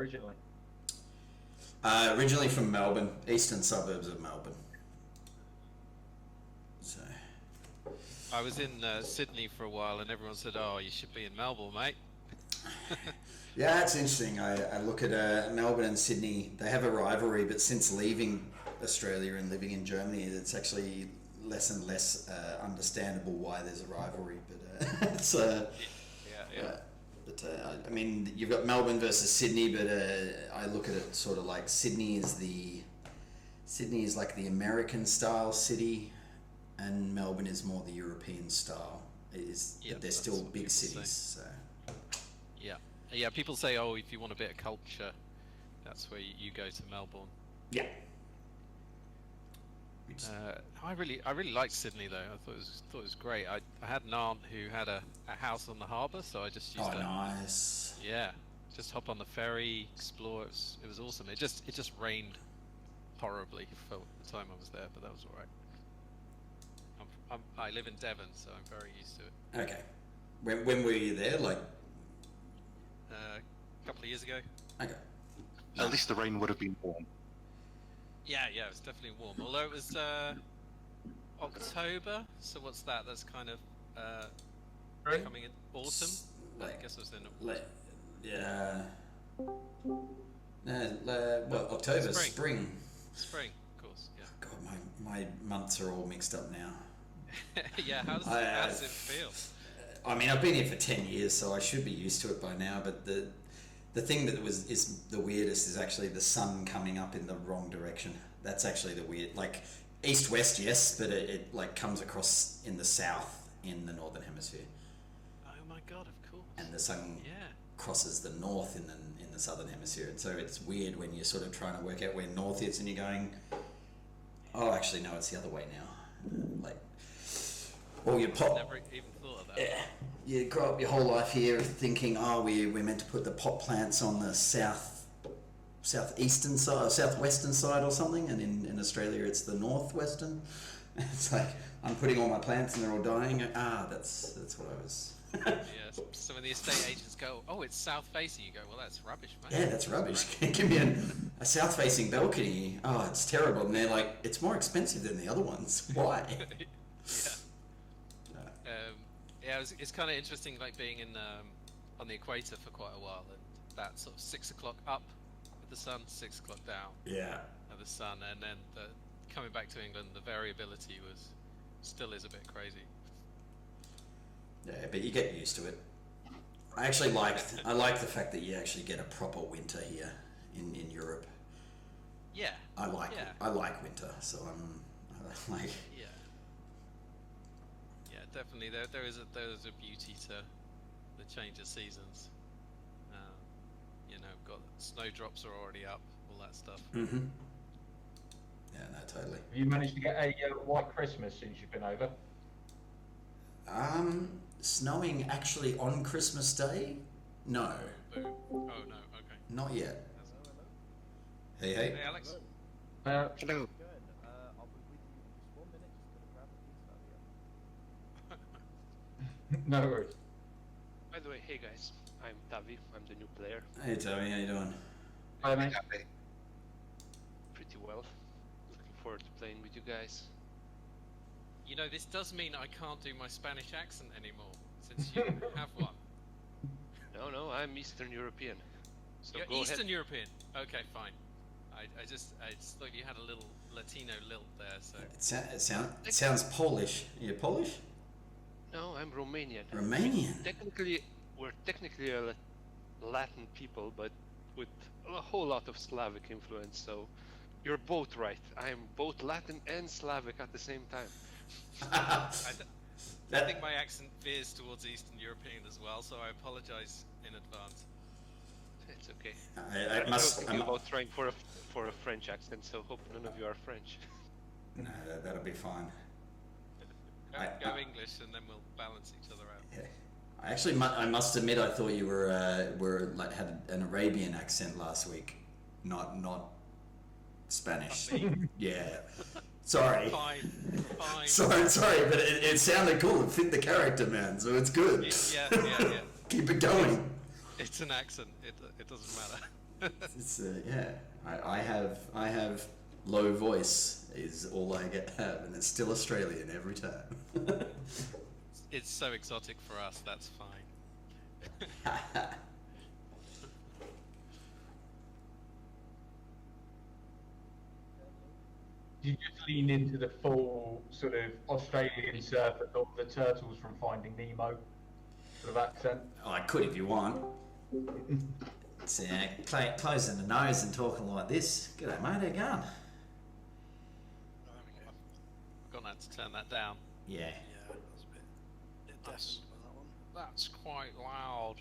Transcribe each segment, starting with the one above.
originally? Originally from Melbourne, eastern suburbs of Melbourne. So. I was in Sydney for a while, and everyone said, "Oh, you should be in Melbourne, mate." Yeah, it's interesting. I look at Melbourne and Sydney. They have a rivalry, but since leaving Australia and living in Germany, it's actually less and less understandable why there's a rivalry. But it's I mean, you've got Melbourne versus Sydney, but I look at it sort of like Sydney is like the American style city, and Melbourne is more the European style. But they're still big cities. So. Yeah. People say, "Oh, if you want a bit of culture, that's where you go to Melbourne." Yeah. I really liked Sydney though. I thought it was great. I had an aunt who had a house on the harbour, so I just used nice. Yeah, just hop on the ferry, explore. It was awesome. It just rained horribly for the time I was there, but that was all right. I live in Devon, so I'm very used to it. Okay. When were you there? Like a couple of years ago. Okay. At least the rain would have been warm. Yeah, it was definitely warm. Although it was October, so what's that? That's kind of coming in autumn. I guess it was in autumn. October, spring. Spring, of course. Yeah. God, my months are all mixed up now. Yeah, how does it feel? I mean, I've been here for 10 years, so I should be used to it by now. But the thing that is the weirdest is actually the sun coming up in the wrong direction. That's actually the weird, like east-west, yes, but it like comes across in the south in the northern hemisphere. Oh my God, of course. And the sun crosses the north in the southern hemisphere, and so it's weird when you're sort of trying to work out where north is, and you're going, oh, actually no, it's the other way now. Like, or you pop. Never even thought of that. Yeah, you grow up your whole life here thinking, oh, we're meant to put the pot plants on the southwestern side or something, and in Australia it's the northwestern. It's like I'm putting all my plants and they're all dying. That's what I was. Yeah. So when the estate agents go, oh, it's south facing, you go, well, that's rubbish, man. Yeah, that's rubbish. Give me a south facing balcony. Oh, it's terrible. And they're like, it's more expensive than the other ones. Why? It's kind of interesting, like being in on the equator for quite a while, and that sort of 6 o'clock up with the sun, 6 o'clock down. Yeah. Of the sun, and then coming back to England, the variability still is a bit crazy. Yeah, but you get used to it. I like the fact that you actually get a proper winter here in Europe. Yeah. I like winter, so I like. Yeah. Yeah, definitely. There is a beauty to the change of seasons. Got snowdrops are already up, all that stuff. Mm-hmm. Yeah, no, totally. Have you managed to get a white Christmas since you've been over? Snowing actually on Christmas Day? No. Oh no, okay. Not yet. Hey. Hey, Alex. Hello. I'll be with you just 1 minute, just gonna grab a pizza. No worries. By the way, hey guys, I'm Tavi, I'm the new player. Hey, Tommy, how you doing? Hi, mate. Pretty well. Looking forward to playing with you guys. This does mean I can't do my Spanish accent anymore, since you have one. No, I'm Eastern European. So You're go Eastern ahead. European? Okay, fine. I just thought you had a little Latino lilt there, so... It sounds Polish. Are you Polish? No, I'm Romanian. Romanian? We're technically a Latin people, but with a whole lot of Slavic influence, so you're both right. I'm both Latin and Slavic at the same time. I think my accent veers towards Eastern European as well, so I apologize in advance. It's okay. I was thinking about trying for a French accent, so hope none of you are French. No, that'll be fine. Go English, and then we'll balance each other out. Yeah. I must admit, I thought you were had an Arabian accent last week, not Spanish. Yeah. Sorry. Fine. Sorry, but it sounded cool. It fit the character, man. So it's good. Yeah. Keep it going. It's an accent. It doesn't matter. It's yeah. I have low voice is all I have, and it's still Australian every time. It's so exotic for us. That's fine. You just lean into the full sort of Australian surf and all the turtles from Finding Nemo sort of accent. Oh, I could if you want. It's closing the nose and talking like this. G'day, mate. How you going? I've gone out to turn that down. Yeah. Yeah, that was a bit deafened by that one. That's quite loud.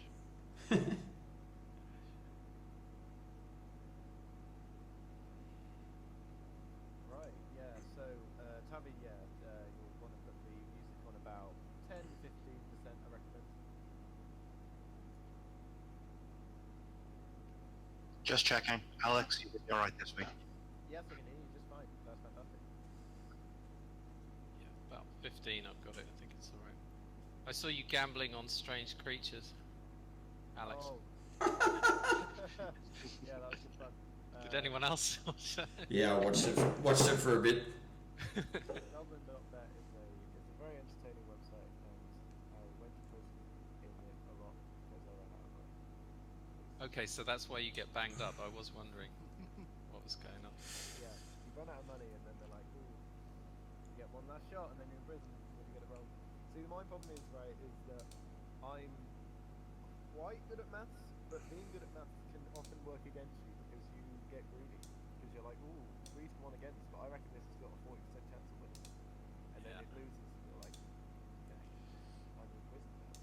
Right, yeah, so, Tavi, yeah, you'll want to put the music on about 10-15%, I recommend. Just checking. Alex, you're right this week. Yes, I can hear you just fine. That's fantastic. Yeah, about 15. I've got it. I think it's all right. I saw you gambling on strange creatures, Alex. Oh. Yeah, that was good fun. Did anyone else watch that? Yeah, I watched it for a bit. Dublin.bet is a very entertaining website, and I went to prison in it a lot because I ran out of money. Okay, so that's why you get banged up. I was wondering what was going on. Yeah, you run out of money, and then they're like, "Ooh, you get one last shot, and then you're in prison when you get it wrong." See, my problem is that I'm quite good at maths, but being good at maths can often work against you because you get greedy. Because you're like, "Ooh, 3 to 1 against," but I reckon this has got a 40% chance of winning, and then Yeah. it loses, and you're like, "Okay, I'm in prison now."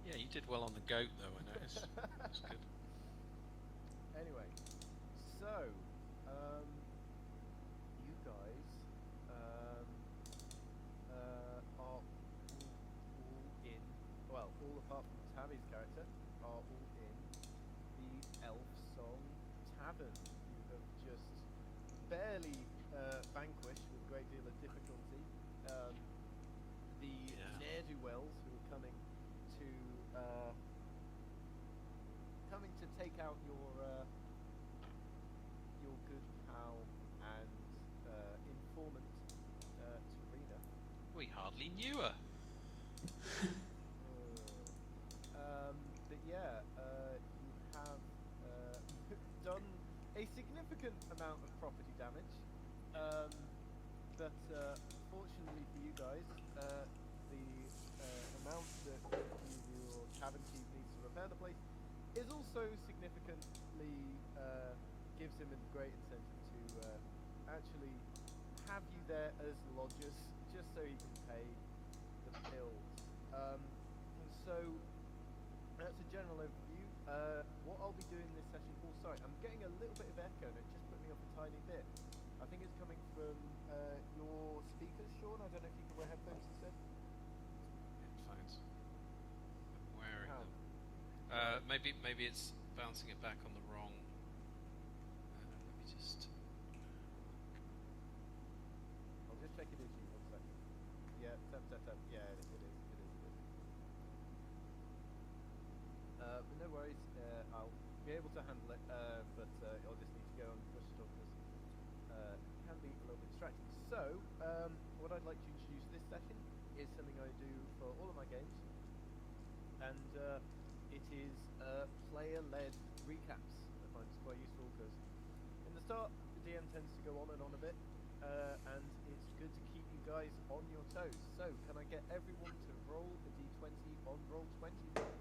Yeah, you did well on the goat, though. I noticed. That's good. Anyway, so you guys are all in. Well, all apart from Tavi's character are all in the Elf Song Tavern. You have just barely vanquished with a great deal of difficulty the ne'er-do-wells who are coming to take out your good pal and informant Tarina. We hardly knew her. But yeah, you have done a significant amount of property damage. But fortunately for you guys, the amount that your tavern chief needs to repair the place is also significantly gives him a great incentive to actually have you there as lodgers, just so he can pay the bills. And so that's a general overview. What I'll be doing this session. Oh, sorry, I'm getting a little bit of echo, and it just put me off a tiny bit. I think it's coming from your speakers, Sean. I don't know if you can wear headphones instead. Headphones. I'm wearing How? them. Maybe it's bouncing it back on the wrong. Let me just. I'll just check it is you. 1 second. Yeah, tap. Yeah, it is. But no worries. I'll be able to handle it. But I'll just need to go and push talk because it can be a little bit distracting. So, what I'd like to introduce this session is something I do for all of my games, and it is player-led recaps. I find it's quite useful because in the start, the DM tends to go on and on a bit, and it's good to keep you guys on your toes. So, can I get everyone to roll a d20 on Roll20, please?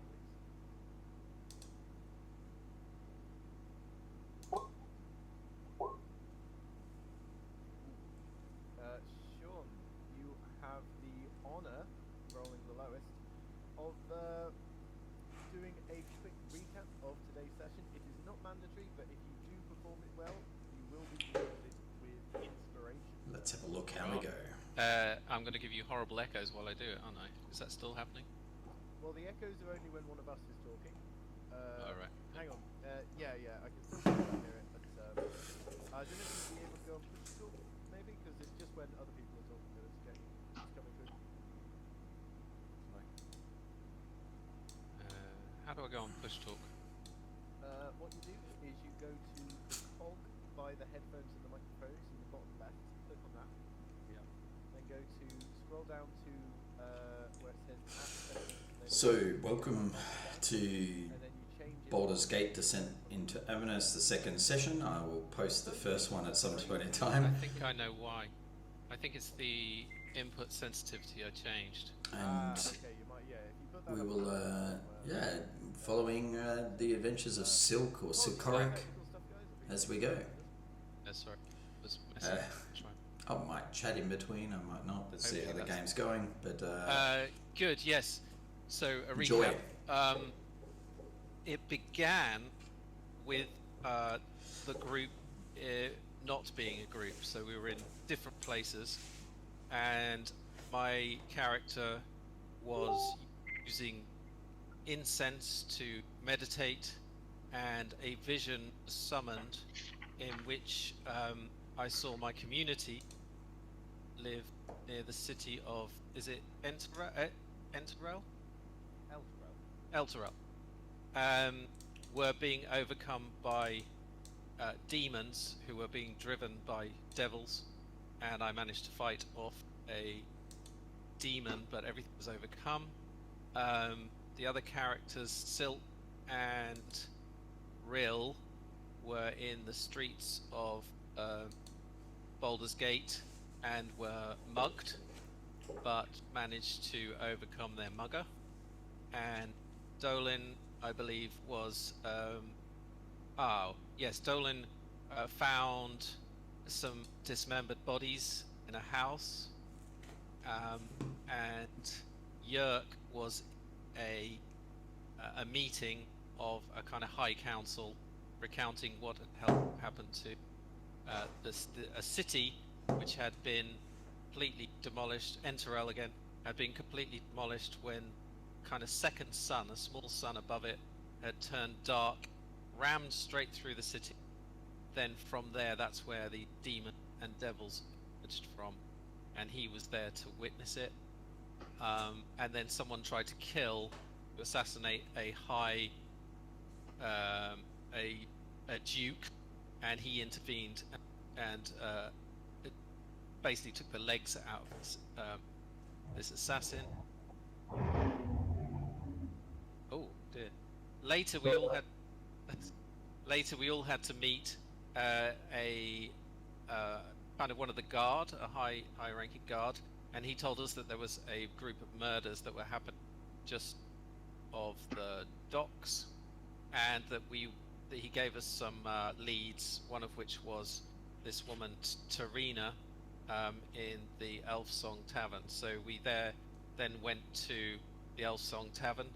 Sean, you have the honour, rolling the lowest, of doing a quick recap of today's session. It is not mandatory, but if you do perform it well, you will be rewarded with inspiration. Let's have a look how we go. I'm going to give you horrible echoes while I do it, aren't I? Is that still happening? Well, the echoes are only when one of us is talking. All right. Hang on. Yeah, I can still hear it, but I don't know if you'd be able to go on push talk, maybe, because it's just when other people are talking that it's coming through. How do I go on push talk? what you do is you go to the cog by the headphones and the microphones in the bottom left. Click on that. Yeah. Then go to scroll down to where it says app settings. And then So, welcome to and then you change it. Baldur's Gate Descent into Avernus, the second session. I will post the first one at some point in time. I think I know why. I think it's the input sensitivity I changed. And Okay, you might, yeah. If you put that we up will, there, following the adventures of Sylk or Sylkoric technical stuff, guys, as we go. Sorry. Was messing. I might chat in between, I might not. Let's see how the game's going. But Good, yes. So, a enjoy. recap. It began with the group not being a group, so we were in different places, and my character was using incense to meditate, and a vision summoned in which I saw my community live near the city of, is it Enterel? Elturel. Were being overcome by demons who were being driven by devils, and I managed to fight off a demon, but everything was overcome. The other characters, Sylk and Rill, were in the streets of Baldur's Gate and were mugged, but managed to overcome their mugger. And Dolan, I believe, was Dolan found some dismembered bodies in a house, and Yerk was a meeting of a kind of high council recounting what had happened to a city which had been completely demolished. Enterel again had been completely demolished when kind of second sun, a small sun above it, had turned dark, rammed straight through the city. Then from there, that's where the demon and devils emerged from, and he was there to witness it. And then someone tried to assassinate a high, a duke, and he intervened and it basically took the legs out of this assassin. Oh dear. Later we all had to meet a kind of one of the guard, a high-ranking guard, and he told us that there was a group of murders that were happening just of the docks, and that he gave us some leads, one of which was this woman Tarina in the Elf Song Tavern. So we then went to the Elf Song Tavern.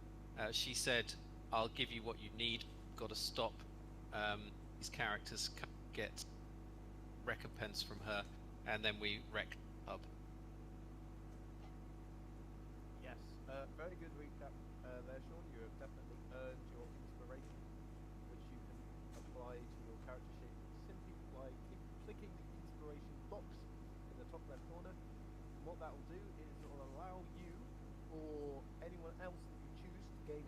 She said, "I'll give you what you need. Got to stop these characters get recompense from her," and then we wrecked the pub. Yes, very good recap there, Sean. You have definitely earned your inspiration, which you can apply to your character sheet simply by clicking the inspiration box in the top left corner. And what that will do is it will allow you or anyone else that you choose to gain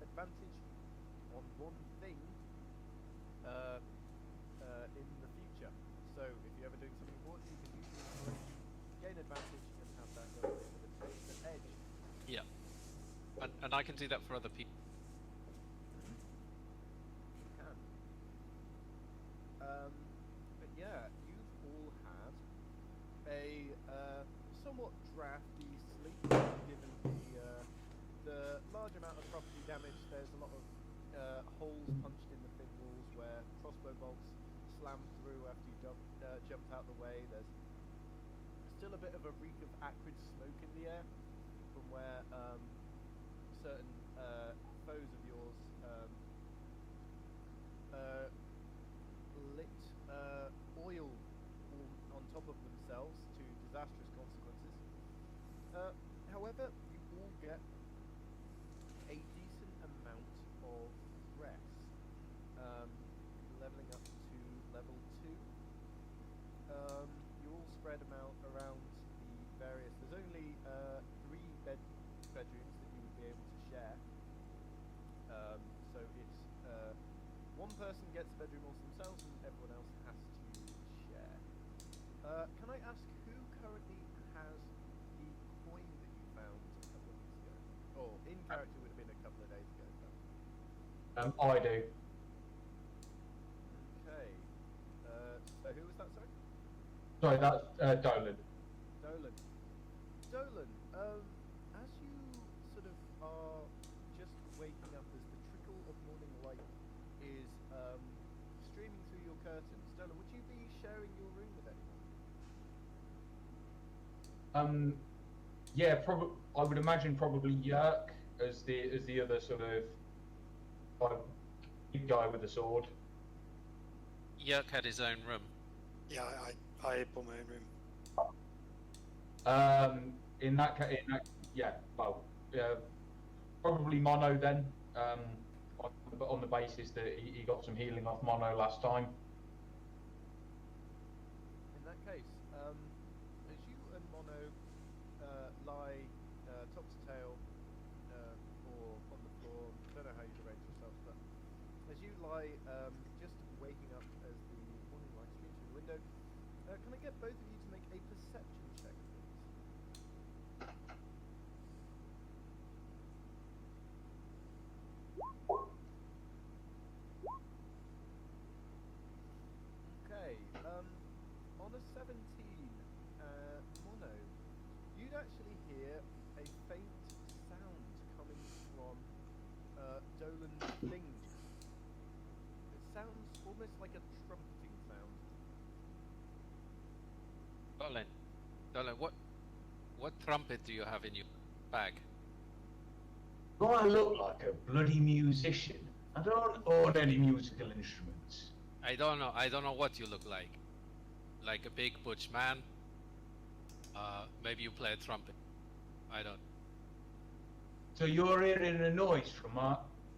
advantage on one thing in the future. So if you're ever doing something important, you can use the inspiration, gain advantage, and have that go with an edge. Yeah, and I can do that for other people. You can. But yeah, you've all had a somewhat drafty sleep, given the large amount of property damage. There's a lot of holes punched in the thin walls where crossbow bolts slammed through after you jumped out the way. There's still a bit of a reek of acrid smoke in the air from where certain foes of yours lit oil on top of themselves to disastrous consequences. However, you all get a decent amount of rest, leveling up to level 2. You all spread them out around the various. There's only 3 bedrooms that you would be able to share. So it's one person gets the bedroom all to themselves, and everyone else has to share. Can I ask who currently has the coin that you found a couple of weeks ago? Or in character would have been a couple of days ago. But... I do. Okay. So who was that, sorry? Sorry, that's Dolan. Dolan, as you sort of are just waking up as the trickle of morning light is streaming through your curtains, Dolan, would you be sharing your room with anyone? Yeah, I would imagine probably Yerk as the other sort of big guy with the sword. Yerk had his own room. Yeah, I bought my own room. In that case, yeah, well, probably Mono then. On the basis that he got some healing off Mono last time. In that case, as you and Mono lie top to tail or on the floor, I don't know how you'd arrange yourselves, but as you lie just waking up as the morning light streams through the window, can I get both of you to make a perception check, please? Okay, on a 17, Mono, you'd actually hear a faint sound coming from Dolan's fingers. It sounds almost like a trumpeting sound. Dolan, what trumpet do you have in your bag? Do I look like a bloody musician? I don't own any musical instruments. I don't know what you look like. Like a big butch man. Maybe you play a trumpet. I don't. So you're hearing a noise from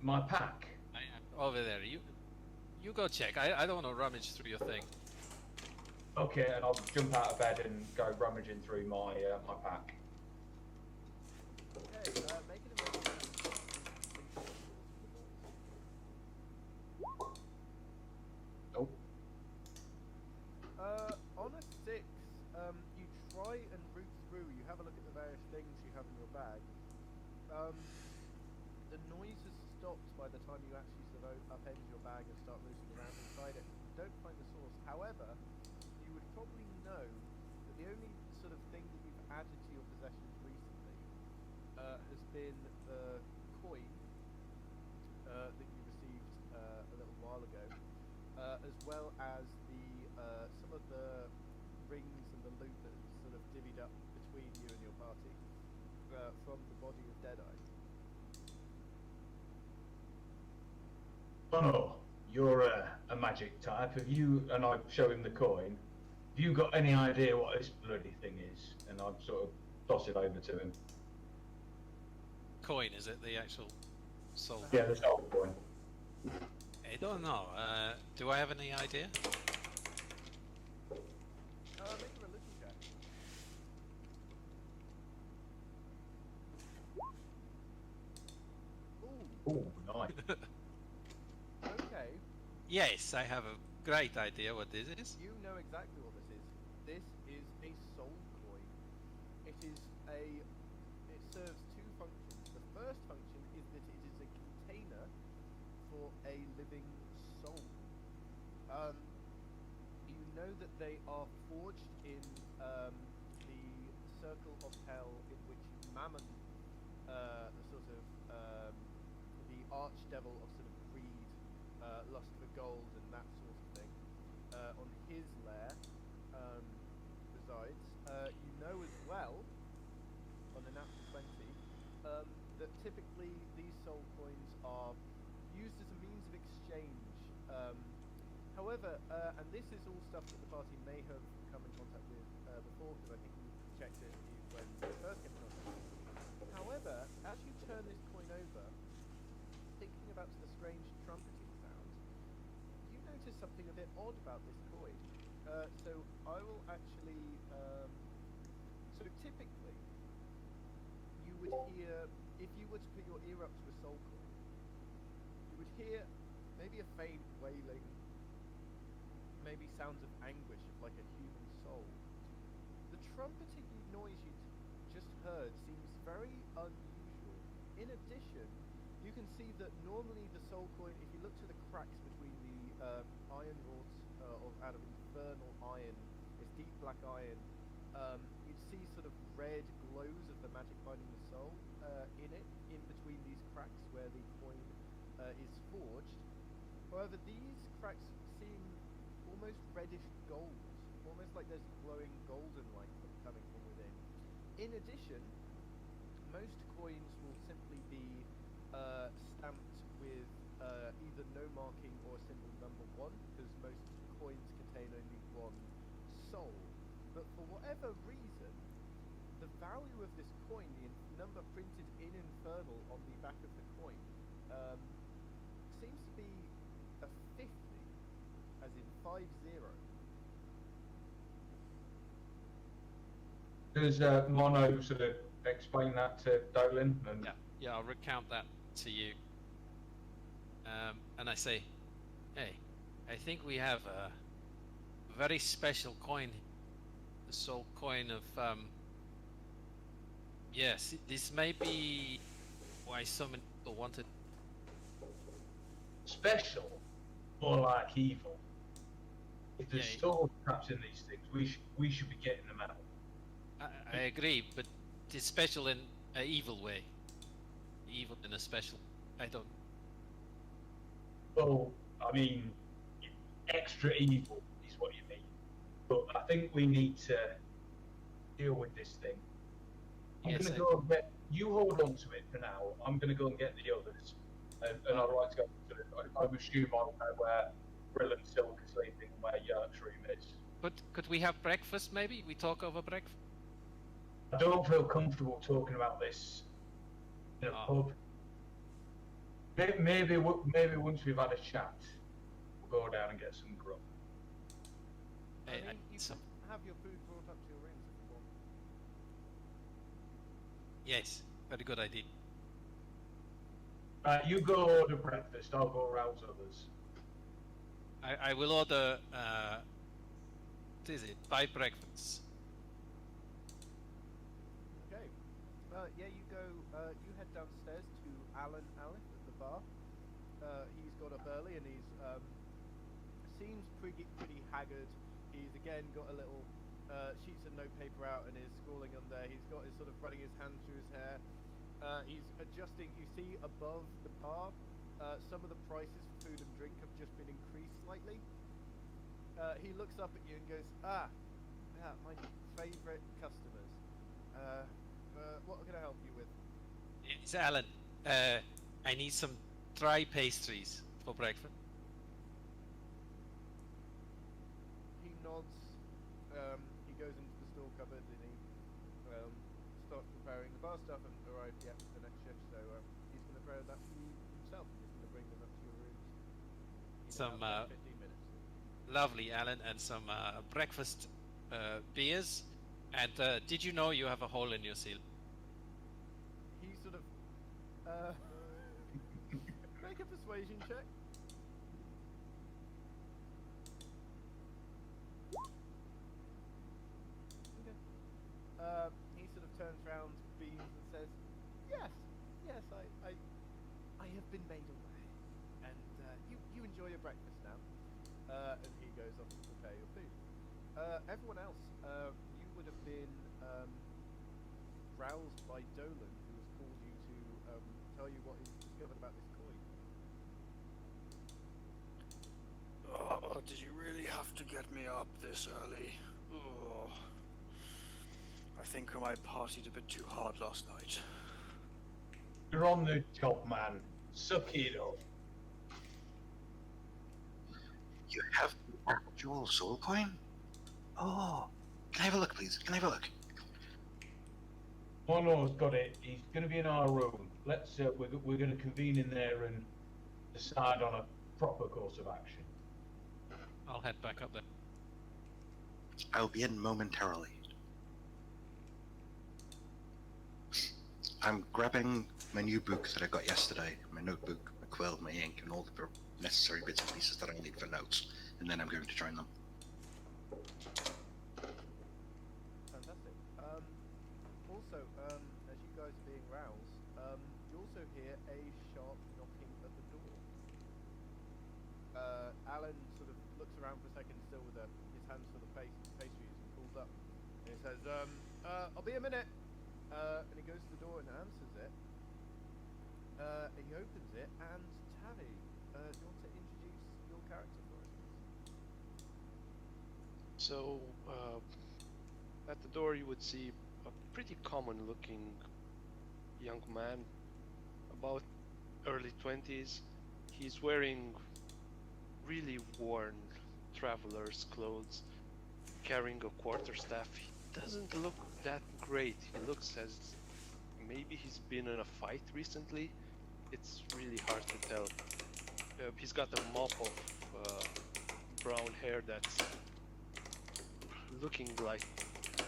my pack? I am over there. You go check. I don't want to rummage through your thing. Okay, and I'll jump out of bed and go rummaging through my my pack. Okay, make an investigation. Nope. On a 6, you try and root through. You have a look at the various things you have in your bag. The noise has stopped by the time you actually sort of upend your bag and start moving around inside it. You don't find the source. However, you would probably know that the only sort of thing that you've added to your possessions recently has been the coin that you received a little while ago, as well as the some of the rings and the loot that is sort of divvied up between you and your party from the body of Deadeye. Oh, you're a magic type. Have you? And I show him the coin. Have you got any idea what this bloody thing is? And I sort of toss it over to him. Coin, is it the actual soul? Yeah, the soul coin. I don't know. Do I have any idea? Make a religion check. Ooh. Oh, nice. Okay. Yes, I have a great idea what this is. You know exactly what this is. This is a soul coin. It serves two functions. The first function is that it is a container for a living soul. You know that they are forged in the circle of hell in which Mammon, the sort of the archdevil of sort of greed, lust for gold and that sort of thing, on his lair resides. You know as well, on a natural 20, that typically these soul coins are used as a means of exchange. However, and this is all stuff that the party may have come in contact with before, because I think we checked it when we first came in contact. However, as you turn this coin over, thinking about the strange trumpeting sound, you notice something a bit odd about this coin. So I will actually, so typically, you would hear, if you were to put your ear up to a soul coin, you would hear maybe a faint wailing, maybe sounds of anguish of like a human soul. The trumpeting noise you just heard seems very unusual. In addition, you can see that normally the soul coin, if you look to the cracks between the iron wrought out of infernal iron, this deep black iron, you'd see sort of red glows of the magic binding the soul in it, in between these cracks where the coin is forged. However, these cracks seem almost reddish gold, almost like there's glowing golden light coming from within. In addition, most coins will simply be stamped with either no marking or symbol number 1, because most coins contain only one soul. But for whatever reason, the value of this coin, the number printed in Infernal on the back of the coin, seems to be a 50, as in 50. Does Mono sort of explain that to Dolan? And Yeah, I'll recount that to you. And I say, hey, I think we have a very special coin, the soul coin of, yes, this may be why so many people wanted. special, or like evil. If there's Yeah. soul traps in these things, we should be getting them out. I agree, but it's special in an evil way. Evil in a special. I don't. Well, I mean, extra evil is what you mean. But I think we need to deal with this thing. I'm Yes, going to go and get. You hold on to it for now. I'm going to go and get the others, and I'd like to go. I'm assuming I'll know where Brill and Sylk are sleeping and where Yerk's room is. But could we have breakfast? Maybe we talk over breakfast. I don't feel comfortable talking about this in a pub. Maybe once we've had a chat, we'll go down and get some grub. I mean, you can have your food brought up to your rooms if you want. Yes, very good idea. You go order breakfast, I'll go rouse others. I will order. What is it? 5 breakfasts. Okay. Yeah, you go. You head downstairs to Alan Alif at the bar. He's got up early and he's seems pretty haggard. He's again got a little sheets of notepaper out and is scrawling on there. He's got his sort of running his hand through his hair. He's adjusting. You see above the bar, some of the prices for food and drink have just been increased slightly. He looks up at you and goes, yeah, my favourite customers. What can I help you with? It's Alan. I need some dry pastries for breakfast. He nods. He goes into the store cupboard and he starts preparing the bar stuff and arrived yet for the next shift. So he's going to prepare that for you himself. He's going to bring them up to your rooms. Some 15 minutes. lovely, Alan, and some breakfast beers. And did you know you have a hole in your ceiling? He sort of make a persuasion check. Okay. He sort of turns around, beams, and says, "Yes, I have been made aware, and you enjoy your breakfast now." And he goes off to prepare your food. Everyone else, you would have been roused by Dolan, who has called you to tell you what he's discovered about this coin. Oh, did you really have to get me up this early? Oh, I think I partied a bit too hard last night. You're on the job, man. Suck it up. You have the actual soul coin? Oh, can I have a look, please? Can I have a look? Mono's got it. He's going to be in our room. Let's. We're going to convene in there and decide on a proper course of action. I'll head back up there. I'll be in momentarily. I'm grabbing my new book that I got yesterday. My notebook, my quill, my ink, and all the necessary bits and pieces that I need for notes, and then I'm going to join them. Fantastic. Also, as you guys are being roused, you also hear a sharp knocking at the door. Alan sort of looks around for a second, still with his hands full of pastries, and pulls up. And he says, "I'll be a minute." And he goes to the door and answers it. He opens it, and Tavi, do you want to introduce your character for us, please? So, at the door you would see a pretty common-looking young man, about early 20s. He's wearing really worn traveler's clothes, carrying a quarterstaff. He doesn't look that great. He looks as maybe he's been in a fight recently. It's really hard to tell. He's got a mop of brown hair that's looking like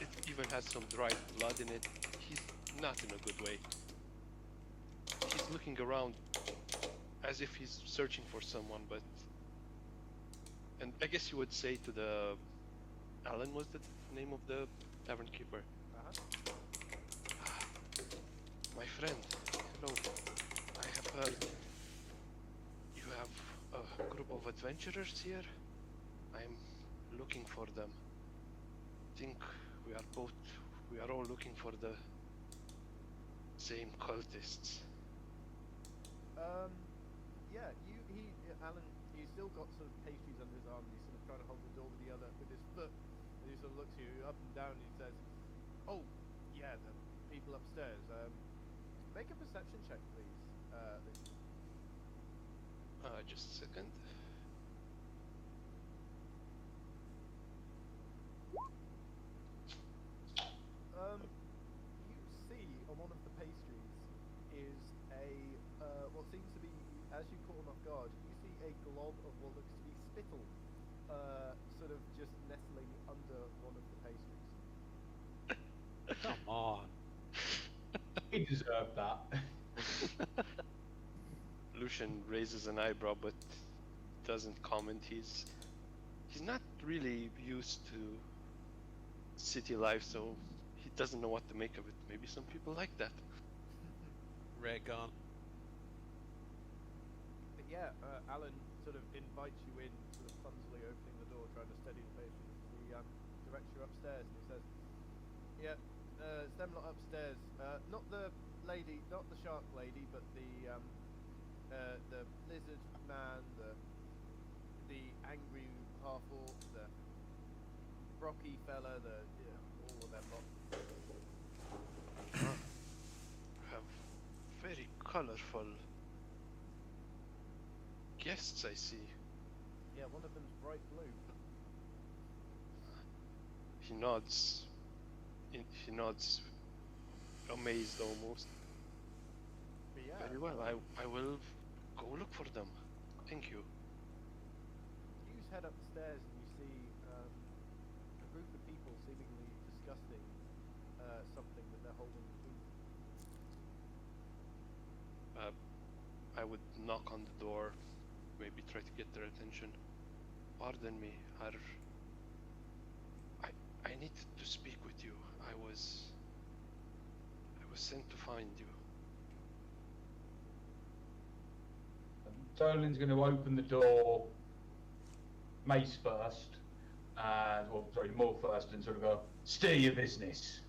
it even has some dried blood in it. He's not in a good way. He's looking around as if he's searching for someone, but... And I guess you would say to the... Alan was the name of the tavern keeper. My friend, hello. I have heard you have a group of adventurers here. I'm looking for them. I think we are all looking for the same cultists. Yeah, Alan, he's still got sort of pastries under his arm, and he's sort of trying to hold the door with his foot, and he sort of looks at you up and down, and he says, "Oh, yeah, the people upstairs. Make a perception check, please, Lucian." Just a second. You see on one of the pastries is what seems to be, as you caught him off guard, you see a glob of what looks to be spittle, sort of just nestling under one of the pastries. Come on. He deserved that. Lucian raises an eyebrow but doesn't comment. He's not really used to city life, so he doesn't know what to make of it. Maybe some people like that. Rare gun. But yeah, Alan sort of invites you in, sort of clumsily opening the door, trying to steady the pastries. He directs you upstairs, and he says, "Yeah, it's them lot upstairs. Not the lady, not the shark lady, but the lizard man, the angry half-orc, the Brocky fella, all of them lot." Have very colorful guests, I see. Yeah, one of them's bright blue. He nods. He nods, amazed almost. But yeah, Very well. I will go look for them. Thank you. you just head up the stairs and you see a group of people seemingly discussing something that they're holding between them. I would knock on the door, maybe try to get their attention. Pardon me, I need to speak with you. I was sent to find you. Dolan's going to open the door, Mace first, Moore first, and sort of go, "Steer your business."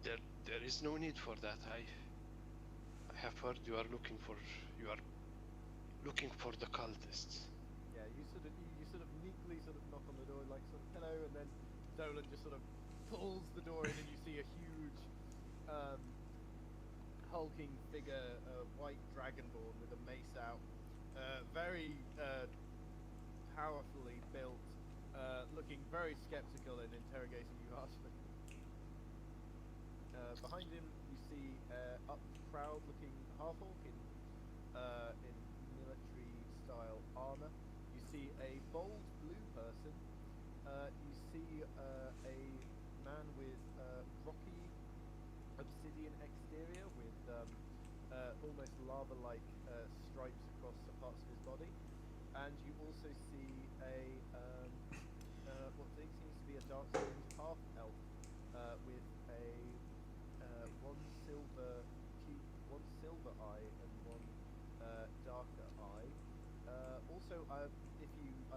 There is no need for that. I have heard you are looking for the cultists. Yeah, you sort of meekly sort of knock on the door, like sort of hello, and then Dolan just sort of pulls the door in, and you see a huge, hulking figure, white dragonborn with a mace out, very powerfully built, looking very skeptical and interrogating you harshly. Behind him, you see up proud-looking half-orc in military-style armor. You see a bold blue person. You see a man with rocky obsidian exterior with almost lava-like stripes across the parts of his body. and you also see a what seems to be a dark skinned half elf with a one silver eye and one darker eye. Also, I'm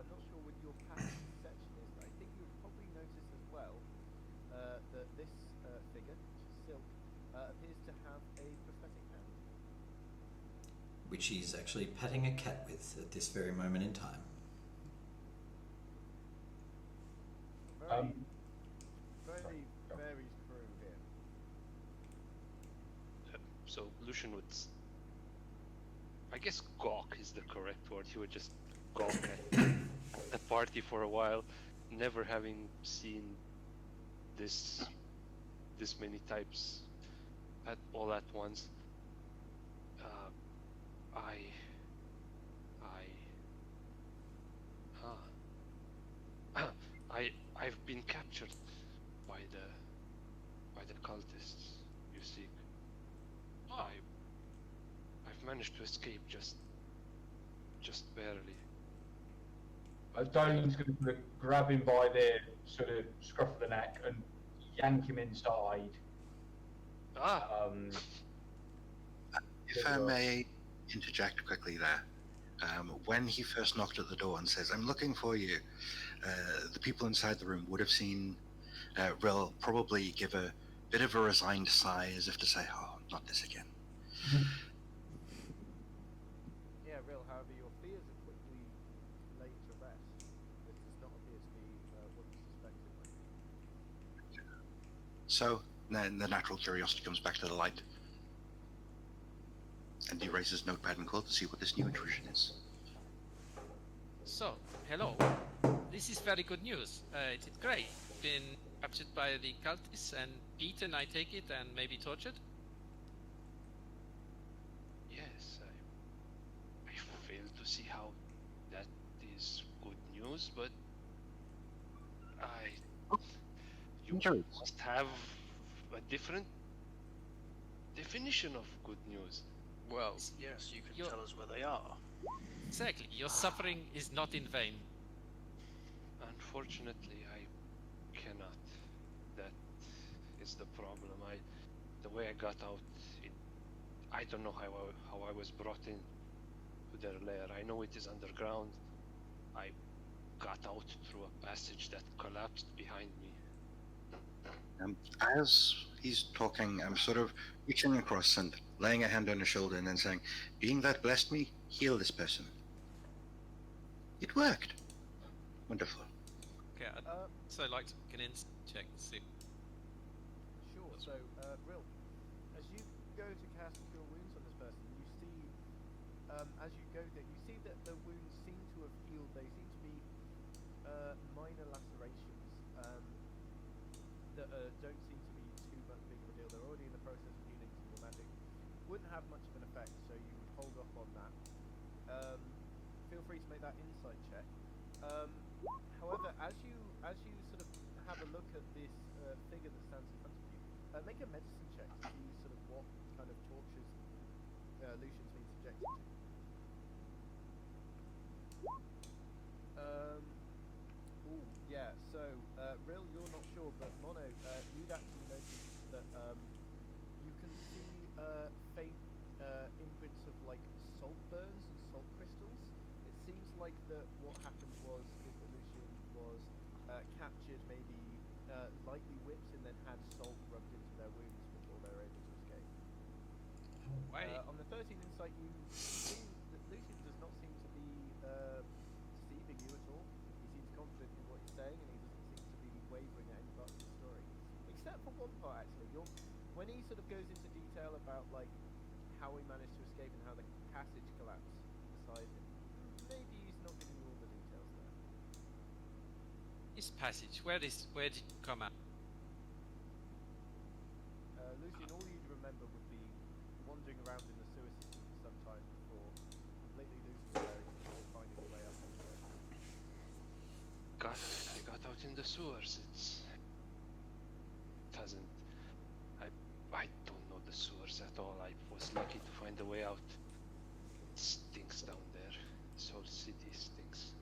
not sure what your passive perception is, but I think you would probably notice as well that this figure, which is Sylk, appears to have a prosthetic hand. Which he's actually patting a cat with at this very moment in time. Very true here. So Lucian would, I guess, gawk is the correct word. He would just gawk at the party for a while, never having seen this many types all at once. I've been captured by the cultists, you see. I've managed to escape just barely. Dolan's going to grab him by the sort of scruff of the neck and yank him inside. If I may interject quickly there. When he first knocked at the door and says, "I'm looking for you," the people inside the room would have seen Rill probably give a bit of a resigned sigh as if to say, "Oh, not this again." Yeah, Rill, however, your fears are quickly laid to rest. This does not appear to be what you suspected. So then the natural curiosity comes back to the light. And he raises notepad and quill to see what this new intrusion is. So, hello. This is very good news. It's great. Been captured by the cultists and beaten, I take it, and maybe tortured? Yes, I fail to see how that is good news, but you must have a different definition of good news. Well, yes, you can tell us where they are. Exactly. Your suffering is not in vain. Unfortunately, I cannot. That is the problem. The way I got out, I don't know how I was brought in to their lair. I know it is underground. I got out through a passage that collapsed behind me. As he's talking, I'm sort of reaching across and laying a hand on his shoulder and then saying, "Being that blessed me, heal this person." It worked. Wonderful. Okay, I'd so like to make an insight check to see. Sure. So, Rill, as you go to cast Cure Wounds on this person, you see, as you go there, you see that the wounds seem to have healed. They seem to be minor lacerations that don't seem to be too much big of a deal. They're already in the process of healing some more magic. Wouldn't have much of an effect, so you would hold off on that. Feel free to make that insight check. However, as you sort of have a look at this figure that stands in front of you, make a medicine check to see sort of what kind of tortures Lucian's been subjected to. Yeah. So, Rill, you're not sure, but Mono, you'd actually notice that you can see faint imprints of like salt burns and salt crystals. It seems like that what happened was that Lucian was captured, maybe lightly whipped, and then had salt rubbed into their wounds before they were able to escape. On the 13 insight, you see that Lucian does not seem to be deceiving you at all. He seems confident in what he's saying, and he doesn't seem to be wavering at any part of the story. Except for one part, actually. When he sort of goes into detail about like how he managed to escape and how the passage collapsed beside him, maybe he's not giving you all the details there. This passage, where did it come out? Lucian, all you'd remember would be wandering around in the sewer system for some time before completely losing the bearings before finding a way up. I got out in the sewers. I don't know the sewers at all. I was lucky to find a way out. It stinks down there. This whole city stinks.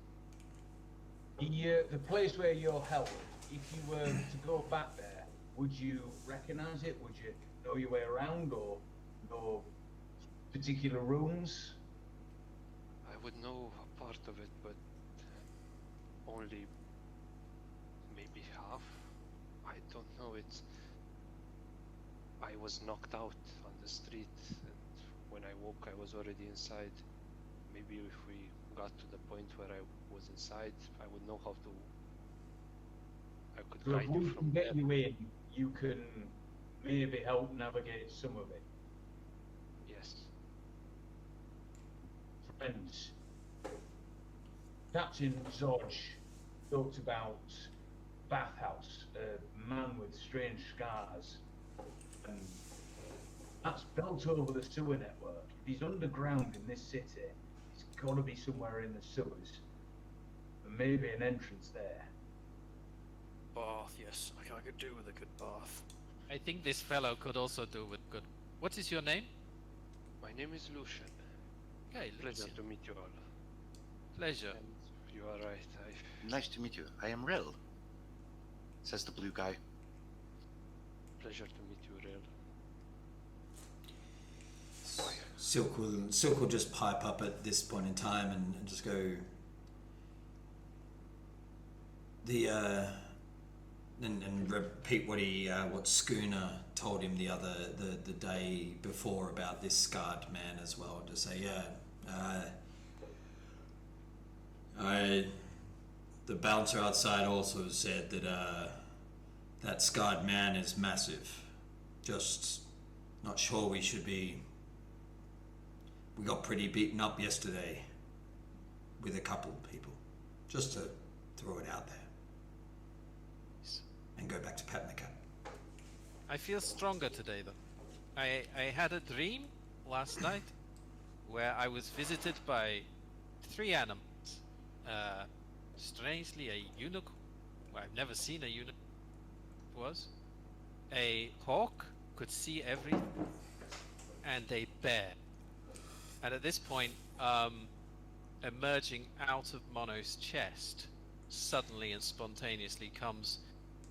The place where you're held, if you were to go back there, would you recognise it? Would you know your way around, or know particular rooms? I would know a part of it, but only maybe half. I don't know. I was knocked out on the street, and when I woke, I was already inside. Maybe if we got to the point where I was inside, I would know how to. I could So if guide you we from can there. get you in, you can maybe help navigate some of it. Yes. Friends, Captain Zodge talked about bathhouse, a man with strange scars, and that's built over the sewer network. If he's underground in this city, he's got to be somewhere in the sewers, and maybe an entrance there. Bath, yes. I could do with a good bath. I think this fellow could also do with good. What is your name? My name is Lucian. Okay, Pleasure Lucian. to meet you all. Pleasure. And you are right. Nice to meet you. I am Rill, says the blue guy. Pleasure to meet you, Rill. Sylk will just pipe up at this point in time and just go. And repeat what Schooner told him the day before about this scarred man as well. To say, the bouncer outside also said that that scarred man is massive. Just not sure we should be. We got pretty beaten up yesterday with a couple of people. Just to throw it out there. And go back to patting the cat. I feel stronger today, though. I had a dream last night where I was visited by 3 animals. Strangely, a unicorn. Well, I've never seen a unicorn. Was a hawk, could see everything, and a bear. And at this point, emerging out of Mono's chest, suddenly and spontaneously comes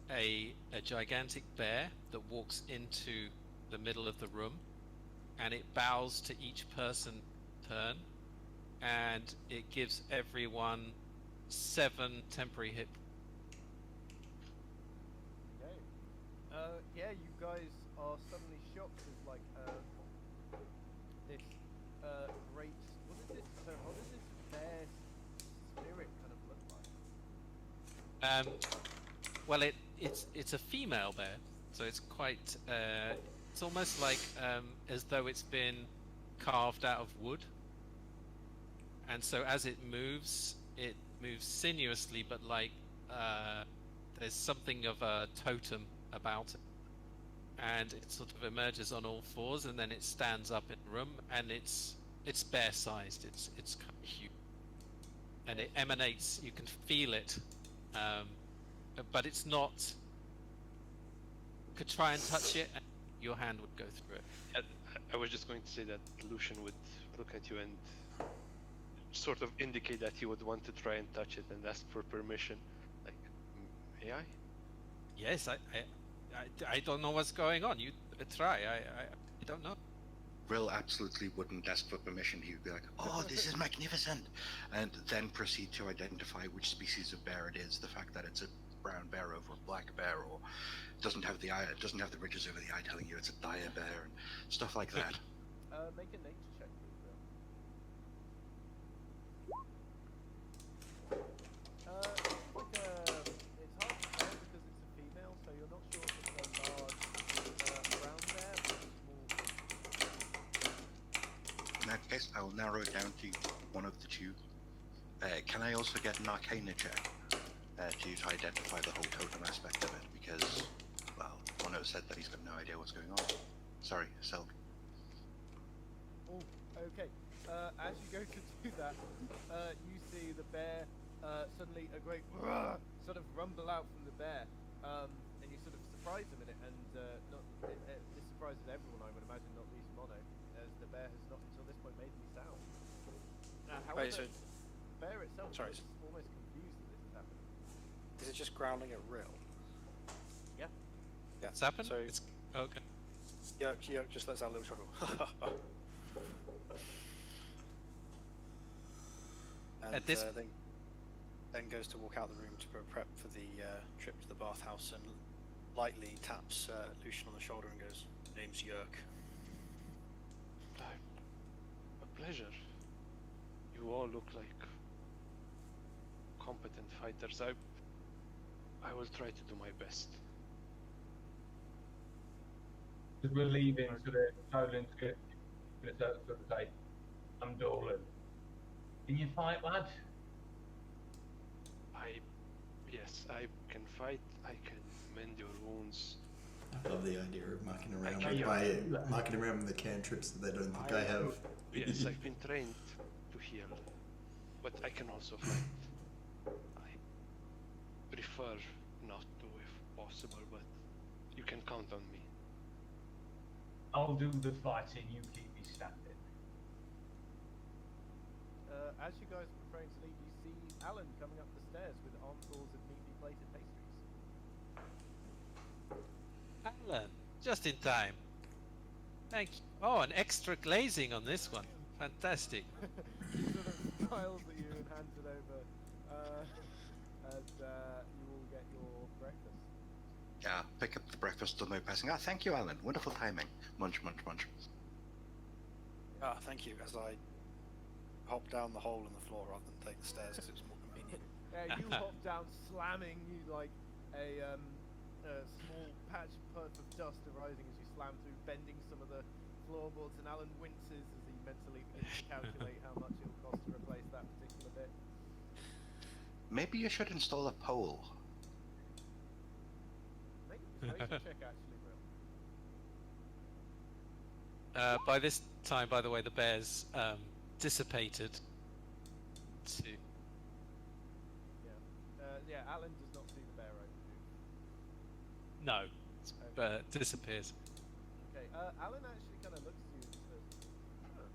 a gigantic bear that walks into the middle of the room, and it bows to each person in turn, and it gives everyone 7 temporary hit. Okay. Yeah, you guys are suddenly shocked as like this great. What does this bear spirit kind of look like? Well, it's a female bear, so it's quite. It's almost like as though it's been carved out of wood, and so as it moves sinuously, but like there's something of a totem about it, and it sort of emerges on all 4s, and then it stands up in the room, and it's bear-sized. It's kind of huge, and it emanates. You can feel it. But it's not. You could try and touch it, and your hand would go through it. I was just going to say that Lucian would look at you and sort of indicate that he would want to try and touch it and ask for permission. Like, may I? Yes, I don't know what's going on. You try. I don't know. Rill absolutely wouldn't ask for permission. He would be like, "Oh, this is magnificent," and then proceed to identify which species of bear it is. The fact that it's a brown bear over a black bear, or doesn't have the eye, it doesn't have the ridges over the eye, telling you it's a dire bear and stuff like that. Make a nature check, please, Bill. It's hard to tell because it's a female, so you're not sure if it's a large brown bear or a small. In that case, I will narrow it down to one of the 2. Can I also get an Arcana check to identify the whole totem aspect of it? Because, well, Mono said that he's got no idea what's going on. Sorry, Sylk. Oh, okay. As you go to do that, you see the bear suddenly a great sort of rumble out from the bear, and you sort of surprise him in it, and this surprises everyone, I would imagine, not least Mono, as the bear has not until this point made any sound. However, Wait, so bear itself Sorry. is almost confused that this is happening. Is it just growling at real? Yeah. Yeah. What's happened? So It's okay. Yerk just lets out a little chuckle. And At this- then goes to walk out the room to prep for the trip to the bathhouse and lightly taps Lucian on the shoulder and goes, "Name's Yerk." A pleasure. You all look like competent fighters. I will try to do my best. As we're leaving, sort of Toland's going to sort of say, I'm Dolan. Can you fight, lad? Yes, I can fight. I can mend your wounds. I love the idea of mucking around can- with mucking around with the cantrips that they don't think I have. Yes, I've been trained to heal, but I can also fight. I prefer not to if possible, but you can count on me. I'll do the fighting, you keep me standing. As you guys are preparing to leave, you see Alan coming up the stairs with armfuls of neatly plated pastries. Alan, just in time. Thank you. Oh, an extra glazing on this one. Fantastic. He sort of smiles at you and hands it over, and you all get your breakfast. Yeah, pick up the breakfast on my passing. Ah, thank you, Alan. Wonderful timing. Munch, munch, munch. Ah, thank you. As I hop down the hole in the floor rather than take the stairs because it was more convenient. Yeah, you hop down, slamming you like a small patch of dust arising as you slam through, bending some of the floorboards, and Alan winces as he mentally begins to calculate how much it will cost to replace that particular bit. Maybe you should install a pole. Make a persuasion check, actually, Brill. By this time, by the way, the bears dissipated to... Yeah, Alan does not see the bear over you. No, disappears. Okay, Alan actually kind of looks at you and says, huh.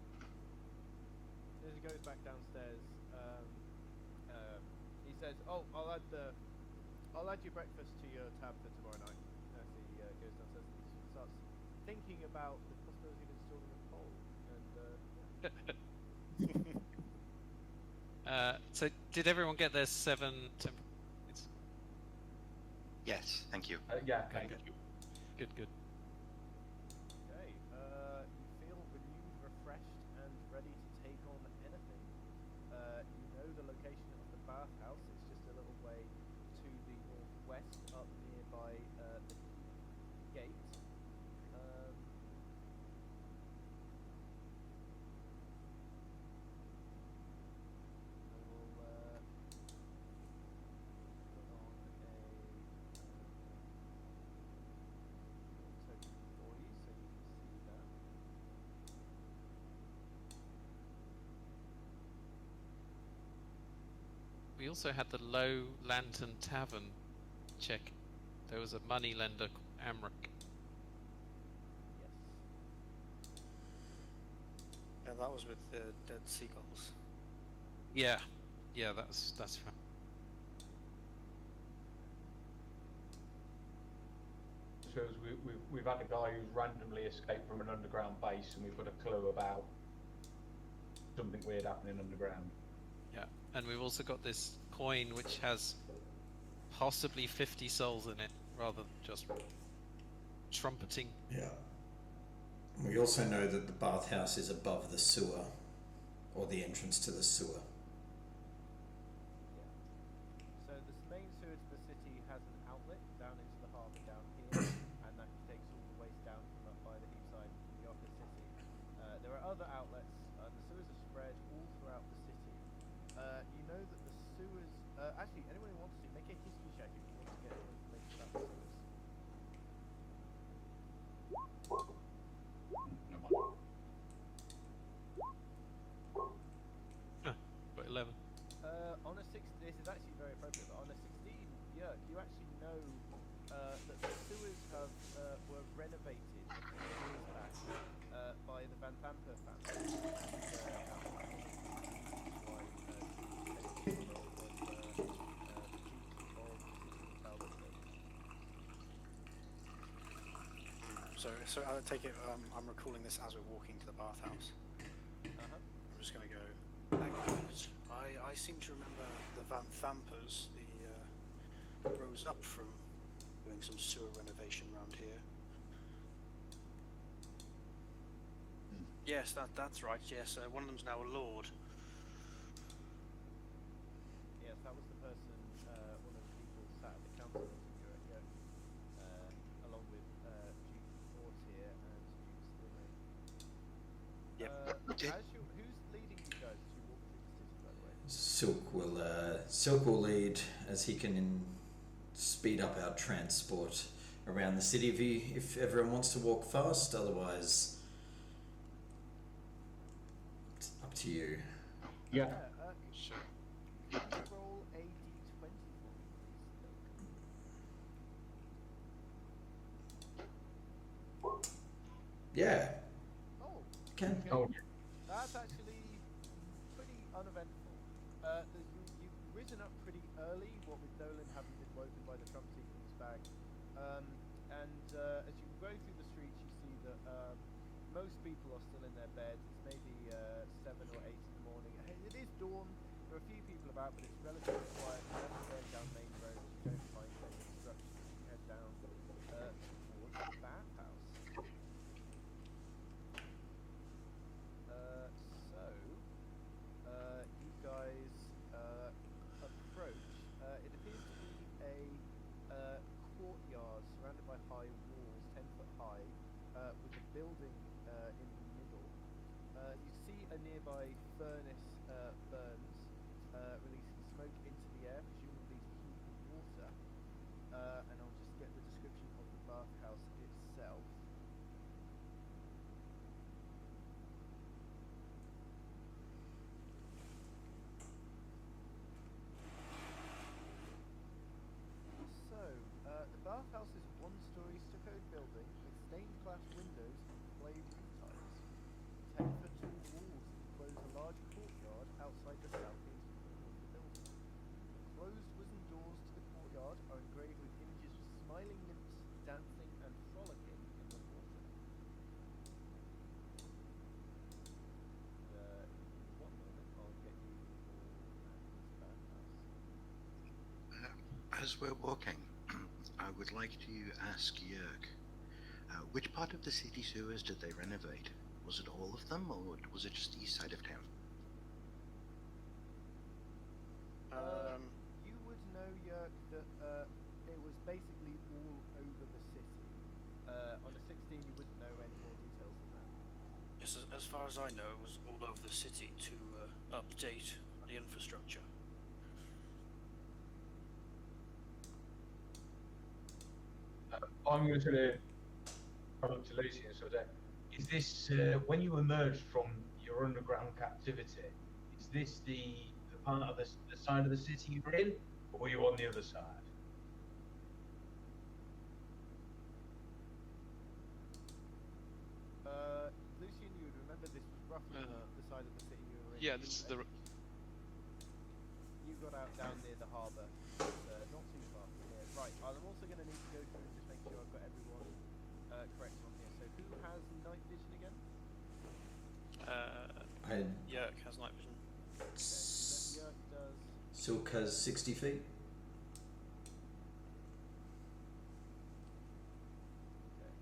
As he goes back downstairs, he says, "Oh, I'll add your breakfast to your tab for tomorrow night." As he goes downstairs, he starts thinking about the possibility of installing a pole. And So, did everyone get their 7 temporary points? Yes, thank you. Yeah, Okay, thank you. Good, good. okay, you feel renewed, refreshed, and ready to take on anything. You know the location of the bathhouse. It's just a little way to the northwest, up nearby the gate. I will put on a token for you so you can see that. We also had the Low Lantern Tavern check. There was a money lender called Amric. Yes. And that was with the dead seagulls. Yeah, that's right. Shows we've had a guy who's randomly escaped from an underground base, and we've got a clue about something weird happening underground. Yeah, and we've also got this coin which has possibly 50 souls in it, rather than just trumpeting. Yeah. We also know that the bathhouse is above the sewer, or the entrance to the sewer. Yeah. So the main sewer to the city has an outlet down into the harbour down here, and that takes all the waste down from up by the Heapside in the upper city. There are other outlets, and the sewers are spread all throughout the city. You know that the sewers... actually, anyone who wants to, make a history check if you want to get more information about the sewers. But 11. On a 6, this is actually very appropriate, but on a 16, yeah, you actually know that the sewers were renovated years back by the Van Pamper family. And, why, So I take it I'm recalling this as we're walking to the bathhouse. Uh-huh. I'm just going to go. Backwards. I seem to remember the vampers. Rose up from doing some sewer renovation around here. Yes, that's right. Yes, one of them's now a lord. Yes, that was the person, one of the people sat at the council meeting you were at, along with Duke Fortier and Duke Slimane. Yep. Who's leading you guys as you walk through the city, by the way? Sylk will lead as he can speed up our transport around the city if everyone wants to walk fast. Otherwise, it's up to you. Yeah. Sure. Can you roll a d20 for me, please, Sylk? Yeah, Oh, can. Oh, that's actually pretty uneventful. You've risen up pretty early, what with Nolan having been woken by the trumpet in his bag. As you go through the streets, you see that most people are still in their beds. It's maybe 7 or 8 in the morning. It is dawn. There are a few people about, but it's relatively quiet. You're not going down main roads. You don't find any obstructions as you head down towards the bathhouse. You guys approach. It appears to be a courtyard surrounded by high walls, 10 foot high, with a building in the middle. You see a nearby furnace burns, releasing smoke into the air, presumably to heat the water. And I'll just get the description of the bathhouse itself. The bathhouse is a one-story stuccoed building with stained glass windows and flayed roof tiles. 10-foot tall walls enclose a large courtyard outside the southeast corner of the building. The closed wooden doors to the courtyard are engraved with images of smiling nymphs dancing and frolicking in the water. In 1 moment, I'll get you all at this bathhouse. As we're walking, I would like to ask Jörg, which part of the city sewers did they renovate? Was it all of them, or was it just the east side of town? You would know, Jörg, that it was basically all over the city. On a 16, you wouldn't know any more details than that. Yes, as far as I know, it was all over the city to update the infrastructure. I'm going to sort of come up to Lucy and sort of, is this, when you emerged from your underground captivity, is this the part of the side of the city you're in, or were you on the other side? Lucian, you would remember this was roughly the side of the city you were in. Yeah, this is the. You got out down near the harbour, not too far from here. Right, I'm also going to need to go through and just make sure I've got everyone correct on here. So who has night vision again? Jörg has night vision. Okay, Jörg does. Sylk has 60 feet. Okay.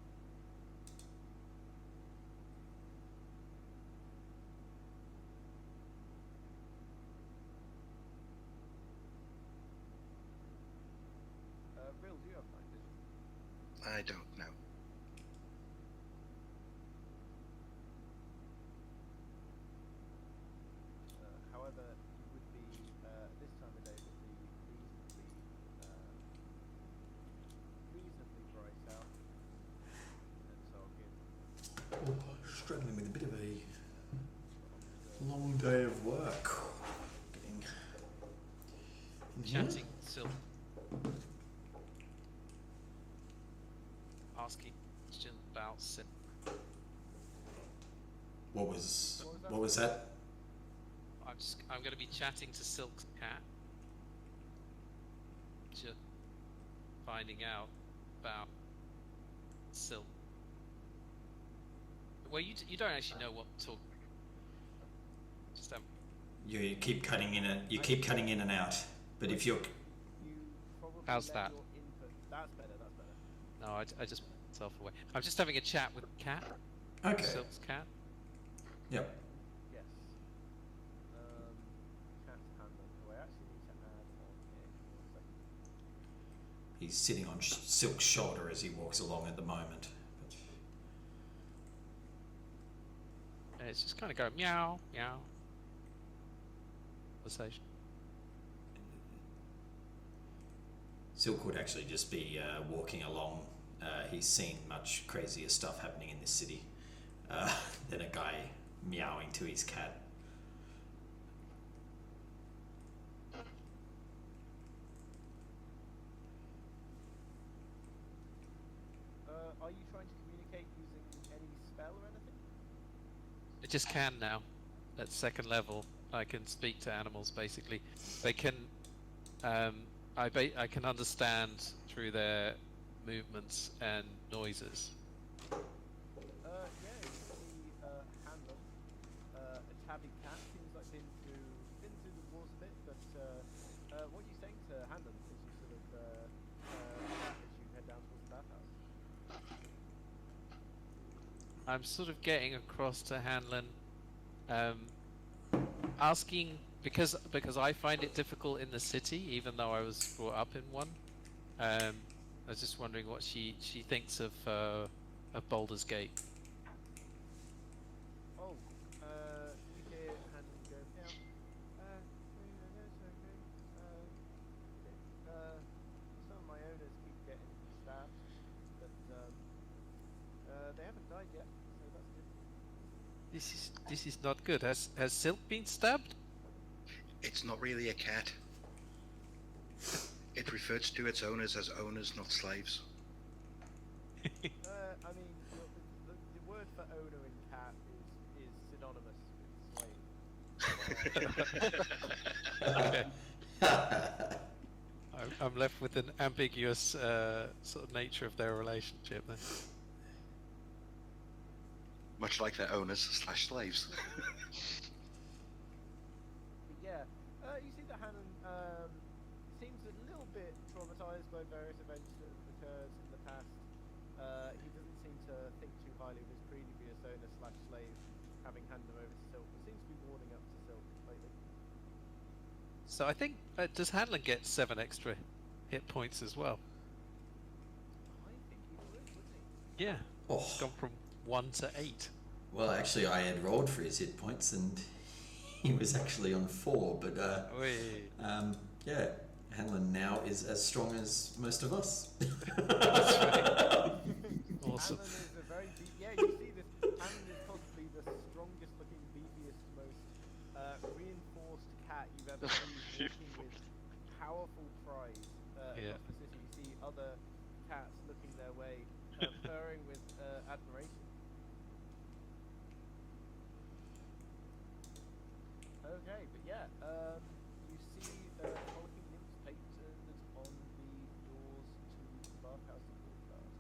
Bill, do you have night vision? I don't know. However, you would be, this time of day would be reasonably bright out. And so I'll give Struggling with a bit of a long day of work. Getting in here. Chatting, Sylk. Asking questions about sin. What was that? I'm going to be chatting to Sylk's cat. Just finding out about Sylk Well, you don't actually know what talk. Just You keep cutting in and out. But if you're You probably How's let that? your input. That's better. That's better. no, I just put myself away. I'm just having a chat with Cat, okay, Sylk's cat. yep. Yes. Cat's handle. Oh, I actually need to add on here. Give me 1 second. He's sitting on Sylk's shoulder as he walks along at the moment. And it's just kind of going meow, meow. Conversation. Sylk would actually just be walking along. He's seen much crazier stuff happening in this city than a guy meowing to his cat. Are you trying to communicate using any spell or anything? I just can now. At second level, I can speak to animals. Basically, they can. I can understand through their movements and noises. Yeah, you see Hanlon, a tabby cat, seems like been through the wars a bit, but what are you saying to Hanlon as you sort of as you head down towards the bathhouse? I'm sort of getting across to Hanlon, asking because I find it difficult in the city, even though I was brought up in one. I was just wondering what she thinks of Baldur's Gate. Oh, you hear Hanlon go, yeah, that's okay. Some of my owners keep getting stabbed, but they haven't died yet, so that's good. This is not good. Has Sylk been stabbed? It's not really a cat. It refers to its owners as owners, not slaves. I mean, the word for owner in cat is synonymous with slave. Okay. I'm left with an ambiguous sort of nature of their relationship then. Much like their owners / slaves. But yeah, you see that Hannon seems a little bit traumatized by various events that have occurred in the past. He doesn't seem to think too highly of his previous owner / slave having handed him over to Sylk. He seems to be warming up to Sylk lately. So I think does Hanlon get 7 extra hit points as well? I think he would, wouldn't he? Yeah. Oh. It's gone from 1 to 8. Well, actually, I had rolled for his hit points, and he was actually on 4. But yeah, Hanlon now is as strong as most of us. That's right. Awesome. Hannon is a very deep. Yeah, you see this. Hannon is possibly the strongest looking, beefiest, most reinforced cat you've ever seen, walking with powerful pride across the city. You see other cats looking their way, purring with admiration. Okay, but yeah, you see frolicking nymphs painted on the doors to the bathhouse and courtyard.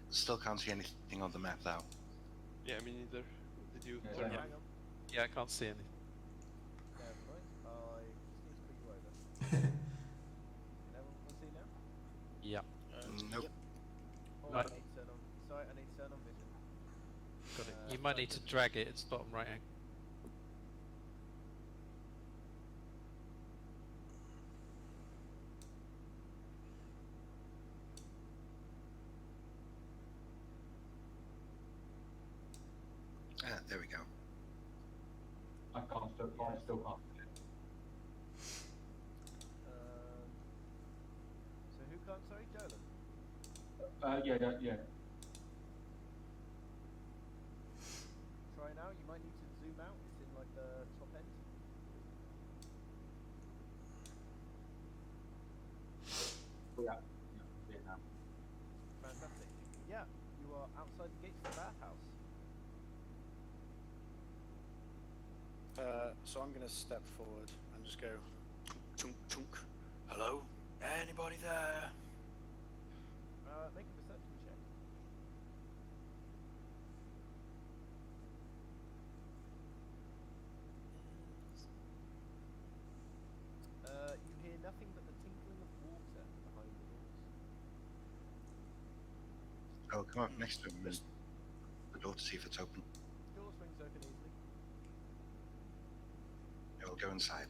Still can't see anything on the map though. Yeah, me neither. Did you Yeah, turn yeah. up? Hang on. Yeah, I can't see anything. Never mind. I just need to put you over. Can everyone see now? Yeah. Nope. Oh, Right. I need to turn on. Sorry, I need to turn on vision. Got it. You might need to drag it. It's bottom right hand. There we go. I still can't. So who can't? Sorry, Dolan. Yeah. Try now. You might need to zoom out. It's in like the top end. Yeah, now. Fantastic. Yeah, you are outside the gates of the bathhouse. So I'm going to step forward and just go chunk chunk chunk. Hello. Anybody there? Make a perception check. You hear nothing but the tinkling of water behind the doors. I'll come up next to him and the door to see if it's open. The door swings open easily. I will go inside.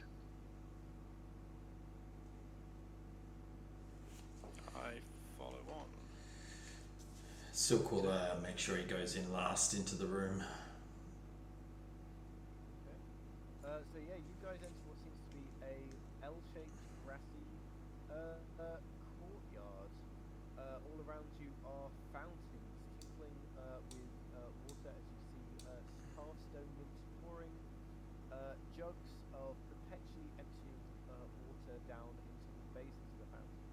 I follow on. Sylk will make sure he goes in last into the room. Okay. So yeah, you guys enter what seems to be a L-shaped grassy courtyard. All around you are fountains tinkling with water as you see carved stone nymphs pouring jugs of perpetually emptying water down into the basins of the fountain.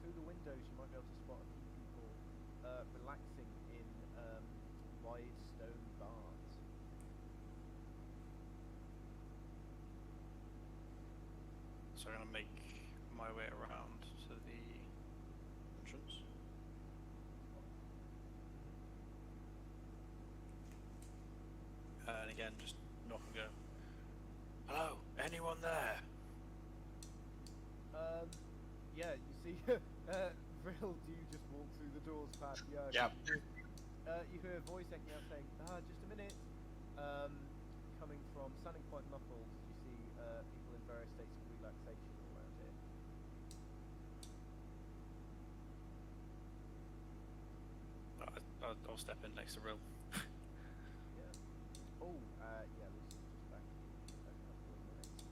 Through the windows you might be able to spot a few people relaxing in wide stone bars. So I'm gonna make my way around to the entrance. And again, just knock and go. Hello, anyone there? Yeah, you see, Vril, do you just walk through the doors past Jörg? Yeah. You hear a voice echoing out saying, just a minute, coming from, sounding quite muffled, as you see people in various states of relaxation all around here. I'll step in next to Rill. Yeah. Oh, yeah, Lucy's just back in a couple of minutes.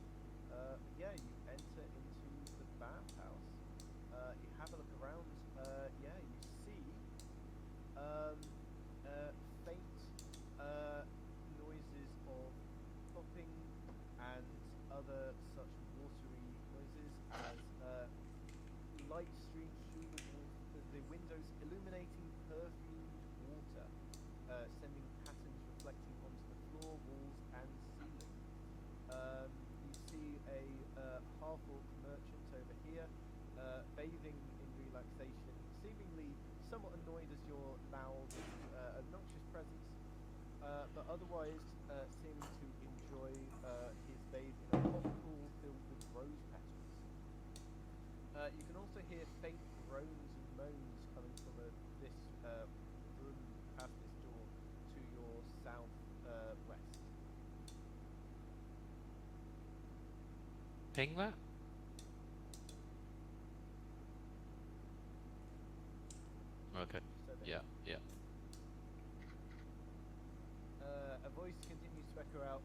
Yeah, you enter into the bathhouse. You have a look around. Yeah, you see faint noises of popping and other such watery noises as light streams through the windows, illuminating perfumed water, sending patterns reflecting onto the floor, walls, and ceiling. You see a half-orc merchant over here, bathing in relaxation, seemingly somewhat annoyed as your loud, obnoxious presence, but otherwise seeming to enjoy his bathe in a hot pool filled with rose petals. You can also hear faint groans and moans coming from this room past this door to your south-west. Ping that? Okay. So there. Yeah, yeah. A voice continues to echo out,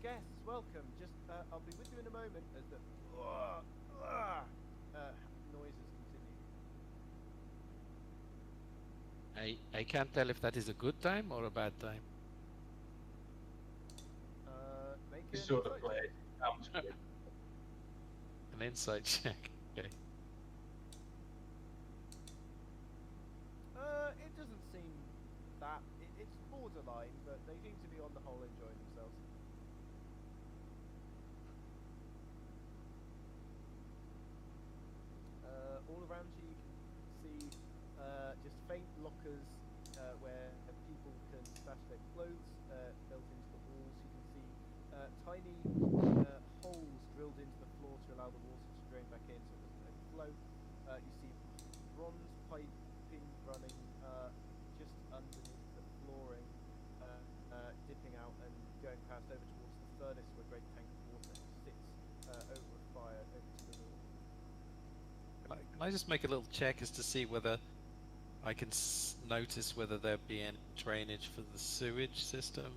guests, welcome, just, I'll be with you in a moment, as the noises continue. I can't tell if that is a good time or a bad time. Make This an sort of insight play check. comes with An insight check. Okay. It doesn't seem that, it's borderline, but they seem to be on the whole enjoying themselves. All around you, you can see just faint lockers where people can stash their clothes built into the walls. You can see tiny holes drilled into the floor to allow the water to drain back in so it doesn't overflow. You see bronze piping running just underneath the flooring, dipping out and going past over towards the furnace where a great tank of water sits over a fire over to the north. Can I just make a little check as to see whether I can notice whether there be any drainage for the sewage system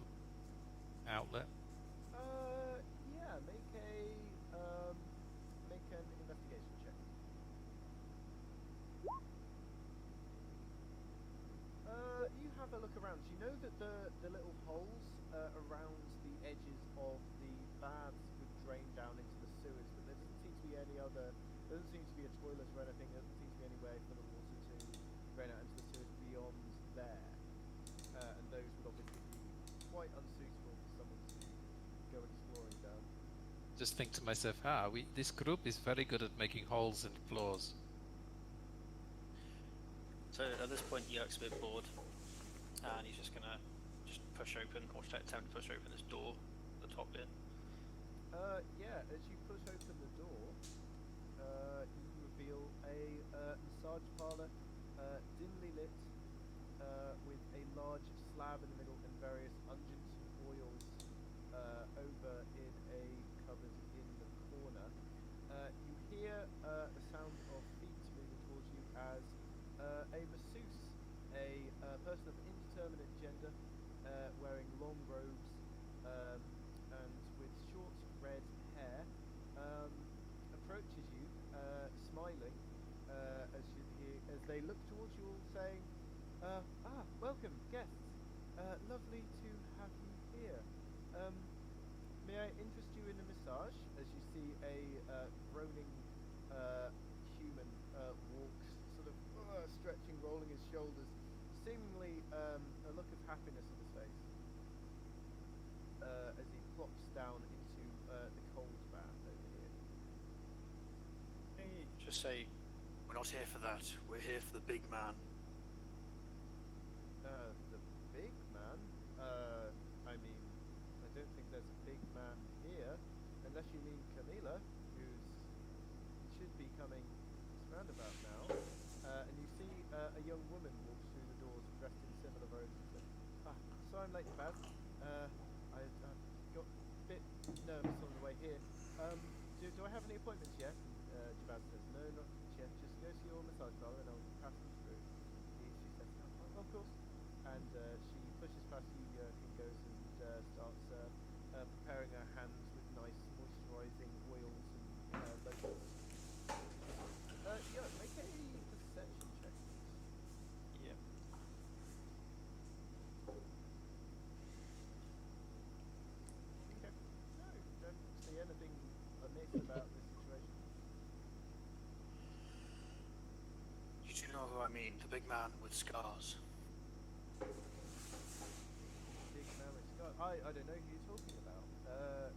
outlet? Yeah, make an investigation check. You have a look around. You know that the little holes around the edges of the baths would drain down into the sewers, but there doesn't seem to be any other. There doesn't seem to be a toilet or anything. There doesn't seem to be any way for the water to drain out into the sewers beyond there, and those would obviously be quite unsuitable for someone to go exploring down. just think to myself, this group is very good at making holes in floors. So at this point, Yerk's a bit bored, and he's just gonna push open, or attempt to push open this door, the top bit. Yeah, as you push open the door, you reveal a massage parlor, dimly lit, with a large slab in the middle and various unguents and oils over in a cupboard in the corner. You hear the sound of feet moving towards you as a masseuse, a person of indeterminate gender, wearing long robes and with short red hair, approaches you, smiling, as they look towards you all saying, welcome, guests. Lovely to have you here. May I interest you in a massage? As you see a groaning human walks, sort of stretching, rolling his shoulders, seemingly a look of happiness on his face, as he plops down into the cold bath over here. Just say, we're not here for that. We're here for the big man. The big man? I mean, I don't think there's a big man here, unless you mean Camila, should be coming this roundabout now. And you see a young woman walks through the doors dressed in similar robes and says, sorry I'm late, Baz. I got a bit nervous on the way here. Do I have any appointments yet? Jabaz says, no, not yet. Just go to your massage parlor and I'll pass them through. She says, of course. And she pushes past you, and goes and starts preparing her hands with nice moisturizing oils and lotions. Make a perception check, please. Yeah. Okay. No, don't see anything amiss about this situation. You do know who I mean, the big man with scars. Big man with scars. I don't know who you're talking about.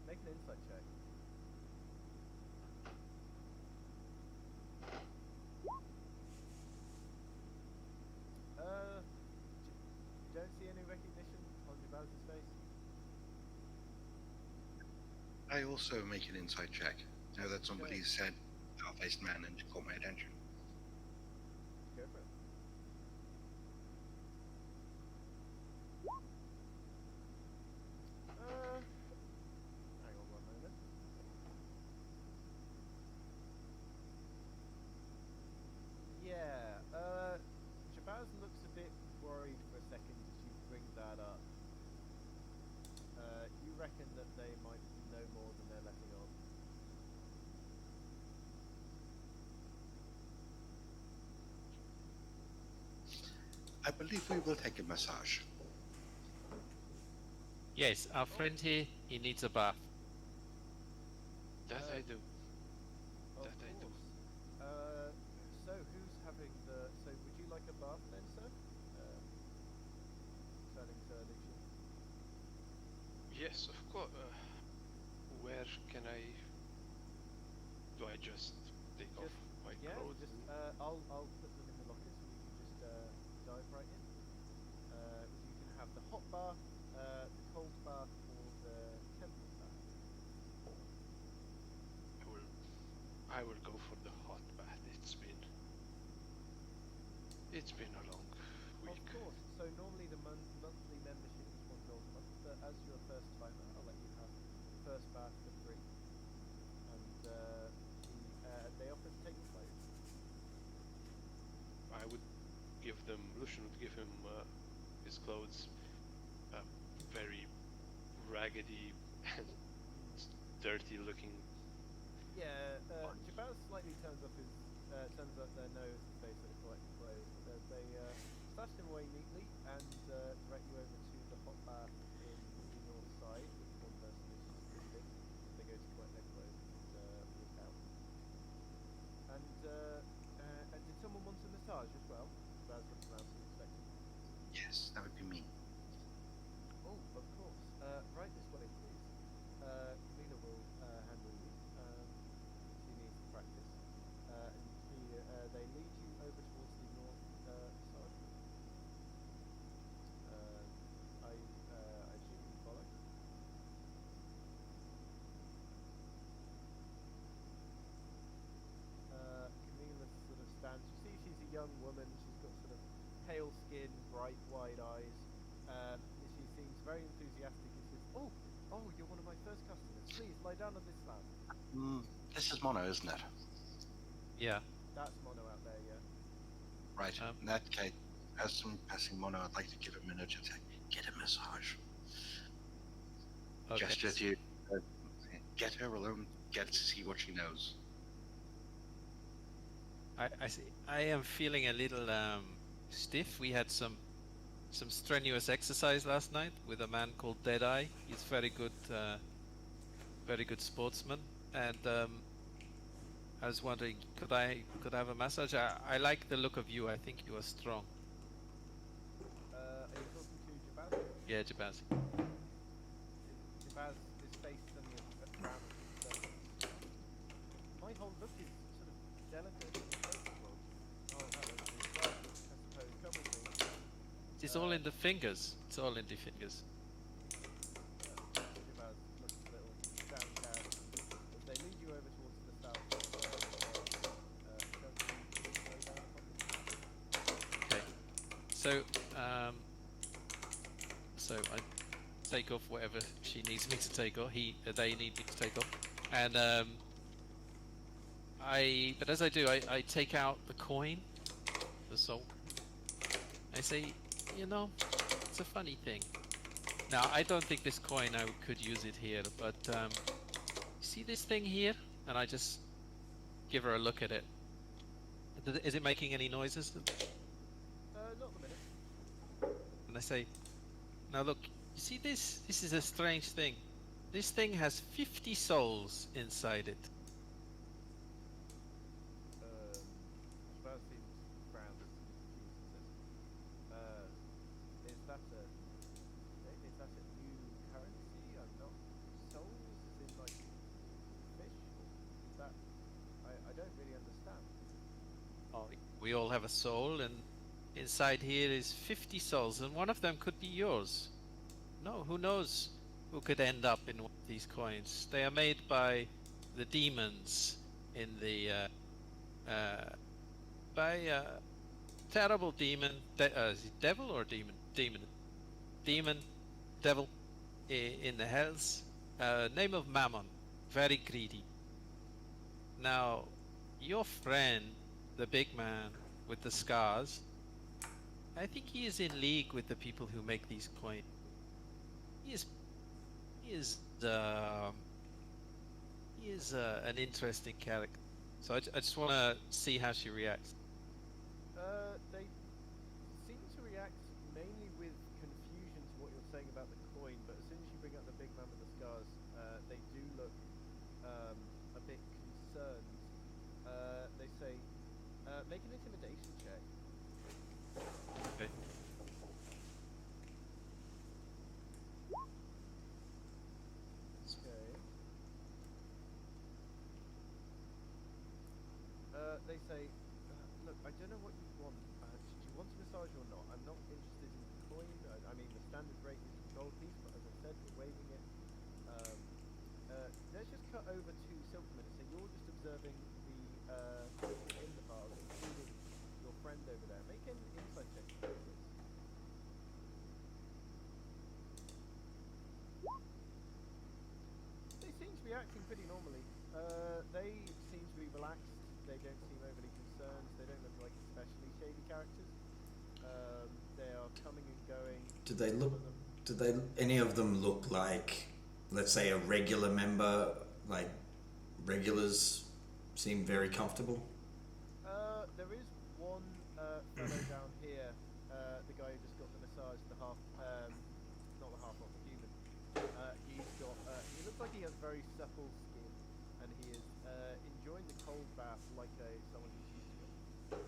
Make an insight check. Don't see any recognition on Jabaz's face. I also make an insight check. Now that somebody said "face man" and caught my attention. Go for it. Hang on one moment. Yeah, Jabaz looks a bit worried for a second as you bring that up. You reckon that they might know more than they're letting on. I believe we will take a massage. Yes, our friend here, he needs a bath. That I do. Of That I do. course. So who's having the... So would you like a bath then, sir? Turning to Lucian. Yes, of course. Where can I? Do I just take off my clothes? Just I'll put them in the lockers and you can just dive right in. You can have the hot bath, the cold bath, or the temple bath. I will go for the hot bath. It's been a long week. Of course. So normally the monthly membership is $1 a month, but as you're a first timer, I'll let you have the first bath for free. And they offer to take your clothes. I would give them. Lucian would give him his clothes, very raggedy and dirty-looking. Yeah, Jabaz slightly turns up their nose and face at the collected clothes. They stash them away neatly and direct you over to the hot bath in the north side, which one person is just leaving. They go to collect their clothes and walk out. And did someone want a massage as well? Jabaz looks around to expect. Yes, that would be me. Oh, of course. Right this way, please. Camila will handle very enthusiastic. He says, "Oh, you're one of my first customers. Please lie down on this slab." This is Mono, isn't it? Yeah. That's Mono out there, yeah. Right. In that case, as some passing Mono, I'd like to give him a nudge and say, "Get a massage." Okay. Gesture to you. Get her alone. Get to see what she knows. I see. I am feeling a little stiff. We had some strenuous exercise last night with a man called Deadeye. He's very good sportsman, and I was wondering, could I have a massage? I like the look of you. I think you are strong. Are you talking to Jabaz? Yeah, Jabaz. Jabaz is face suddenly a frown of concern. My whole look is sort of delicate and graceful. Oh, hello, I suppose. Come with me. It's all in the fingers. It's all in the fingers. Jabaz looks a little downcast as they lead you over towards the south. Okay. So I take off whatever she needs me to take off. They need me to take off, and But as I do, I take out the coin, the soul. I say, it's a funny thing. Now, I don't think this coin, I could use it here, but see this thing here? And I just give her a look at it. Is it making any noises? Not at the minute. And I say, now look, you see this? This is a strange thing. This thing has 50 souls inside it. Jabaz seems frowned and says, is that a new currency? I'm not souls, as in like fish? Is that I don't really understand. Oh, we all have a soul, and inside here is 50 souls, and one of them could be yours. No, who knows who could end up in one of these coins? They are made by the demons in the terrible demon. Is it devil or demon? Demon, devil, in the hells. Name of Mammon, very greedy. Now, your friend, the big man with the scars, I think he is in league with the people who make these coins. He is an interesting character. So I just want to see how she reacts. They seem to react mainly with confusion to what you're saying about the coin, but as soon as you bring up the big man with the scars, they do look a bit concerned. They say, make an intimidation check. Okay. Okay. They say, look, I don't know what you want. Do you want a massage or not? I'm not interested in the coin. I mean, the standard rate is a gold piece, but as I said, we're waiving it. Let's just cut over to Sylk a minute. So you're just observing the in the bars, including your friend over there. Make an insight check, please. They seem to be acting pretty normally. They seem to be relaxed. They don't seem overly concerned. They don't look like especially shady characters. They are coming and going. Do they any of them look like, let's say, a regular member? Like regulars seem very comfortable. There is one fellow down here, the guy who just got the massage, the half, not the half of the human. He's got, he looks like he has very supple skin, and he is enjoying the cold bath like someone who's used to it.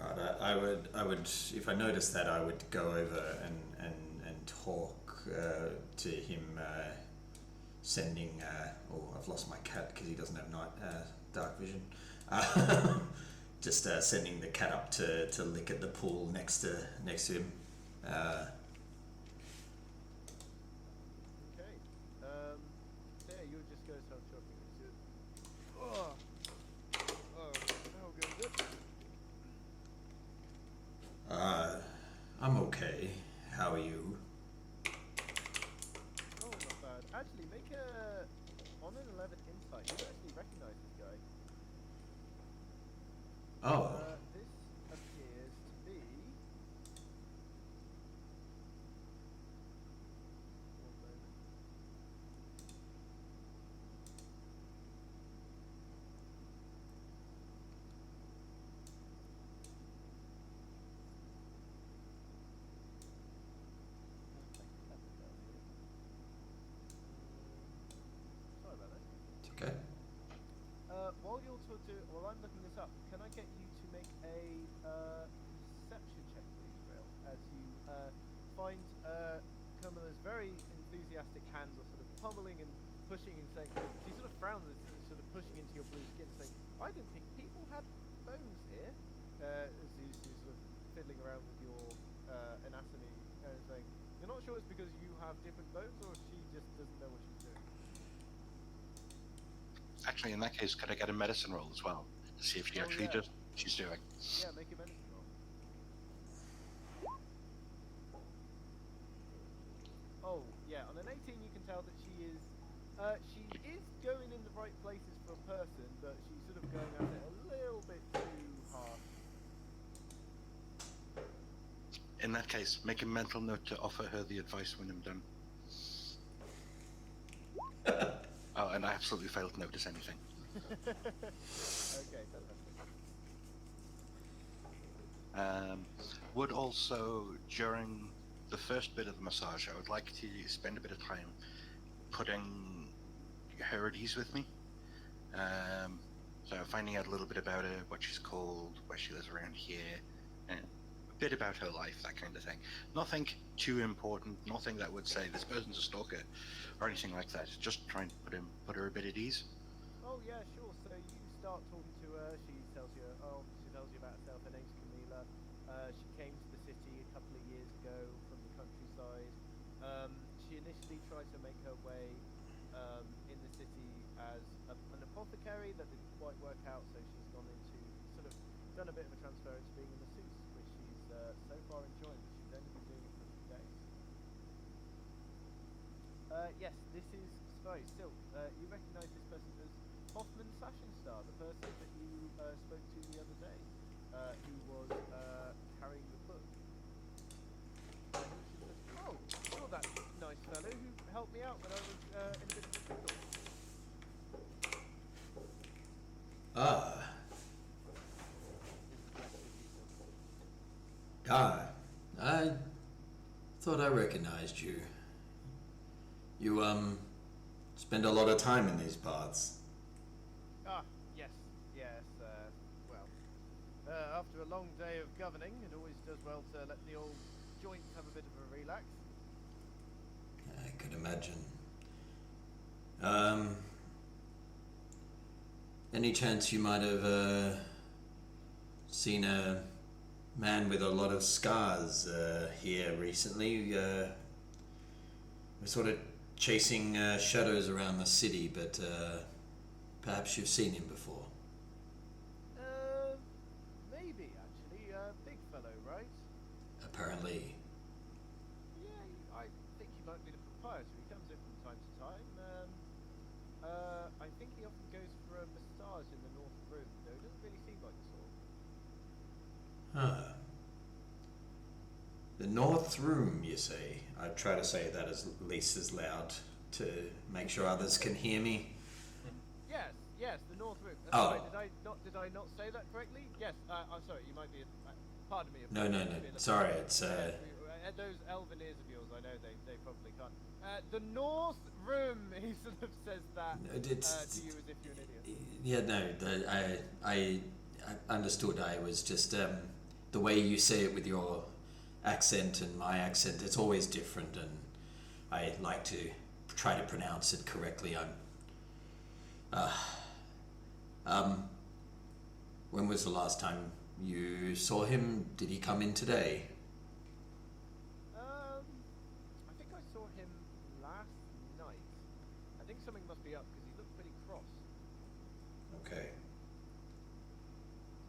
Alright, I would, if I noticed that, I would go over and talk to him, sending, I've lost my cat because he doesn't have dark vision. Just sending the cat up to lick at the pool next to him. Okay. There, you'll just go start talking. Oh, how goes it? I'm okay. How are you? Oh. This appears to be. One moment. Sorry about that. It's okay. While I'm looking this up, can I get you to make a perception check, please, Grail, as you find Kamala's very enthusiastic hands are sort of pummeling and pushing and saying, she sort of frowns and sort of pushing into your blue skin, saying, I didn't think people had bones here, as she's sort of fiddling around with your anatomy and saying, you're not sure it's because you have different bones or she just doesn't know what she's doing. Actually, in that case, could I get a medicine roll as well to see if she actually does what she's doing? Yeah, make a medicine roll. Oh, yeah, on an 18 you can tell that she is going in the right places for a person, but she's sort of going at it a little bit too hard. In that case, make a mental note to offer her the advice when I'm done. Oh, and I absolutely failed to notice anything. Okay, fantastic. Would also, during the first bit of the massage, I would like to spend a bit of time putting her at ease with me. So finding out a little bit about her, what she's called, where she lives around here, and a bit about her life, that kind of thing. Nothing too important, nothing that would say this person's a stalker or anything like that. Just trying to put her a bit at ease. Oh yeah, sure. So you start talking to her. She tells you about herself. Her name's Camila. She came to the city a couple of years ago from the countryside. She initially tried to make her way in the city as an apothecary. That didn't quite work out, so she's gone into done a bit of a transfer into being a masseuse, which she's so far enjoying. She's only been doing it for a few days. Yes, this is Sylk. You recognise this person as Hoffman Sachenstar, the person that you spoke to the other day, who was carrying the book. She says, oh, you're that nice fellow who helped me out when I was in a bit of a pickle. I thought I recognized you. You, spend a lot of time in these parts. Yes, after a long day of governing, it always does well to let the old joints have a bit of a relax. I could imagine. Any chance you might have, seen a man with a lot of scars, here recently? We're sort of chasing shadows around the city, but perhaps you've seen him before. Maybe actually. Big fellow, right? Apparently. Yeah, I think he might be the proprietor. He comes in from time to time. I think he often goes for a massage in the north room, though it doesn't really seem like the sort. Huh. The north room, you say? I try to say that at least as loud to make sure others can hear me. Yes, the north room. Oh. Sorry, did I not say that correctly? Yes, I'm sorry, you might be, pardon me. No. Sorry, it's, those elven ears of yours, I know they probably can't. The north room, he sort of says that to you as if you're an idiot. Yeah, no, I understood. I was just, the way you say it with your accent and my accent, it's always different, and I like to try to pronounce it correctly. When was the last time you saw him? Did he come in today? I think I saw him last night. I think something must be up because he looked pretty cross. Okay.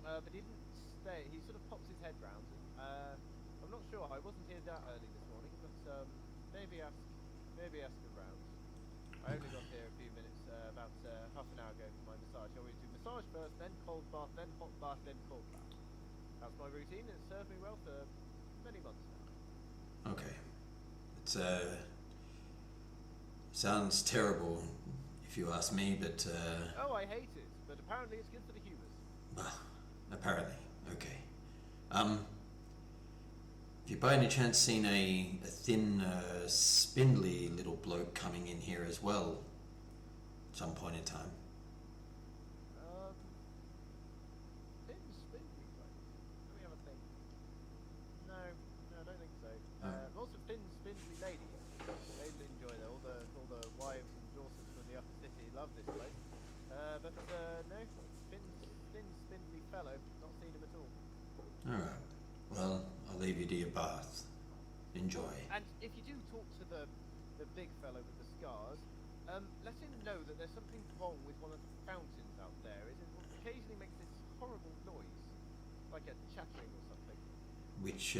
But he didn't stay. He sort of pops his head round. I'm not sure. I wasn't here that early this morning, but maybe ask around. I only got here a few minutes, about half an hour ago for my massage. I always do massage first, then cold bath, then hot bath, then cold bath. That's my routine, and it's served me well for many months now. Okay. It's sounds terrible, if you ask me, but Oh, I hate it, but apparently it's good for the humors. well, apparently. Okay. Have you by any chance seen a thin, spindly little bloke coming in here as well at some point in time? Thin, spindly bloke. Let me have a think. No, I don't think so. Oh. Lots of thin, spindly ladies. They enjoy that. All the wives and daughters from the upper city love this place. But no, thin, spindly fellow. Not seen him at all. Alright. Well, I'll leave you to your bath. Enjoy. And if you do talk to the big fellow with the scars, let him know that there's something wrong with one of the fountains out there. It occasionally makes this horrible noise, like a chattering or something. Which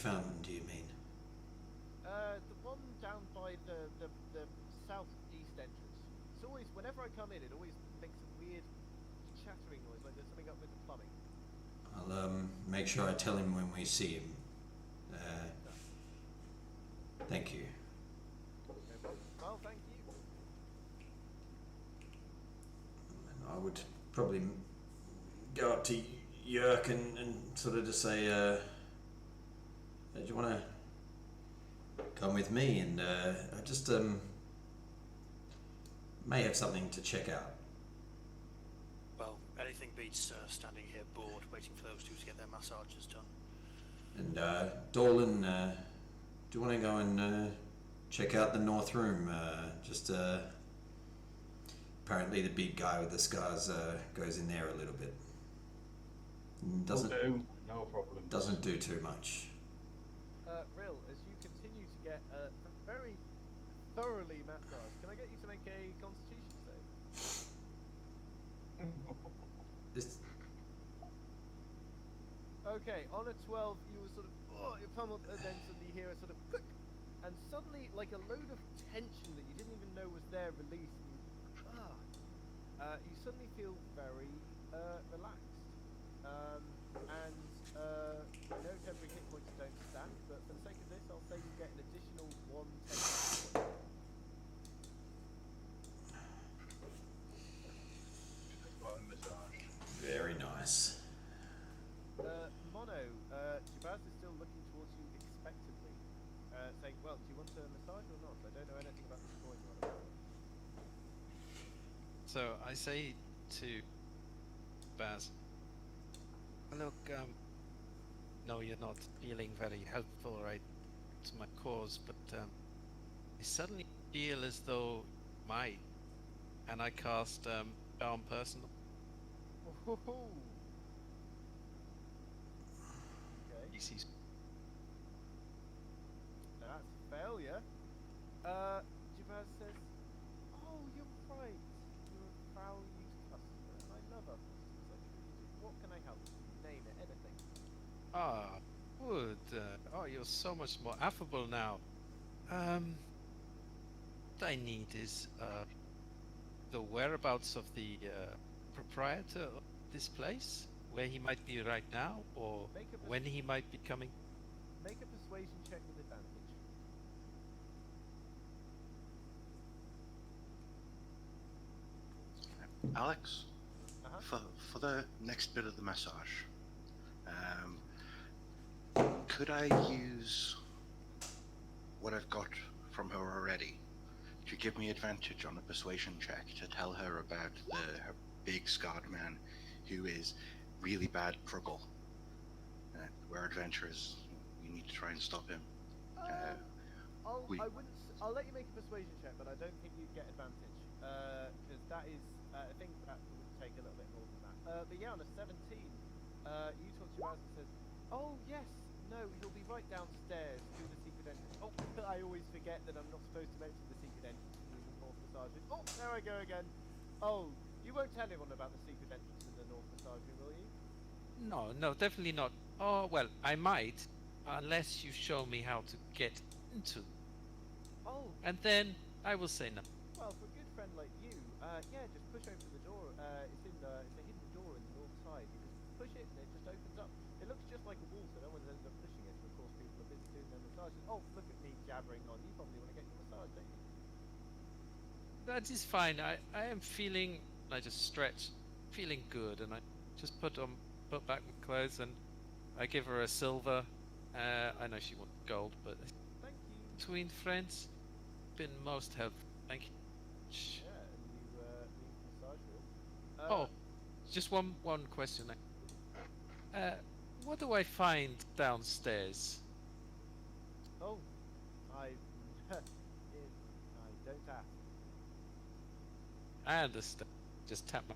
fountain do you mean? The one down by the southeast entrance. It's always, whenever I come in, it always makes a weird chattering noise, like there's something up with the plumbing. I'll make sure I tell him when we see him. Thank you. No problem. Well, thank you. And I would probably go up to Yerk and sort of just say, do you want to come with me? And I just may have something to check out. Well, anything beats standing here bored, waiting for those two to get their massages done. And Dolan, do you want to go and check out the north room? Apparently the big guy with the scars goes in there a little bit. Doesn't Will do. No problem. doesn't do too much. Rill, as you continue to get very thoroughly massaged, can I get you to make a constitution save? This, Okay, on a 12, you were sort of, you're pummeled, and then suddenly you hear a sort of click, and suddenly, like a load of tension that you didn't even know was there released, and you suddenly feel very relaxed. And no temporary hit points don't stack, but for the sake of this, I'll say you get an additional 1 tension point. Massage. very nice. Mono, Jabaz is still looking towards you expectantly, saying, well, do you want a massage or not? I don't know anything about this coin you're on about. So I say to Baz, look, no, you're not feeling very helpful right to my cause, but I suddenly feel as though might, and I cast Charm Personal. Okay. DC's. That's a failure. Jabaz says, oh, you're right. You're a valued customer, and I love our customers. I truly do. What can I help you? Name it, anything. Ah, good. Oh, you're so much more affable now. What I need is the whereabouts of the proprietor of this place, where he might be right now, or when he might be coming. Make a persuasion check with advantage. Alex, Uh-huh. for the next bit of the massage, could I use what I've got from her already to give me advantage on a persuasion check to tell her about her big scarred man who is really bad trouble? We're adventurers. We need to try and stop him. I'll let you make a persuasion check, but I don't think you'd get advantage, because that is, I think that would take a little bit more than that. But yeah, on a 17, you talk to Raz and says, oh yes, no, he'll be right downstairs through the secret entrance. Oh, I always forget that I'm not supposed to mention the secret entrance in the North Massage Room. Oh, there I go again. Oh, you won't tell anyone about the secret entrance in the North Massage Room, will you? No, definitely not. Oh, well, I might, unless you show me how to get into. Oh, And then I will say no. Well, for a good friend like you, yeah, just push open the door. It's a hidden door in the north side. You just push it and it just opens up. It looks just like a wall, so no one ends up pushing it. But of course, people are busy doing their massages. Oh, look at me jabbering on. You probably want to get your massage, don't you? That is fine. I am feeling. I just stretch, feeling good, and I just put back my clothes, and I give her a silver. I know she wants gold, but Thank you. between friends, been most helpful. Thank you. Yeah, and you leave the massage room. Oh, just one question. What do I find downstairs? Oh, I I don't ask. I understand. Just tap my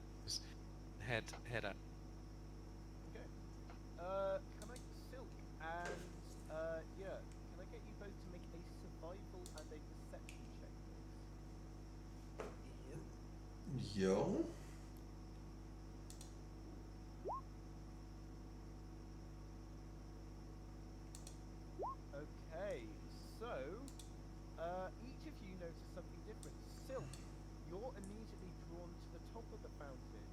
head out. Okay. Can I Sylk and yeah, can I get you both to make a survival and a perception check, please? Yep. Yo. Okay, so each of you notice something different. Sylk, you're immediately drawn to the top of the fountain,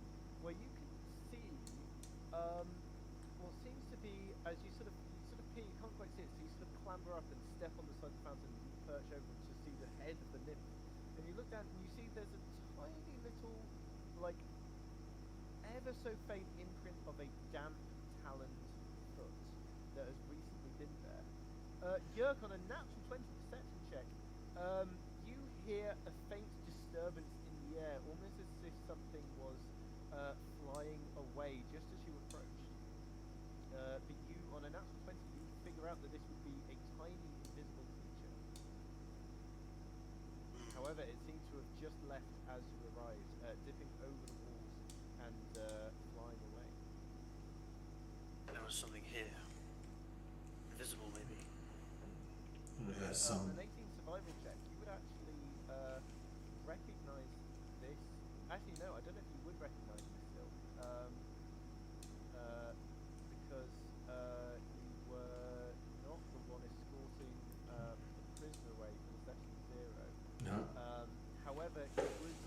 where you can see what seems to be, as you sort of peer, you can't quite see it, so you sort of clamber up and step on the side of the fountain and perch over to see the head of the nymph. And you look down and you see there's a tiny little, like, ever so faint imprint of a damp, taloned foot that has recently been there. Yerk, on a natural 20 perception check, you hear a faint disturbance in the air, almost as if something was flying away just as you approached. But you, on a natural 20, you figure out that this would be a tiny, invisible creature. However, it seemed to have just left as you arrived, dipping over the walls and flying away. There was something here. Invisible, maybe. Some. An 18 survival check, you would actually recognize this. Actually, no, I don't know if you would recognize this still. Because you were not the one escorting the prisoner away from Session 0. No. However, you would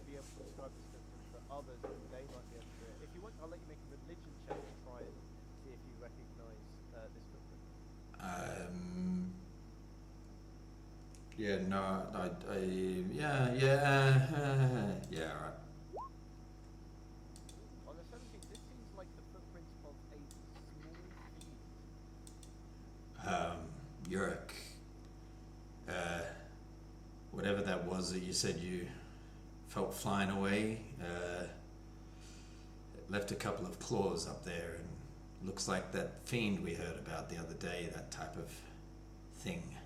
be able to describe the symptoms for others, and they might be able to do it. If you want, I'll let you make a religion check to try and see if you recognize this footprint. Yeah, no, yeah, right. On the 17th, this seems like the footprint of a small fiend. Yurik, whatever that was that you said you felt flying away, it left a couple of claws up there, and looks like that fiend we heard about the other day, that type of thing.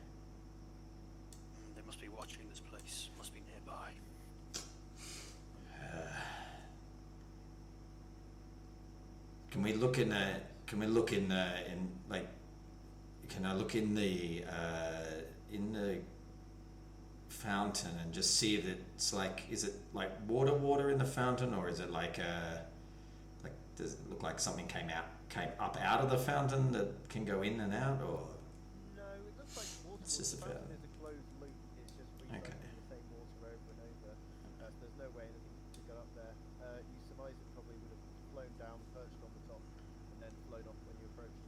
They must be watching this place. Must be nearby. Can I look in the fountain and just see if it's like, is it like water in the fountain, or is it like does it look like something came up out of the fountain that can go in and out, or? No, it looks like water. It's just a The fountain. fountain is a closed loop. It's just recycling the same water over and over. So there's no way anything could go up there. You surmise it probably would have flown down, perched on the top, and then flown off when you approached.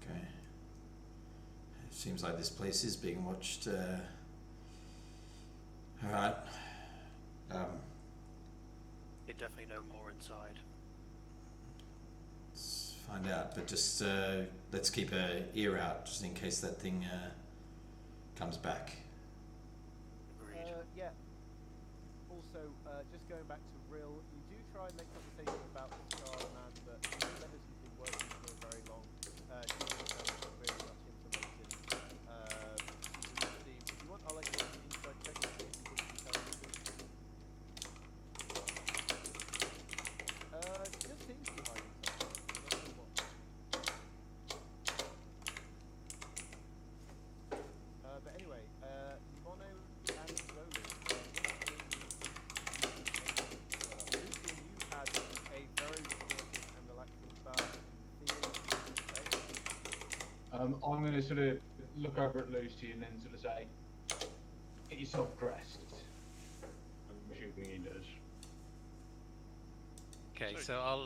Okay. It seems like this place is being watched. Alright. They definitely know more inside. Let's find out, but just let's keep an ear out just in case that thing comes back. Agreed. Yeah. Also, just going back to Rill, you do try and make conversation about the Scar Man, but he said as you've been working for very long, he doesn't have very much information. If you want, I'll let you make an inside check to see if you think you can tell anything. She just seems to be hiding something. I'm not sure what. But anyway, Mono and Zola. Lucian, you had a very supportive and relaxing bath in the field. I'm going to sort of look over at Lucy and then sort of say, get yourself dressed. assuming he does. Okay, Sorry. so I'll.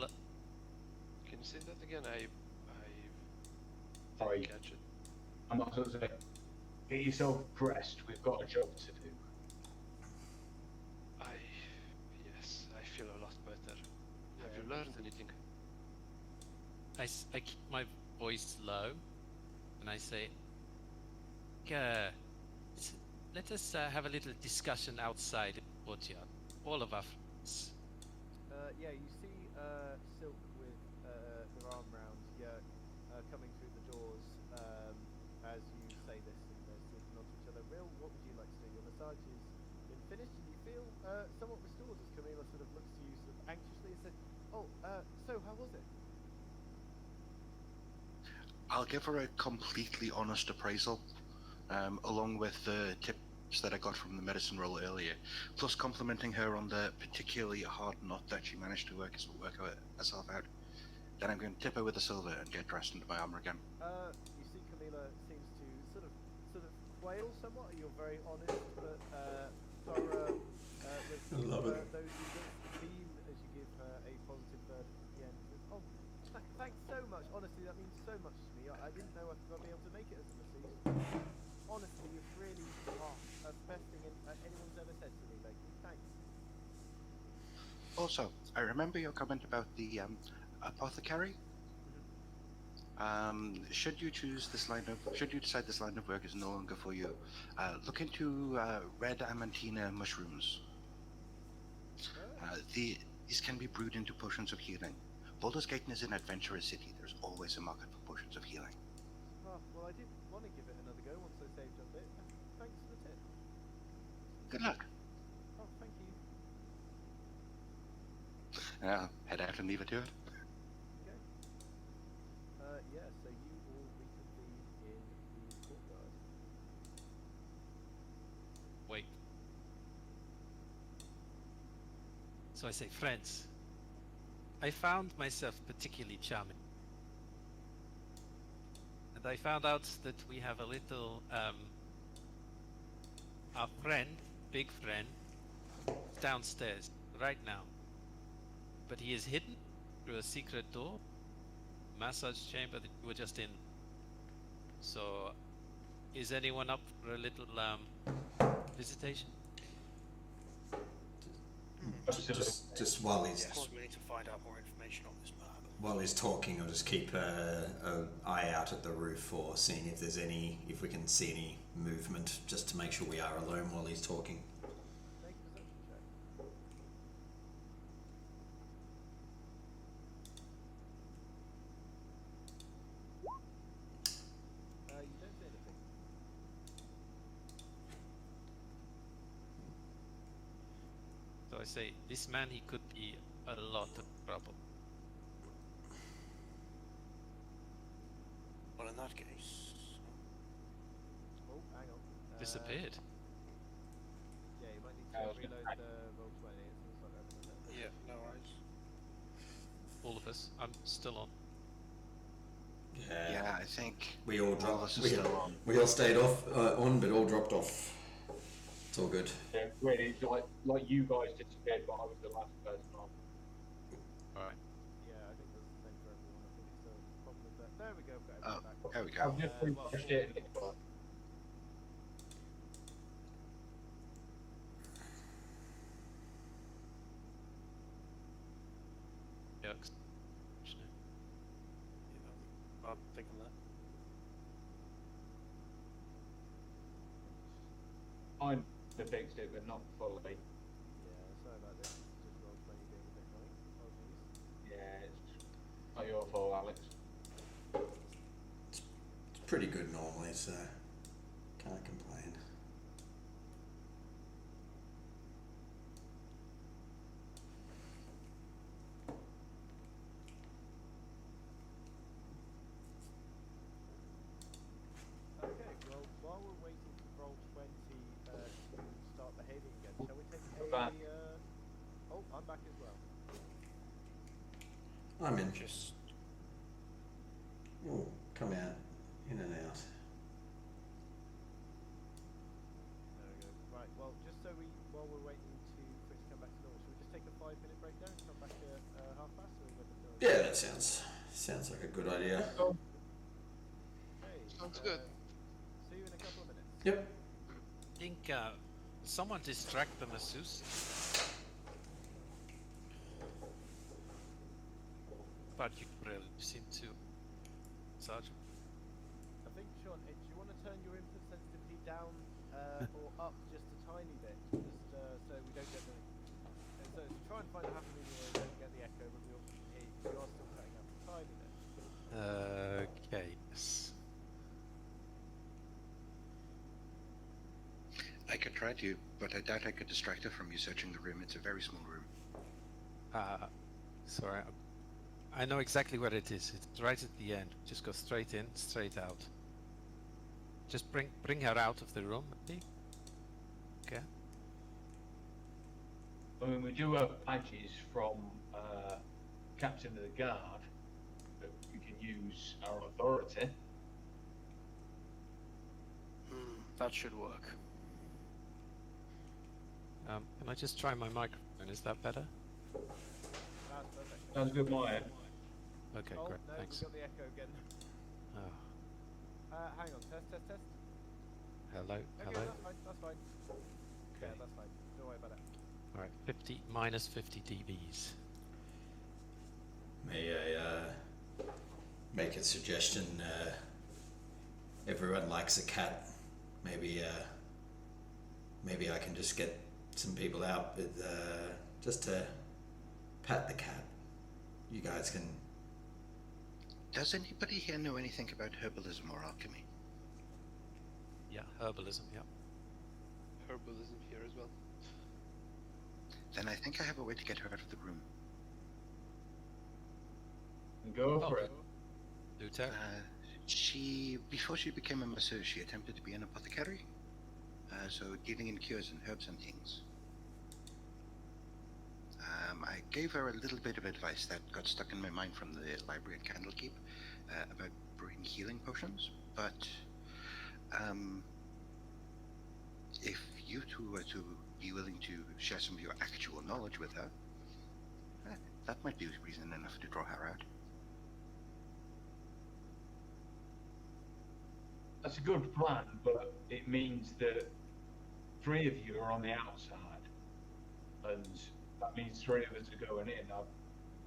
Can you say that again? I Sorry. didn't catch it. I'm not supposed to say, get yourself dressed, we've got a job to do. Yes, I feel a lot better. Have Yeah, you learned anything? I keep my voice low, and I say, let us have a little discussion outside in the courtyard. All of our friends. Yeah, you see Sylk with her arm round Yerk coming through the doors as you say this, and they're sort of nod to each other. Will, what would you like to do? Your massage has been finished, and you feel somewhat restored as Camila sort of looks to you sort of anxiously and says, "Oh, so how was it?" I'll give her a completely honest appraisal, along with the tips that I got from the medicine roll earlier, plus complimenting her on the particularly hard knot that she managed to work herself out. Then I'm going to tip her with a silver and get dressed into my armor again. You see Camila seems to sort of quail somewhat. You're very honest, but thorough with I love it. those you don't beam as you give her a positive verdict at the end. Says, "Oh, thanks so much. Honestly, that means so much to me. I didn't know I was going to be able to make it as a masseuse. Honestly, you've really the best thing anyone's ever said to me, Becky. Thanks." Also, I remember your comment about the apothecary. Should you decide this line of work is no longer for you, look into red amantina mushrooms. These can be brewed into potions of healing. Baldur's Gate is an adventurous city. There's always a market for potions of healing. Oh, well, I did want to give it another go once I saved up a bit. Thanks for the tip. Good luck. Oh, thank you. And I'll head out and leave it to it. Okay. Yeah, so you all reconvene in the courtyard. Wait. So I say, friends, I found myself particularly charming. And I found out that we have a little, our friend, big friend, downstairs right now. But he is hidden through a secret door, massage chamber that you were just in. So, is anyone up for a little visitation? Just while he's Yes, we need to find out more information on this man. while he's talking, I'll just keep an eye out at the roof for seeing if if we can see any movement, just to make sure we are alone while he's talking. Make a perception check. You don't see anything. So I say, this man, he could be a lot of trouble. Well, in that case, Oh, hang on. Disappeared. Yeah, you might need I to was gonna reload say- the roll 20. It's not open, is it? yeah, no worries. All of us. I'm still on. Yeah, I think We all all of dropped. us are still on. We all stayed on, but all dropped off. It's all good. Yeah, really, like you guys disappeared, but I was the last person on. Alright. Yeah, I think that's the same for everyone. I think it's a problem with that. There we go. Got everyone back. There we go. I've just well, refreshed it and it's fine. Yucks. Yeah, I'm thinking that. Kind of fixed it, but not fully. Yeah, sorry about this. It's just roll 20 being a bit annoying. Apologies. Yeah, it's not your fault, Alex. It's pretty good normally, so can't complain. Okay, well, while we're waiting for roll 20 to start behaving again, shall we take I'm a... back. Oh, I'm back as well. I'm in. Just Oh, come out, in and out. There we go. Right, well, just so while we're waiting for it to come come back to normal. Should we just take a 5-minute break there and come back at half past, or when the Yeah, that sounds like a good idea. Hey, Sounds good. See you in a couple of minutes. Yep. I think someone distract the masseuse. But you really seem to, Sergeant. I think, Sean, do you want to turn your input sensitivity down or up just a tiny bit, just so we don't get the. So to try and find a happy medium where we don't get the echo, but we also hear you. You are still cutting out a tiny bit. Okay. Yes. I could try to, but I doubt I could distract her from you searching the room. It's a very small room. Sorry. I know exactly where it is. It's right at the end. Just go straight in, straight out. Just bring her out of the room, maybe. Okay. I mean, we do have badges from Captain of the Guard that we can use our authority. That should work. Can I just try my microphone? Is that better? That's perfect. Sounds good, Maya. Okay, Oh, great. no, Thanks. we got the echo again. Oh, Hang on, test. hello. Okay, Hello. that's fine. Okay. Yeah, that's fine. Don't worry about it. All right. 50 minus 50 dBs. May I make a suggestion? Everyone likes a cat. Maybe I can just get some people out with just to pat the cat. You guys can. Does anybody here know anything about herbalism or alchemy? Yeah, herbalism. Yeah. Herbalism here as well. Then I think I have a way to get her out of the room. Go for it. Do tell. Before she became a masseuse, she attempted to be an apothecary. So dealing in cures and herbs and things. I gave her a little bit of advice that got stuck in my mind from the library at Candlekeep about brewing healing potions, but if you two were to be willing to share some of your actual knowledge with her, that might be reason enough to draw her out. That's a good plan, but it means that 3 of you are on the outside, and that means 3 of us are going in. I'm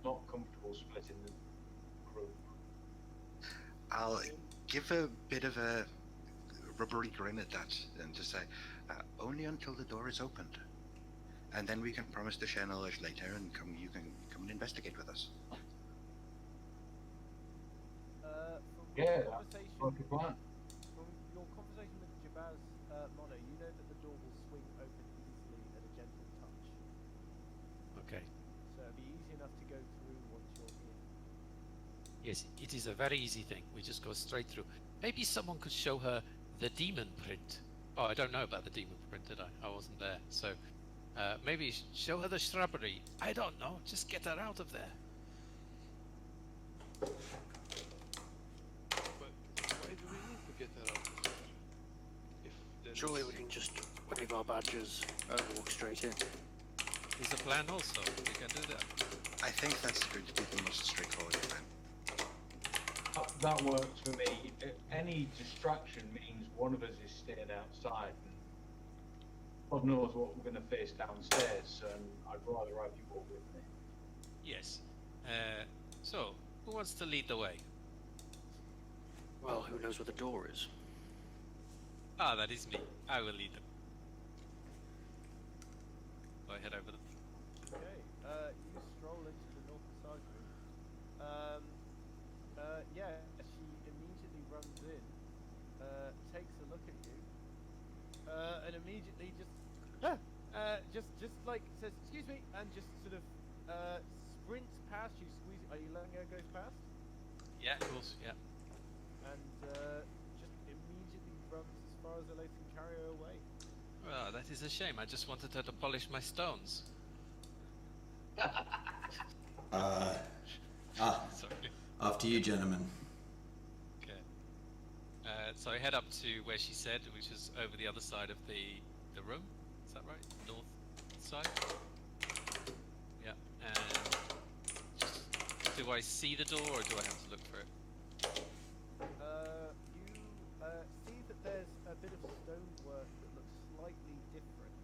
not comfortable splitting the group. I'll give a bit of a rubbery grin at that and just say, only until the door is opened. And then we can promise to share knowledge later and you can come and investigate with us. From Yeah, your that's conversation, like a plan. from your conversation with Jabaz, Mono, you know that the door will swing open easily at a gentle touch. Okay. So it'll be easy enough to go through once you're in. Yes, it is a very easy thing. We just go straight through. Maybe someone could show her the demon print. Oh, I don't know about the demon print, did I? I wasn't there. So maybe show her the shrubbery. I don't know. Just get her out of there. But why do we need to get her out of there? If there Surely is- we can just wave our badges and walk straight in. Is a plan also. We can do that. I think that's going to be the most straightforward plan. That works for me. Any distraction means one of us is staying outside, and God knows what we're going to face downstairs, and I'd rather have you all with me. Yes. So, who wants to lead the way? Well, who knows where the door is? Ah, that is me. I will lead them. Go ahead over them. Okay, you stroll into the north side room. Yeah, she immediately runs in, takes a look at you, and immediately just like says, "Excuse me," and just sort of sprints past you, squeezing. Are you letting her go past? Yeah, of course. Yeah. And just immediately runs as far as the legs can carry her away. Well, that is a shame. I just wanted her to polish my stones. Sorry. After you, gentlemen. Okay. So I head up to where she said, which is over the other side of the room. Is that right? North side? And do I see the door, or do I have to look for it? You see that there's a bit of stonework that looks slightly different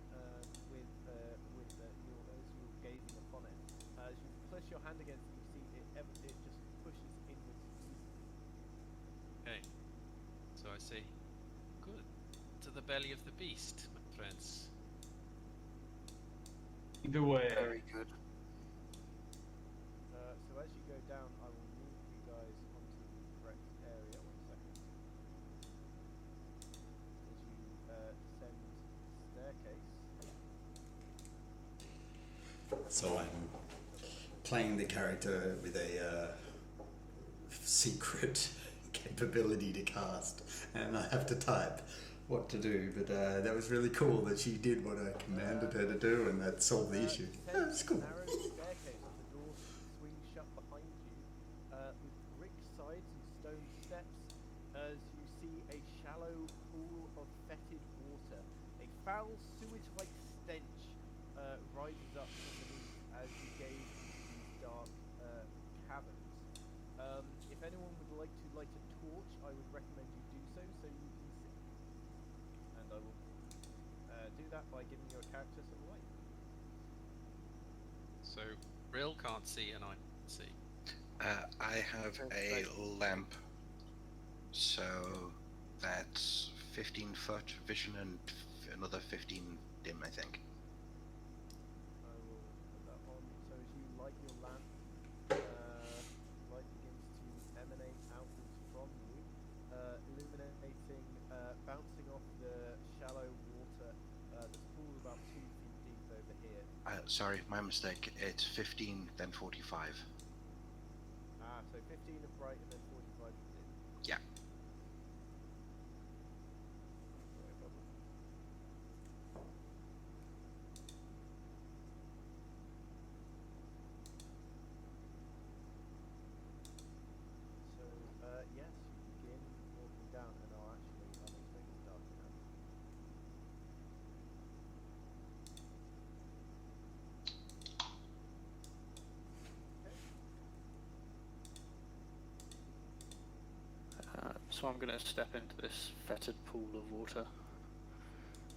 with your as you're gazing upon it. As you press your hand against it, you see it just pushes inwards easily. Okay. So I say, good. To the belly of the beast, my friends. Either way, Very good. So as you go down, I will move you guys onto the correct area. 1 second. As you descend the staircase. So I'm playing the character with a secret capability to cast, and I have to type what to do. But that was really cool that she did what I commanded her to do, and that solved the issue. Descend That's cool. a narrow staircase, and the door swings shut behind you, with brick sides and stone steps. As you see a shallow pool of fetid water, a foul sewage-like stench rises up from beneath as you gaze into these dark caverns. If anyone would like to light a torch, I would recommend you do so you can see. And I will do that by giving your character some light. So Rill can't see and I can see. I have a lamp, so that's 15 foot vision and another 15 dim, I think. I will put that on. So as you light your lamp, light begins to emanate outwards from you, illuminating, bouncing off the shallow water. This pool about 2 feet deep over here. Sorry, my mistake. It's 15, then 45. So 15 of bright and then 45 of dim. Yeah. No problem. So, yes, you begin walking down, and I'll make things dark now. So I'm going to step into this fetid pool of water.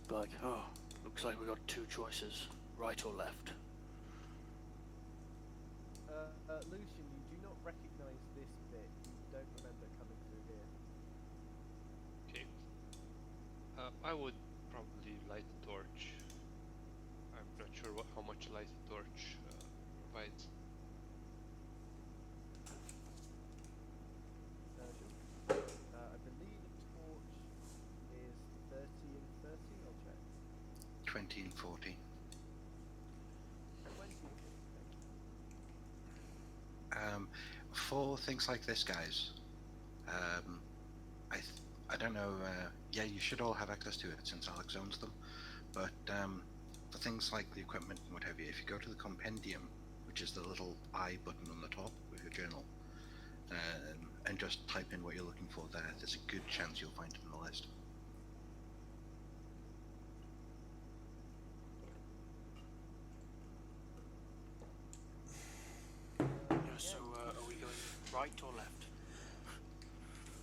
Be like, oh, looks like we got 2 choices, right or left. Lucian, you do not recognize this bit. You don't remember coming through here. Okay. I would probably light a torch. I'm not sure how much light a torch provides. I believe a torch is 30 and 30. I'll check. 20 and 40. 20. For things like this, guys, I don't know. Yeah, you should all have access to it since Alex owns them. But for things like the equipment and what have you, if you go to the compendium, which is the little I button on the top with your journal, and just type in what you're looking for there, there's a good chance you'll find it in the list. So are we going right or left?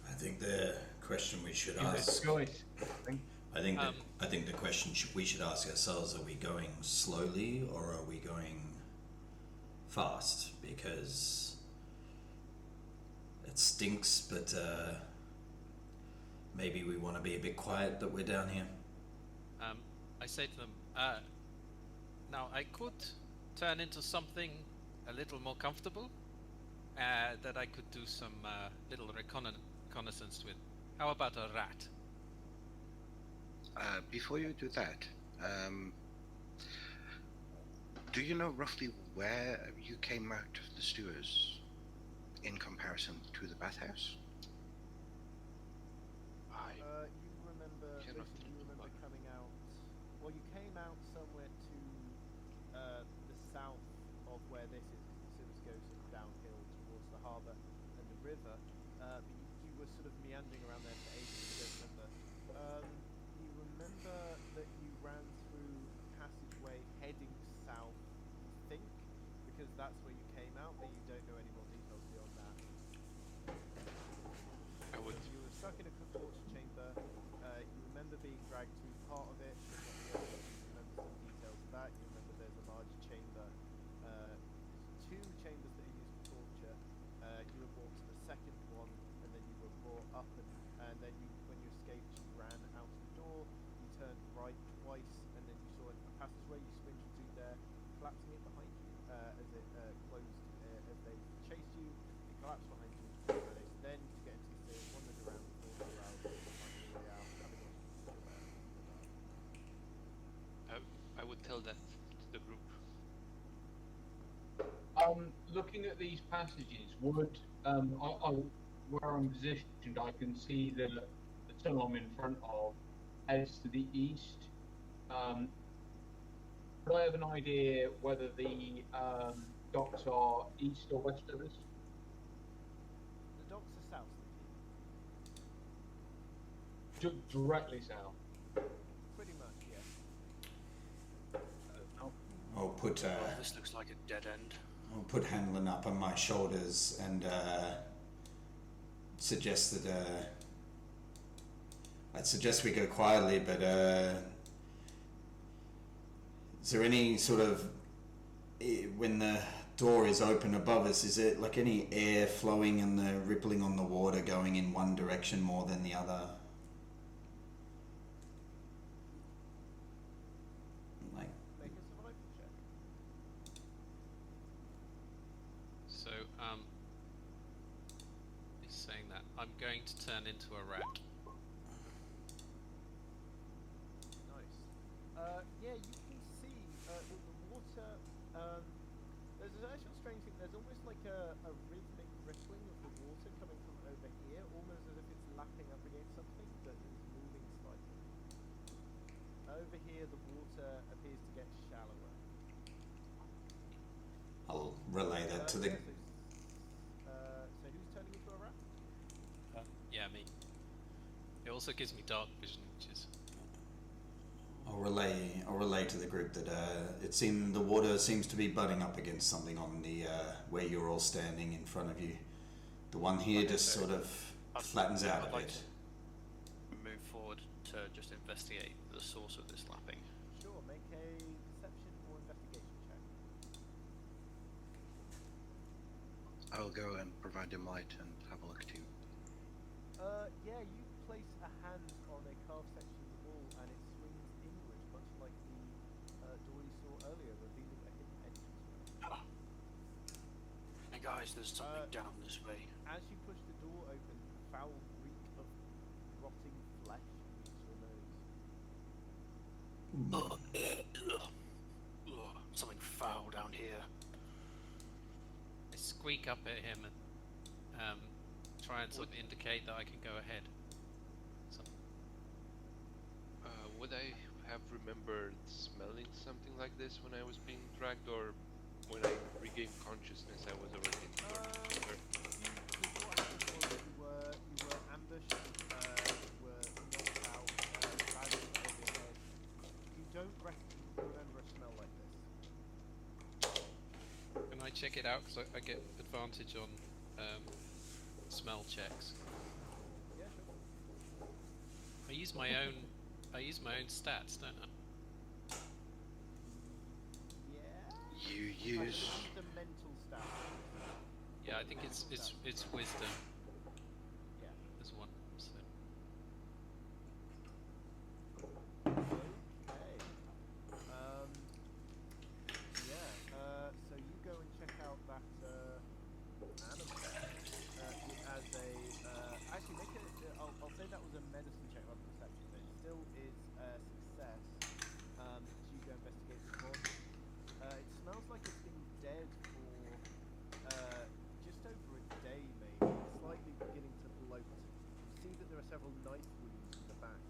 I think the question we should give it ask. a choice. I think the question we should ask ourselves: are we going slowly or are we going fast? Because it stinks, but maybe we want to be a bit quiet that we're down here. I say to them, now I could turn into something a little more comfortable, that I could do some little reconnaissance with. How about a rat? Before you do that, do you know roughly where you came out of the sewers in comparison to the bathhouse? You remember, cannot Lucian, you remember coming out, well, you came out somewhere to the south of where this is, because the sewers go sort of downhill towards the harbour and the river, but you were sort of meandering around there for ages, you don't remember. You remember that you ran through a passageway heading south, I think, because that's where you came out, but you don't know any more details beyond that. I would. You were stuck in a torture chamber. You remember being dragged through part of it, but not the other. You remember some details of that. You remember there's a large chamber. Two chambers that are used for torture. You were brought to the second one, and then you were brought up, and then when you escaped, you ran out the door. You turned right twice, and then you saw a passageway. You sprinted through there, collapsing it behind you as it closed. As they chased you, it collapsed behind you. Then to get into the stairs, wandered around the corner, finding your way out, having lost I would tell that to the group. Looking at these passages, would where I'm positioned, I can see the tunnel I'm in front of heads to the east. Could I have an idea whether the docks are east or west of us? The docks are south. Directly south. Pretty much, yes. I'll put This looks like a dead end. I'll put Hanlon up on my shoulders and suggest that I'd suggest we go quietly, but is there any sort of, when the door is open above us, is it like any air flowing and the rippling on the water going in one direction more than the other? Like, Make a survival check. So, he's saying that I'm going to turn into a rat. Nice. Yeah, you can see the water. There's an actual strange thing. There's almost like a rhythmic rippling of the water coming from over here, almost as if it's lapping up against something that is moving slightly. Over here, the water appears to get shallower. I'll relay that to the. So who's turning into a rat? Yeah, me. It also gives me dark vision, which is I'll relay to the group that the water seems to be butting up against something on the where you're all standing in front of you. The one here just sort of flattens out a I'd like bit. to move forward to just investigate the source of this lapping. Sure, make a deception or investigation check. I'll go and provide him light and have a look too. Yeah, you place a hand on a carved section of the wall and it swings inward, much like the door you saw earlier, revealing a hidden entrance. Hey guys, there's something down this way. As you push the door open, a foul reek of rotting flesh meets your nose. Something foul down here. I squeak up at him and try and sort of indicate that I can go ahead. So, Would I have remembered smelling something like this when I was being dragged, or when I regained consciousness I was already in the What happened was you were ambushed, you were knocked out, dragged over your head. You don't remember a smell like this. can I check it out? Because I get advantage on smell checks. Yeah, sure. I use my own stats, don't I? Yeah. You I use. think the mental stat. Yeah, I think it's wisdom Yeah. as one. So Okay. Yeah. So you go and check out that animal. It has a. Actually, make it. I'll say that was a medicine check rather than perception, but it still is a success. As you go investigate the body. It smells like it's been dead for just over a day, maybe. It's slightly beginning to bloat. You see that there are several knife wounds in the back.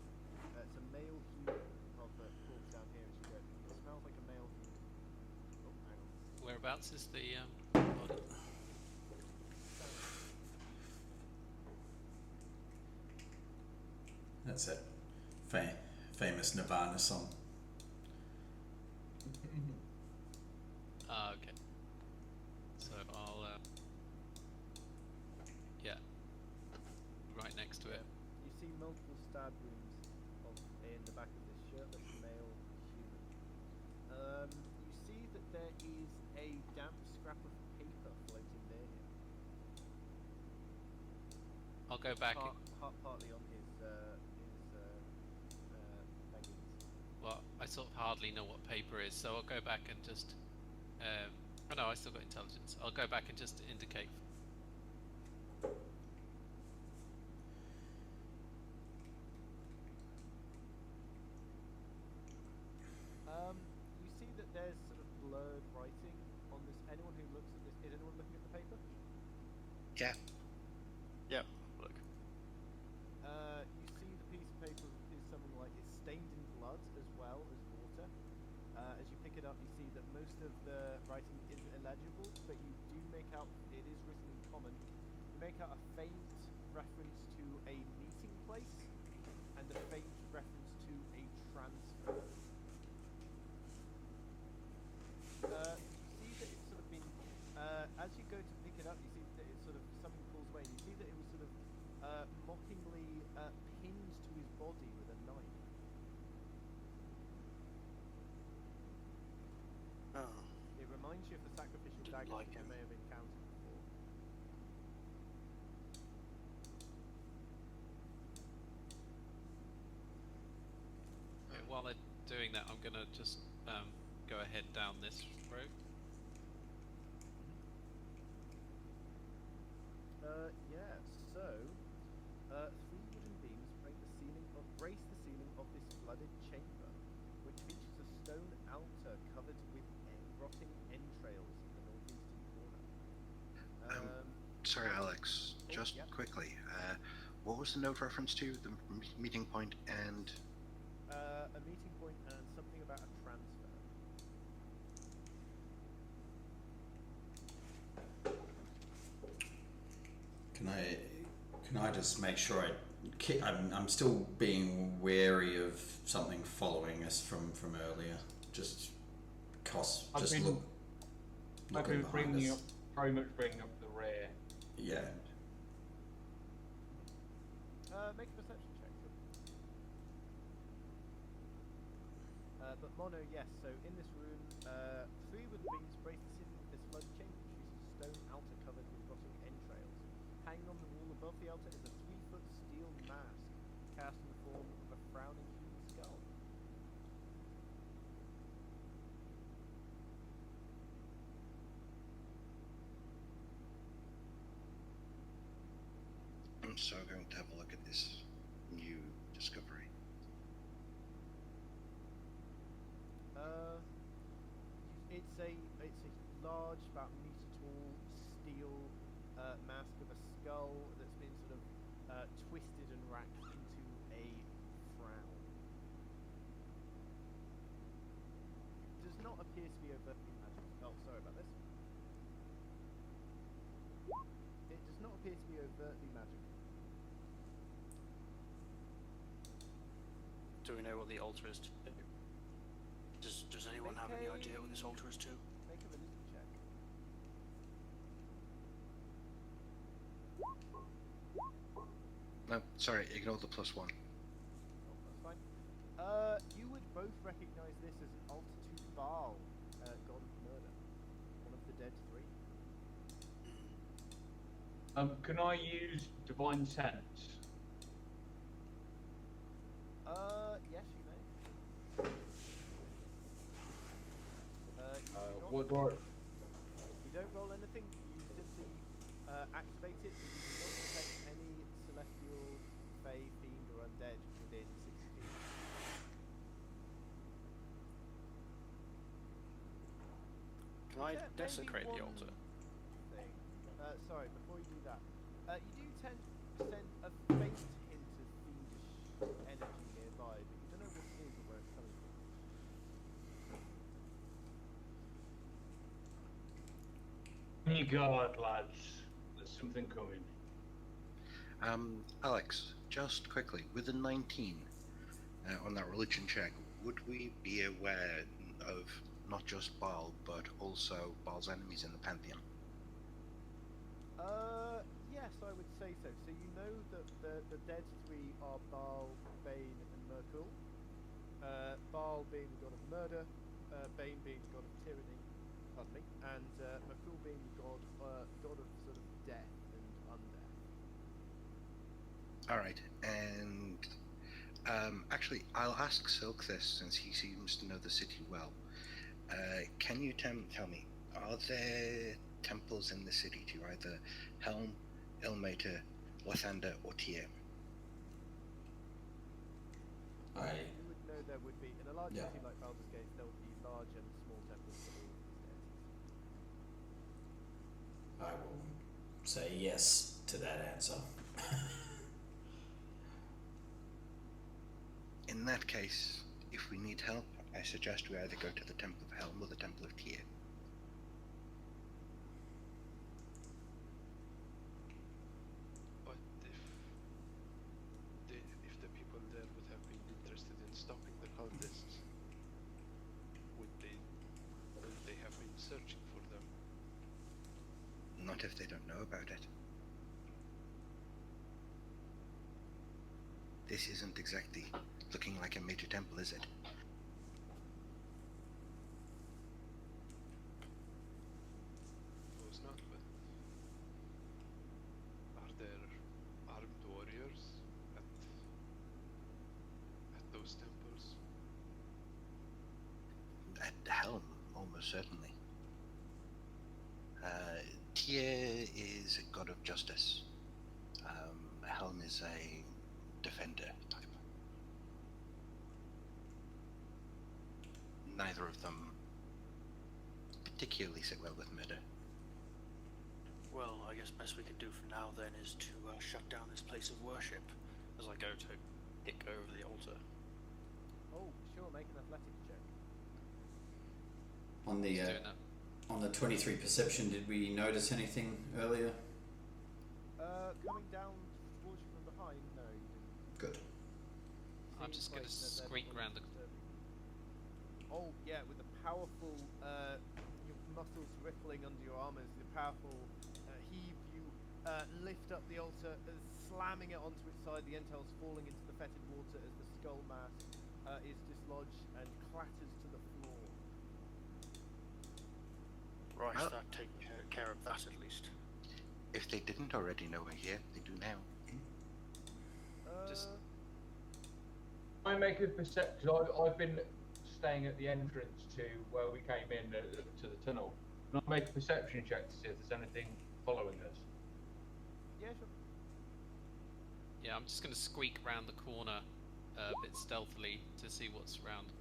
It's a male human of a corpse down here as you go. It smells like a male human. Oh, hang on. whereabouts is the body? That's it. Famous Nirvana song. Ah, okay. scrap of paper floating near him. I'll go back. Partly on his leggings. Well, I sort of hardly know what paper is, so I'll go back and just. Oh no, I still got intelligence. I'll go back and just indicate. You see that there's sort of blurred writing on this. Anyone who looks at this, is anyone looking at the paper? Yeah. Yep. Look. You see the piece of paper is something like it's stained in blood as well as water. As you pick it up, you see that most of the writing is illegible, but you do make out it is written in common. You make out a faint reference to a meeting place and a faint reference to a transfer. You see that it's sort of been, as you go to pick it up, you see that it's sort of, something pulls away, and you see that it was sort of mockingly pinned to his body with a knife. Oh. It reminds you of the sacrificial Didn't daggers like that you him. may have encountered before. Okay, while they're doing that, I'm gonna just go ahead down this road. Yeah, so, 3 wooden beams brace the ceiling of this flooded chamber, which features a stone altar covered with rotting entrails in the northeastern corner. Sorry, Alex. Oh, Just yep. quickly, what was the note reference to? The meeting point and... A meeting point and something about a transfer. Can I just make sure I'm still being wary of something following us from earlier. Just I've been looking behind bringing us. up, very much bringing up the rear. Yeah. Make a perception check. But Mono, yes. So in this room, 3 wooden beams brace the ceiling of this flooded chamber, which uses a stone altar covered with rotting entrails. Hanging on the wall above the altar is a 3-foot steel mask cast in the form of a frowning human skull. I'm so going to have a look at this new discovery. It's a large, about a meter tall, steel mask of a skull that's been sort of twisted and racked into a frown. It does not appear to be overtly magic. Oh, sorry about this. It does not appear to be overtly magical. Do we know what the altar is to? Does anyone have any idea what this altar is to? Make a religion check. No, sorry, ignore the +1. Oh, that's fine. You would both recognize this as an altar to Baal, god of murder, one of the dead 3. Can I use divine sense? Yes, you may. What do I? You don't roll anything, you simply activate it, but you do not detect any celestial, fey, fiend, or undead within 6 feet. Can I Maybe desecrate the one altar? Thing. Sorry, before you do that, you do tend to sense a faint hint of fiendish energy nearby, but you don't know what it is or where it's coming from. On your guard, lads. There's something coming. Alex, just quickly, with a 19 on that religion check, would we be aware of not just Baal, but also Baal's enemies in the Pantheon? Yes, I would say so. So you know that the dead 3 are Baal, Bane, and Merkul. Baal being the god of murder, Bane being the god of tyranny, pardon me, and Makul being the god of sort of death and undeath. All right, and actually, I'll ask Sylk this since he seems to know the city well. Can you tell me, are there temples in the city to either Helm, Ilmater, Lathander, or Tyr? You would know there would be. In a large Yeah. city like Baldur's Gate, there would be large and small temples for all of these deities. I will say yes to that answer. In that case, if we need help, I suggest we either go to the Temple of Helm or the Temple of Tyr. But if the people there would have been interested in stopping the cultists, would they have been searching for them? Not if they don't know about it. This isn't exactly looking like a major temple, is it? Suppose not, but are there armed warriors at those temples? At Helm, almost certainly. Tyr is a god of justice. Helm is a defender type. Neither of them particularly sit well with murder. Well, I guess best we can do for now then is to shut down this place of worship. As I go to kick over the altar. Oh, sure, make an athletics check. On the Just doing that. on the 23 perception, did we notice anything earlier? Coming down towards you from behind, no, you didn't. Good. I'm Seems just going to like they're squeak not round the. disturbing. Oh yeah, with the powerful, your muscles rippling under your arm as the powerful heave, you lift up the altar, slamming it onto its side. The entails falling into the fetid water as the skull mass is dislodged and clatters to the floor. Right, Well- that take care of that at least. If they didn't already know we're here, they do now. Just- I make a perception. I've been staying at the entrance to where we came in to the tunnel. And I make a perception check to see if there's anything following us. Yeah, sure. Yeah, I'm just going to squeak round the corner a bit stealthily to see what's around.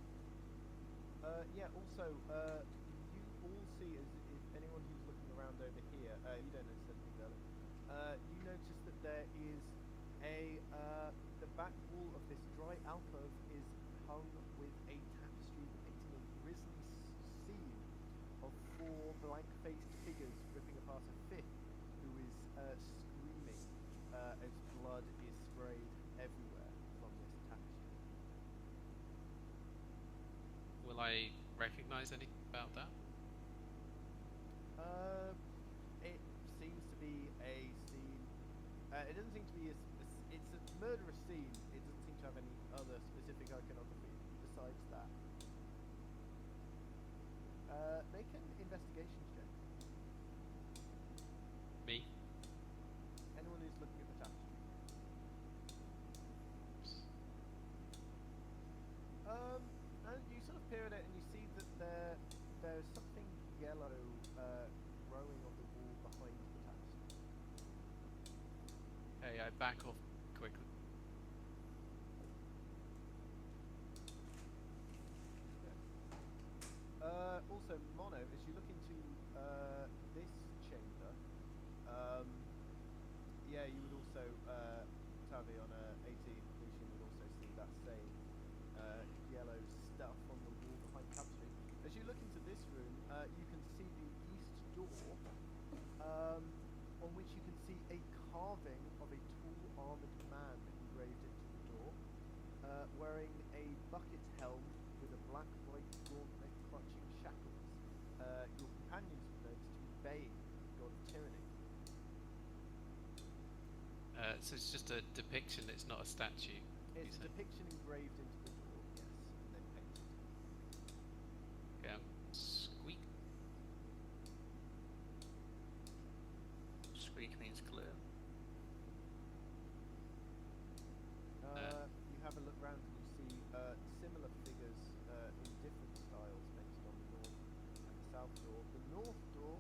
Yeah. Also, you all see as if anyone who's looking around over here, you don't notice anything there. You notice that there is the back wall of this dry alcove is hung with a tapestry depicting a grisly scene of 4 blank-faced figures ripping apart a fifth, who is screaming as blood is sprayed everywhere from this tapestry. Will I recognise anything about that? It seems to be a scene. It doesn't seem to be it's a murderous scene. It doesn't seem to have any other specific iconography besides that. Make an investigation check. Me? Anyone who's looking at the tapestry. And you sort of peer at it and you see that there's something yellow growing on the wall behind the tapestry. Hey, I back off quickly. Also, Mono, as you look into this chamber, yeah, you would also, Tavi on 18, Lucian would also see that same yellow stuff on the wall behind the tapestry. As you look into this room, you can see the east door, on which you can see a carving of a tall armoured man engraved into the door, wearing a bucket helm with a black white gauntlet clutching shackles. Your companions would notice to be baying the god of tyranny. So it's just a depiction, it's not a statue. It's you a say? depiction engraved into the door, yes, and then painted. Okay, squeak. weak means clear. You have a look around and you see similar figures in different styles painted on the north and the south door. The north door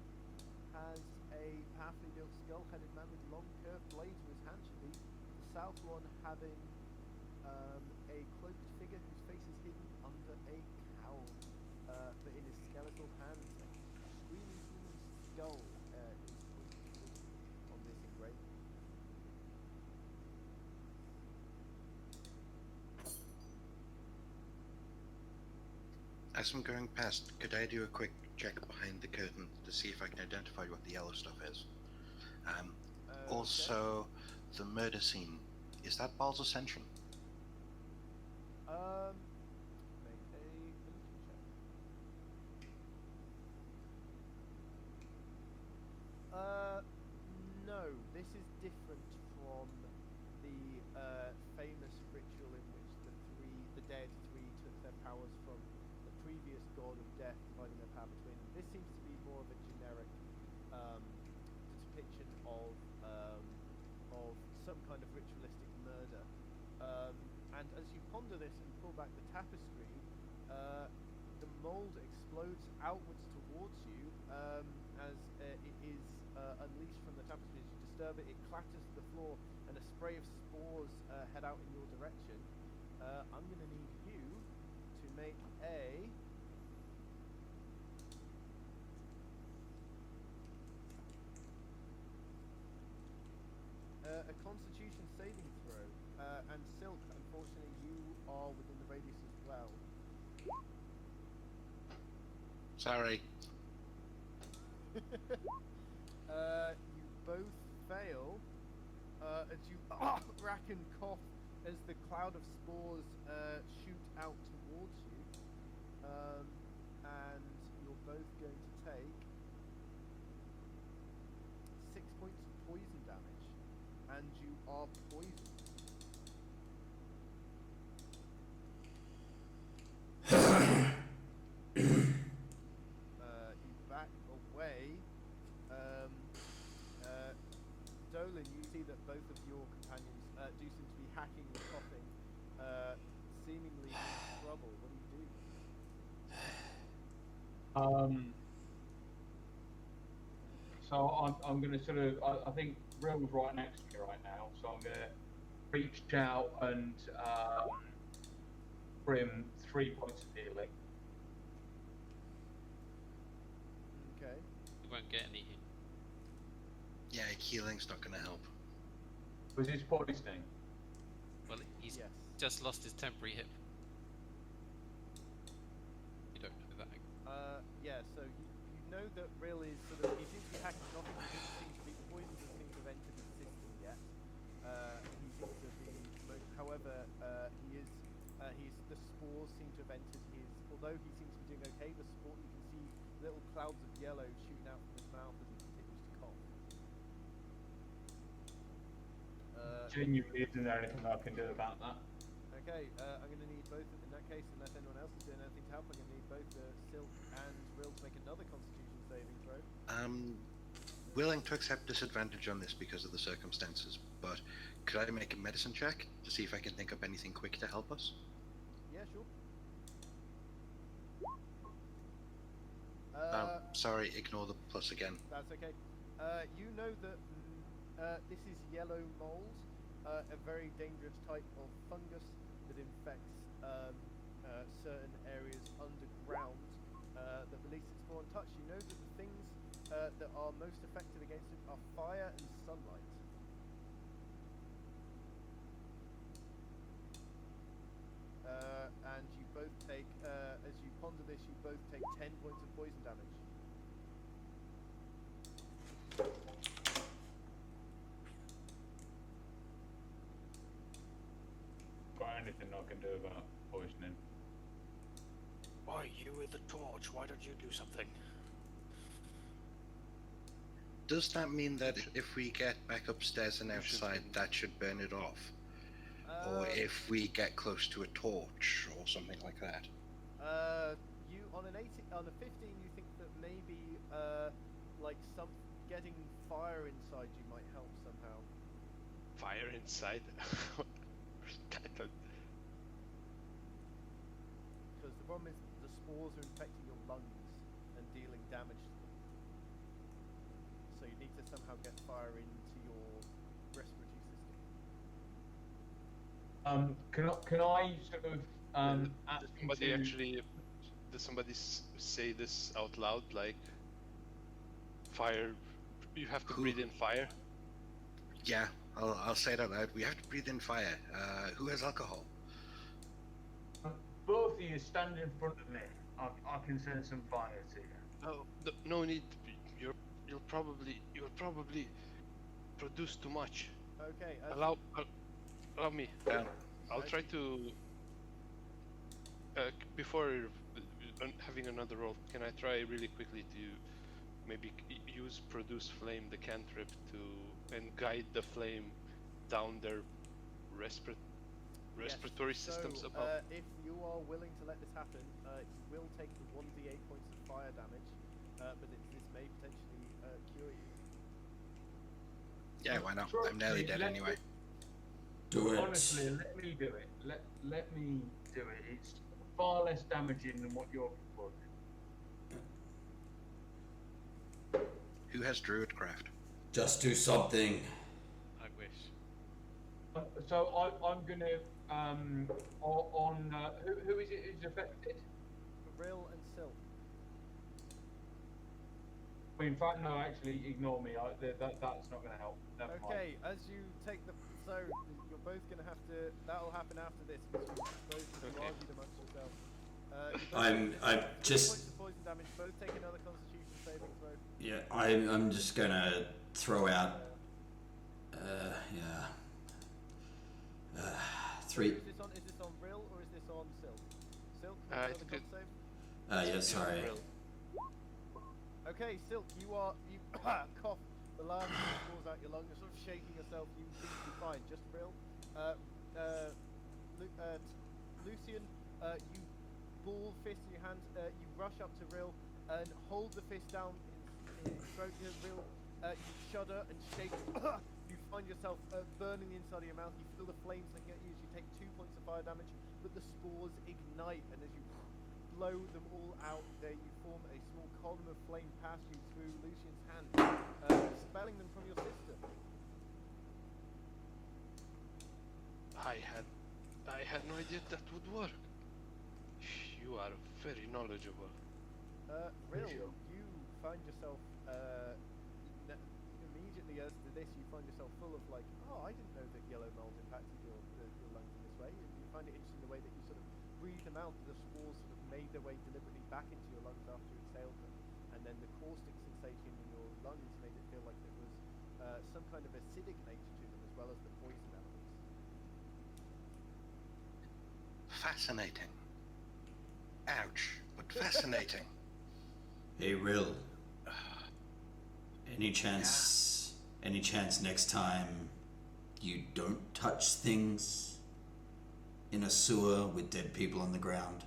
has a powerfully built skull-headed man with long curved blades in his hanchety. The south one having a cloaked figure whose face is hidden under a cowl, but in his skeletal hands, a screaming human skull is pointed on this engraving. As I'm going past, could I do a quick check behind the curtain to see if I can identify what the yellow stuff is? Also, the murder scene, is that Baal's Ascension? Make a illusion check. No, this is different from the famous ritual in which the dead three took their powers from the previous god of death, dividing their power between them. This seems to be more of a generic depiction of some kind of ritualistic murder. And as you ponder this and pull back the tapestry, the mold explodes outwards towards you as it is unleashed from the tapestry. As you disturb it, it clatters to the floor and a spray of spores head out in your direction. I'm going to need you to make a Constitution saving throw, and Sylk, unfortunately, you are within the radius as well. Sorry. You both fail as you rack and cough as the cloud of spores shoot out towards you, and you're both going to take 6 points of poison damage, and you are poisoned. You back away. Dolan, you see that both of your companions do seem to be hacking and coughing, seemingly in trouble. What do you do? So I'm going to sort of, I think Real's right next to me right now, so I'm going to reach out and brim 3 points of healing. Okay. You won't get any. Yeah, healing's not going to help. Was this poisoning? Well, he's Yes. just lost his temporary hip. You don't know that. Yeah, so you know that Real is sort of, he seems to be hacking nothing, he doesn't seem to be, the poison doesn't seem to have entered his system yet. He seems to be, however, he's, the spores seem to have entered his, although he seems to be doing okay, the spore, you can see little clouds of yellow shooting out from his mouth as he continues to cough. Genuinely, isn't there anything I can do about that? Okay, I'm going to need both, in that case, unless anyone else is doing anything to help, I'm going to need both Sylk and Real to make another Constitution saving throw. Willing to accept disadvantage on this because of the circumstances, but could I make a medicine check to see if I can think up anything quick to help us? Yeah, sure. Sorry, ignore the plus again. That's okay. You know that this is yellow mold, a very dangerous type of fungus that infects certain areas underground that release its spore and touch. You know that the things that are most effective against it are fire and sunlight. And you both take, as you ponder this, you both take 10 points of poison damage. Got anything I can do about poisoning? Why, you with the torch, why don't you do something? Does that mean that if we get back upstairs and outside, that should burn it off? Or if we get close to a torch or something like that? You on a 15, you think that maybe like getting fire inside you might help somehow. Fire inside. Because the problem is the spores are infecting your lungs and dealing damage to them. So you need to somehow get fire into your respiratory system. Can I sort of ask Does you somebody to- actually? Does somebody say this out loud? Like, fire. You have to breathe in fire. Yeah, I'll say it out loud. We have to breathe in fire. Who has alcohol? both of you stand in front of me. I can send some fire to you. No need. You'll probably produce too much. Okay. Allow me. I'll Okay. try to. Before having another roll, can I try really quickly to maybe use produce flame, the cantrip, and guide the flame down their respiratory systems so, above? if you are willing to let this happen, you will take the 1d8 points of fire damage, but this may potentially cure you. Yeah, why not? Trust I'm nearly me, dead let anyway. me- Do it. Honestly, let me do it. Let me do it. It's far less damaging than what you're proposing. Who has Druidcraft? Just do something. I wish. So I'm gonna who is it who's affected? Rill and Sylk. Well, in fact, no. Actually, ignore me. That's not gonna help. Never mind. Okay, as you take the... So, you're both going to have to... That'll happen after this, because you both have Okay. argued amongst yourselves. You both I'm take just- points of poison damage, both take another constitution saving throw. Yeah, I'm just gonna throw out. Yeah. 3. Is this on Rill, or is this on Sylk? Sylk, I another think con it- save? Yeah, sorry. Okay, Sylk, you cough the last few spores out your lungs, you're sort of shaking yourself, you seem to be fine. Just Rill. Lucian, you ball fist in your hand, you rush up to Rill and hold the fist down in his throat. Rill, you shudder and shake. You find yourself burning the inside of your mouth. You feel the flames looking at you as you take 2 points of fire damage, but the spores ignite, and as you blow them all out, there you form a small column of flame past you through Lucian's hand, expelling them from your system. I had no idea that would work. You are very knowledgeable. Rill, Sure. you find yourself immediately as to this, you find yourself full of like, oh, I didn't know that yellow mold impacted your lungs in this way. You find it interesting the way that you sort of breathe them out, the spores sort of made their way deliberately back into your lungs after you exhaled them, and then the caustic sensation in your lungs made it feel like there was some kind of acidic nature to them as well as the poison elements. Fascinating. Ouch, but fascinating. Hey, Rill. Any chance next time you don't touch things in a sewer with dead people on the ground?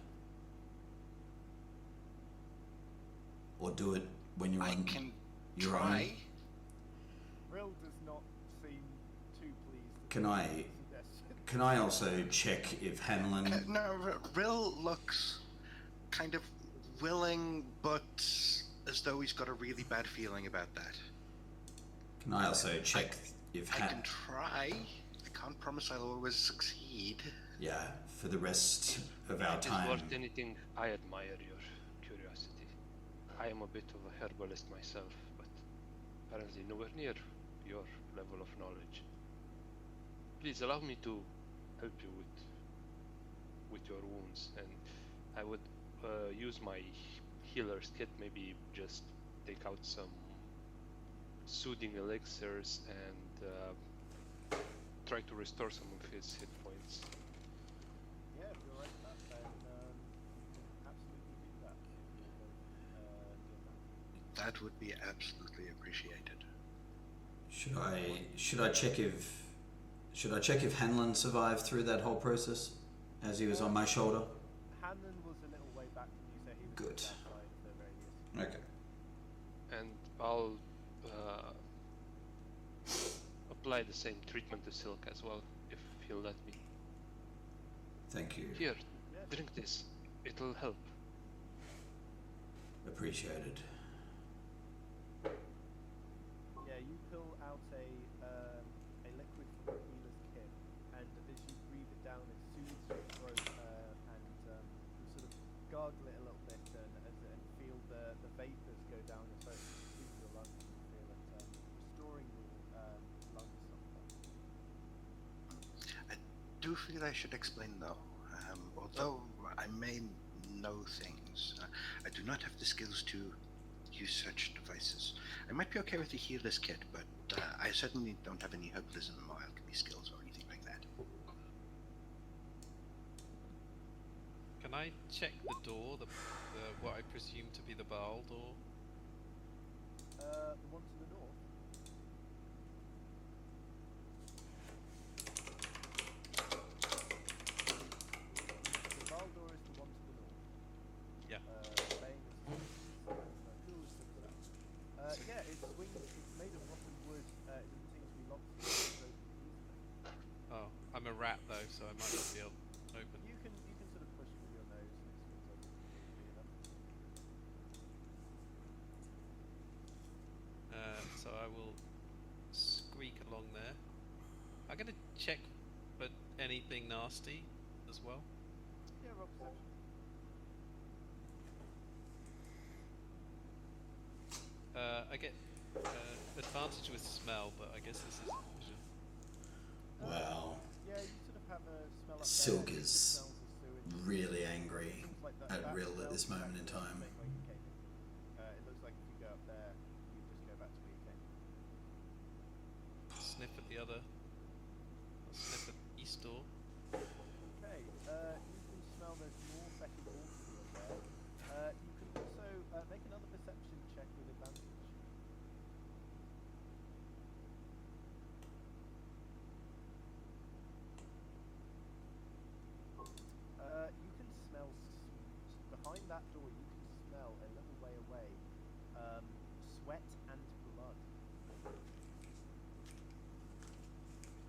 Or do it when you're I on can your try. own? Rill does not seem too pleased. Can I- Suggestion. Can I also check if Hanlon... No, Rill looks kind of willing, but as though he's got a really bad feeling about that. Can I also check if I can try. I can't promise I'll always succeed. Yeah, for the rest of our It is time. worth anything. I admire your curiosity. I am a bit of a herbalist myself, but apparently nowhere near your level of knowledge. Please allow me to help you with your wounds, and I would use my healer's kit. Maybe just take out some soothing elixirs and try to restore some of his hit points. Yeah, if you're right with that, then you can absolutely do that. If you're both doing that. That would be absolutely appreciated. Should I check if Hanlon survived through that whole process as he was on my shoulder? Hannon was a little way back from you, so he was Good. just outside of the radius. Okay. And I'll apply the same treatment to Sylk as well, if he'll let me. Thank you. Here, Yes. drink this. It'll help. Appreciated. Yeah, you pull out a liquid from the healer's kit, and as you breathe it down, it soothes your throat, and you sort of gargle it a little bit, and feel the vapors go down your throat, soothe your lungs, and you feel it restoring your lungs somewhat. I do feel I should explain though. Although I may know things, I do not have the skills to use such devices. I might be okay with the healer's kit, but I certainly don't have any herbalism or alchemy skills or anything like that. Can I check the door, the what I presume to be the Baal door? The one to the north. The Val door is the one to the north. Yeah. Bane is the coolest to put out. Yeah, it swings. It's made of rotten wood. It doesn't seem to be locked. So it swings open easily. Oh, I'm a rat though, so I might not be able to open. You can sort of push with your nose and it swings open easily enough. So I will squeak along there. I'm gonna check for anything nasty as well. Yeah, roll perception. I get advantage with smell, but I guess this is vision. Wow. Yeah, you sort of have a smell up Sylk there. It is smells of sewage. really angry Things like that, at that Rill at this smells moment in exactly time. the same way you came in. It looks like if you go up there, you just go back to where you came. Sniff at the other. I'll sniff at the east door. Okay, you can smell there's more fetid water in there. You can also make another perception check with advantage. You can smell behind that door. You can smell a little way away sweat and blood.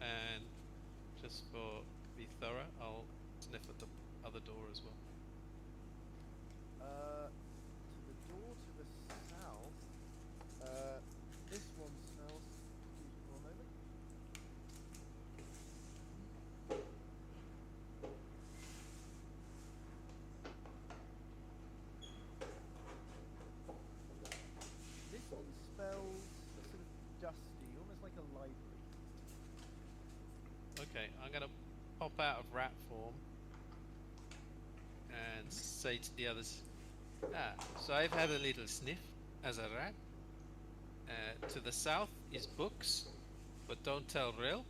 And just for be thorough, I'll sniff at the other door as well. To the door to the south, this one smells. Excuse me for a moment. This one smells sort of dusty, almost like a library. Okay, I'm gonna pop out of rat form and say to the others, so I've had a little sniff as a rat. To the south is books, but don't tell Rill.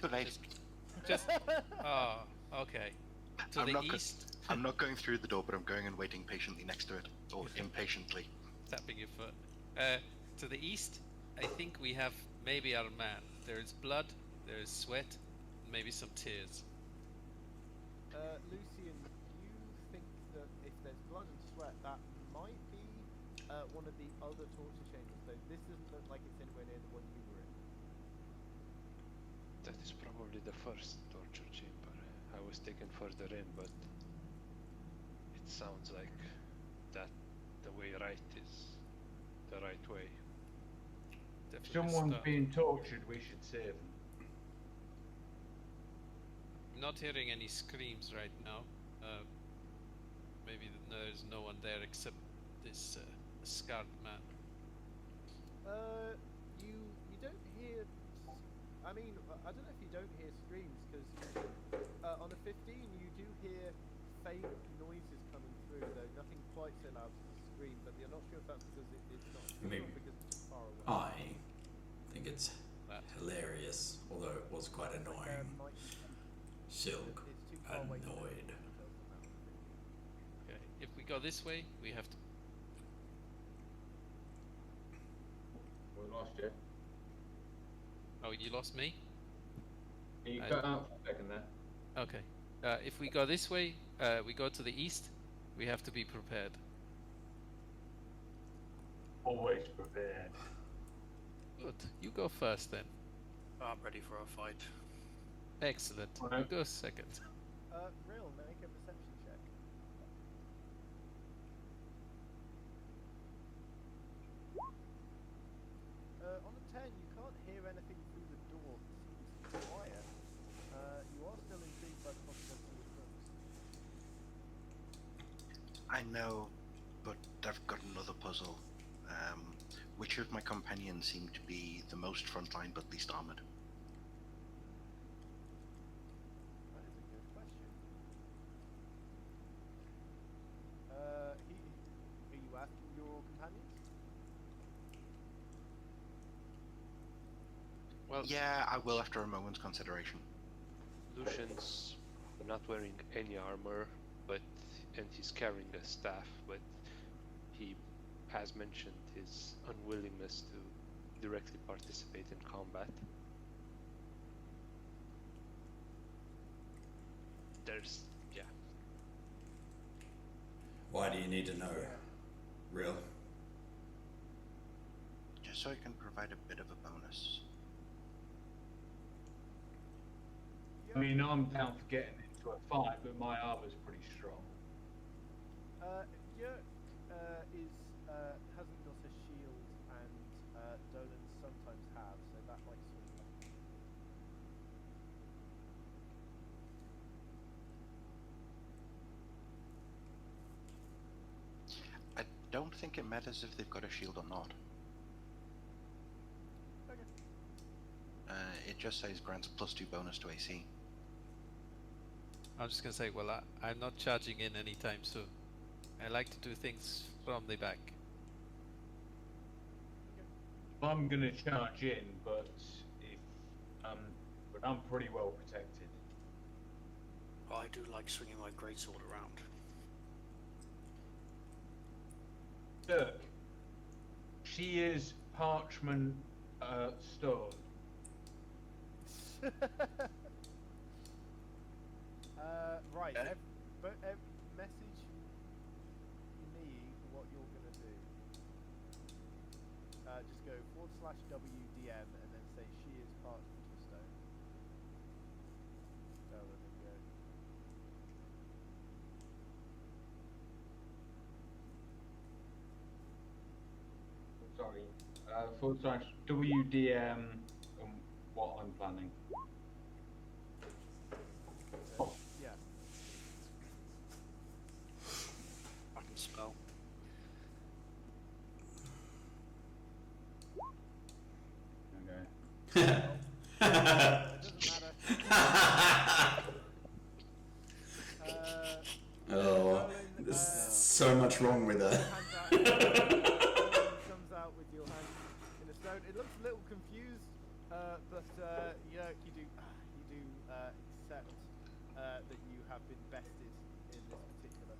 Too late. Just oh, okay. To I'm the not east, I'm not going through the door, but I'm going and waiting patiently next to it, or impatiently. tapping your foot. To the east, I think we have maybe our man. There is blood, there is sweat, and maybe some tears. Lucian, you think that if there's blood and sweat, that might be one of the other torture chambers, though this doesn't look like it's anywhere near the one you were in. That is probably the first torture chamber. I was taken further in, but it sounds like that the way right is the right way. If Definitely someone's start. being tortured, we should save them. I'm not hearing any screams right now. Maybe there's no one there except this scarred man. You don't hear. I mean, I don't know if you don't hear screams because on a 15 you do hear faint noises coming through, though nothing quite so loud as a scream. But you're not sure if that's because it's not a scream Maybe. or because it's too far away. I think it's That. hilarious, although it was quite Like, annoying. might be- Sylk, it's too far away to know annoyed. the details of that one. Okay, if we go this way, we have to. We lost you. Oh, you lost me? You I- cut out for a second there. Okay. If we go this way, we go to the east. We have to be prepared. Always prepared. Good. You go first then. I'm ready for a fight. Excellent. You Alright. go second. Real, make a perception check. On a 10, you can't hear anything through the door. It seems quiet. You are still intrigued by the possibility of books. I know, but I've got another puzzle. Which of my companions seem to be the most frontline but least armored? That is a good question. Are you asking your companions? Well, Yeah, I will after a moment's consideration. Lucian's not wearing any armor, and he's carrying a staff, but he has mentioned his unwillingness to directly participate in combat. Yeah. Why do you need to know? Real? Just so I can provide a bit of a bonus. I mean, I'm down for getting into a fight, but my armor's pretty strong. Yerk hasn't got a shield, and Dolan sometimes have, so that might swing you. I don't think it matters if they've got a shield or not. Okay. It just says grants a +2 bonus to AC. I'm just gonna say, well, I'm not charging in anytime soon. I like to do things from the back. I'm gonna charge in, but but I'm pretty well protected. I do like swinging my greatsword around. Sylk, she is parchment stone. Right. Message me what you're gonna do. Just go /WDM and then say she is parchment of stone. Dolan and go. Sorry. /WDM and what I'm planning. Yeah. I can spell. Okay. It doesn't matter. Oh, there's so much wrong with her. Comes out with your hand in a stone. It looks a little confused, but yeah, you do accept that you have been bested in this particular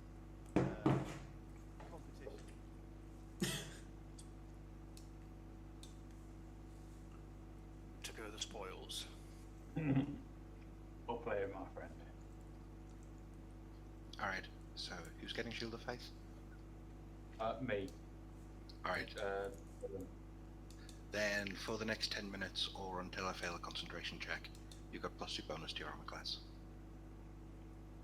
competition. To go the spoils. Well played, my friend. Alright, so who's getting Shield of Faith? Me. Alright, then for the next 10 minutes or until I fail a concentration check, you got +2 bonus to your armor class.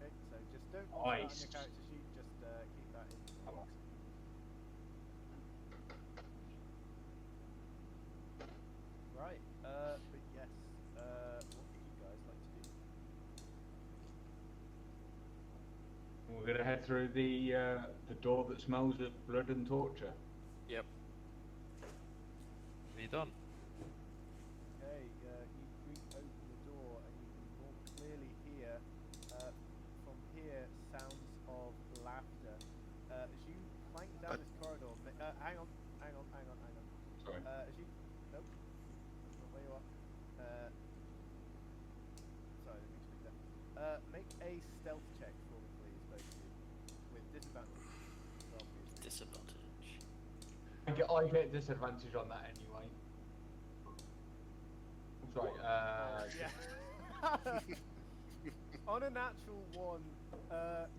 Okay, so just don't put that on Nice. your character sheet, just keep that in. Come on. Right, but yes, what would you guys like to do? We're gonna head through the door that smells of blood and torture. Yep. Be done. Okay, you creak open the door and you can more clearly hear, from here, sounds of laughter. As you clank down this corridor, hang on. Sorry. As you, nope, that's not where you are. Sorry, let me speak that. Make a stealth check for me, please, both of you, with disadvantage. Obviously. Disadvantage. I get disadvantage on that anyway. I'm sorry. Yeah. On a natural one,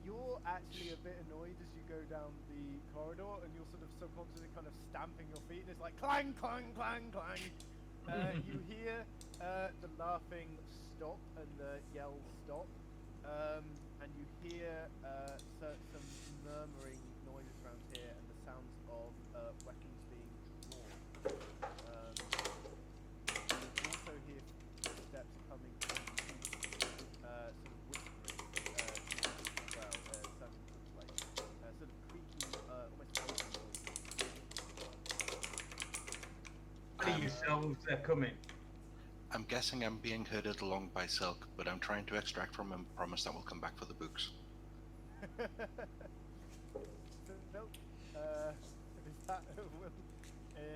you're actually a bit annoyed as you go down the corridor, and you're sort of subconsciously kind of stamping your feet, and it's like clang, clang, clang, clang. You hear the laughing stop and the yells stop, and you hear some murmuring noises around here, and the sounds of weapons being drawn. You also hear footsteps coming from sort of whispering as well, sounding like sort of creaky, almost open noises. Ready yourselves, they're coming. I'm guessing I'm being herded along by Sylk, but I'm trying to extract from him a promise that we'll come back for the books.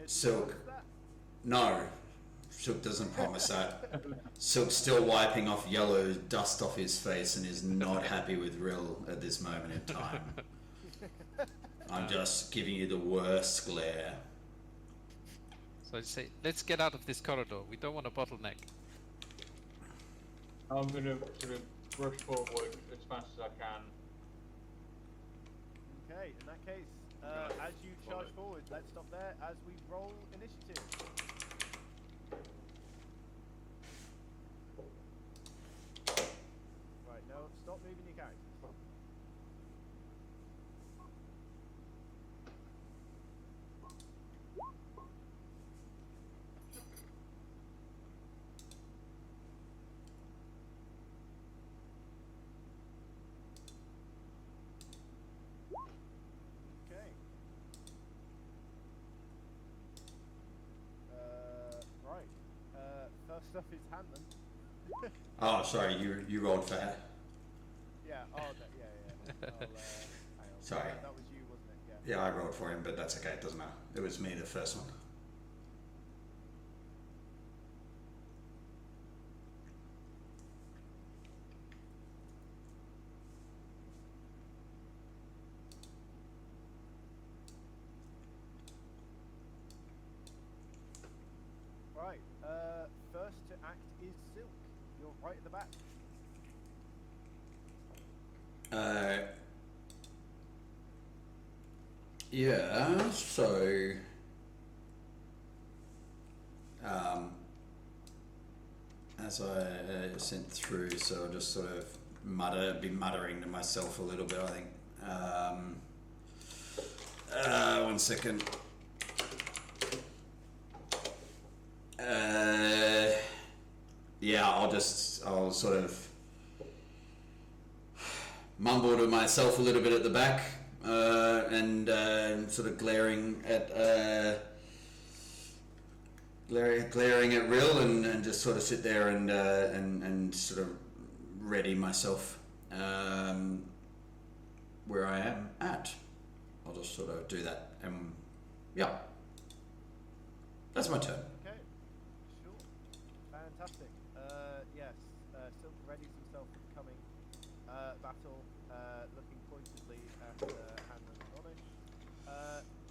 Sylk. No, Sylk doesn't promise that. Sylk's still wiping off yellow dust off his face and is not happy with Rill at this moment in time. I'm just giving you the worst glare. So I say, let's get out of this corridor. We don't want a bottleneck. I'm going to sort of rush forward as fast as I can. Okay, in that case, as you charge forward, let's stop there as we roll initiative. Right, no, stop moving your characters. Okay. Right. First up is Hanlon. Oh, sorry, you rolled for her. Yeah. Oh, yeah. I'll, hang on. Sorry. That was you, wasn't it? Yeah. Yeah, I rolled for him, but that's okay, it doesn't matter. It was me, the first one. Right. First to act is Sylk. You're right at the back. Yeah, so as I sent through, so I'll just sort of be muttering to myself a little bit, I think. 1 second. Yeah, I'll sort of mumble to myself a little bit at the back, and sort of glaring at Rill, and just sort of sit there and sort of ready myself where I am at. I'll just sort of do that, and yeah, that's my turn. Okay. Sure. Fantastic. Yes. Sylk readies himself for the coming battle, looking pointedly at Hanlon and Mono.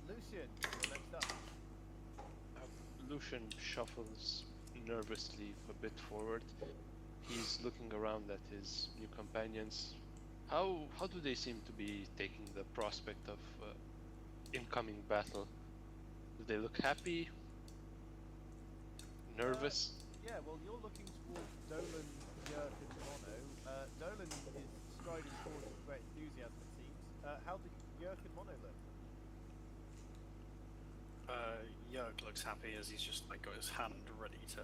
Lucian, you're next up. Lucian shuffles nervously a bit forward. He's looking around at his new companions. How do they seem to be taking the prospect of incoming battle? Do they look happy? Nervous? Yeah, well, you're looking towards Dolan, Yerk, and Mono. Dolan is striding forward with great enthusiasm, it seems. How do Yerk and Mono look? Yerk looks happy as he's just like got his hand ready to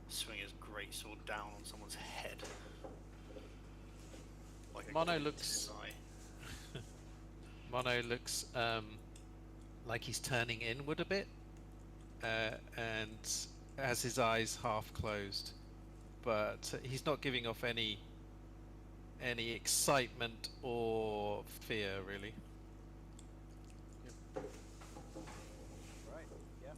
swing his greatsword down on someone's head. Like a Mono glint in looks- his eye. Mono looks like he's turning inward a bit, and has his eyes half closed, but he's not giving off any excitement or fear, really. Right, yeah.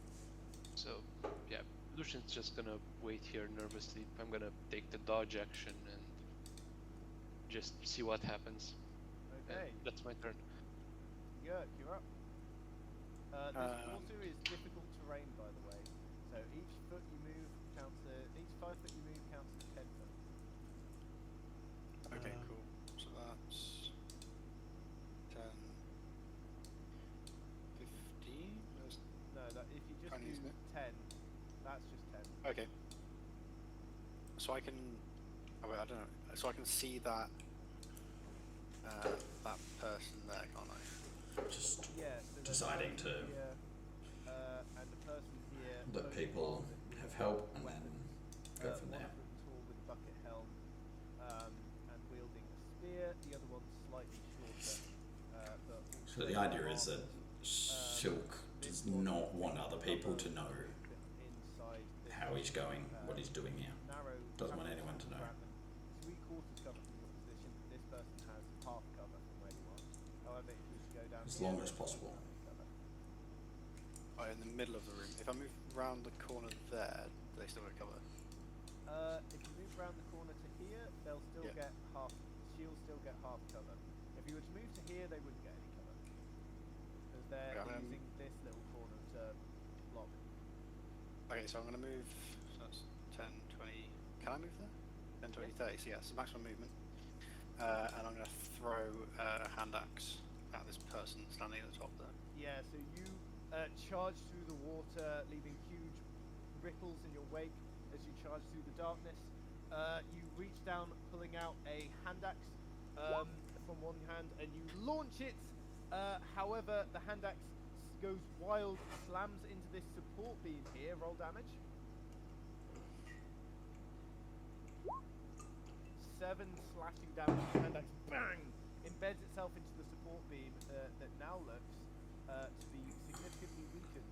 So, yeah, Lucian's just gonna wait here nervously. I'm gonna take the dodge action and just see what happens. Okay. That's my turn. Yerk, you're up. This water is difficult terrain, by the way. So each foot you move counts each 5 foot you move counts as 10 foot. Okay, cool. So that's 10, that's just 10. Okay. So I can. Oh wait, I don't know. So I can see that that person there, can't I? Just Yeah, so there's a deciding person to here, and the person here. let both people armed with have help and then weapons. go from One there. of them tall with a bucket helm and wielding a spear. The other one's slightly shorter. But So the idea is that Sylk does not want other people to know how he's going, what he's doing here. Doesn't want anyone to know. 3/4 cover from your position. This person has half cover from where you are. However, if you go down As here, long as then possible. cover. Oh, in the middle of the room. If I move round the corner there, do they still get cover? If you move around the corner to here, they'll still Yeah. get half. She'll still get half cover. If you were to move to here, they wouldn't get any cover because they're Yeah, using this little corner to block. Okay, so I'm going to move. So that's 10, 20. Can I move there? 10, 20, 30. So yeah, so maximum movement. And I'm going to throw a hand axe at this person standing at the top there. Yeah, so you charge through the water, leaving huge ripples in your wake as you charge through the darkness. You reach down, pulling out a hand axe from one hand, and you launch it. However, the hand axe goes wild, slams into this support beam here. Roll damage. 7 slashing damage. The hand axe, bang, embeds itself into the support beam that now looks to be significantly weakened.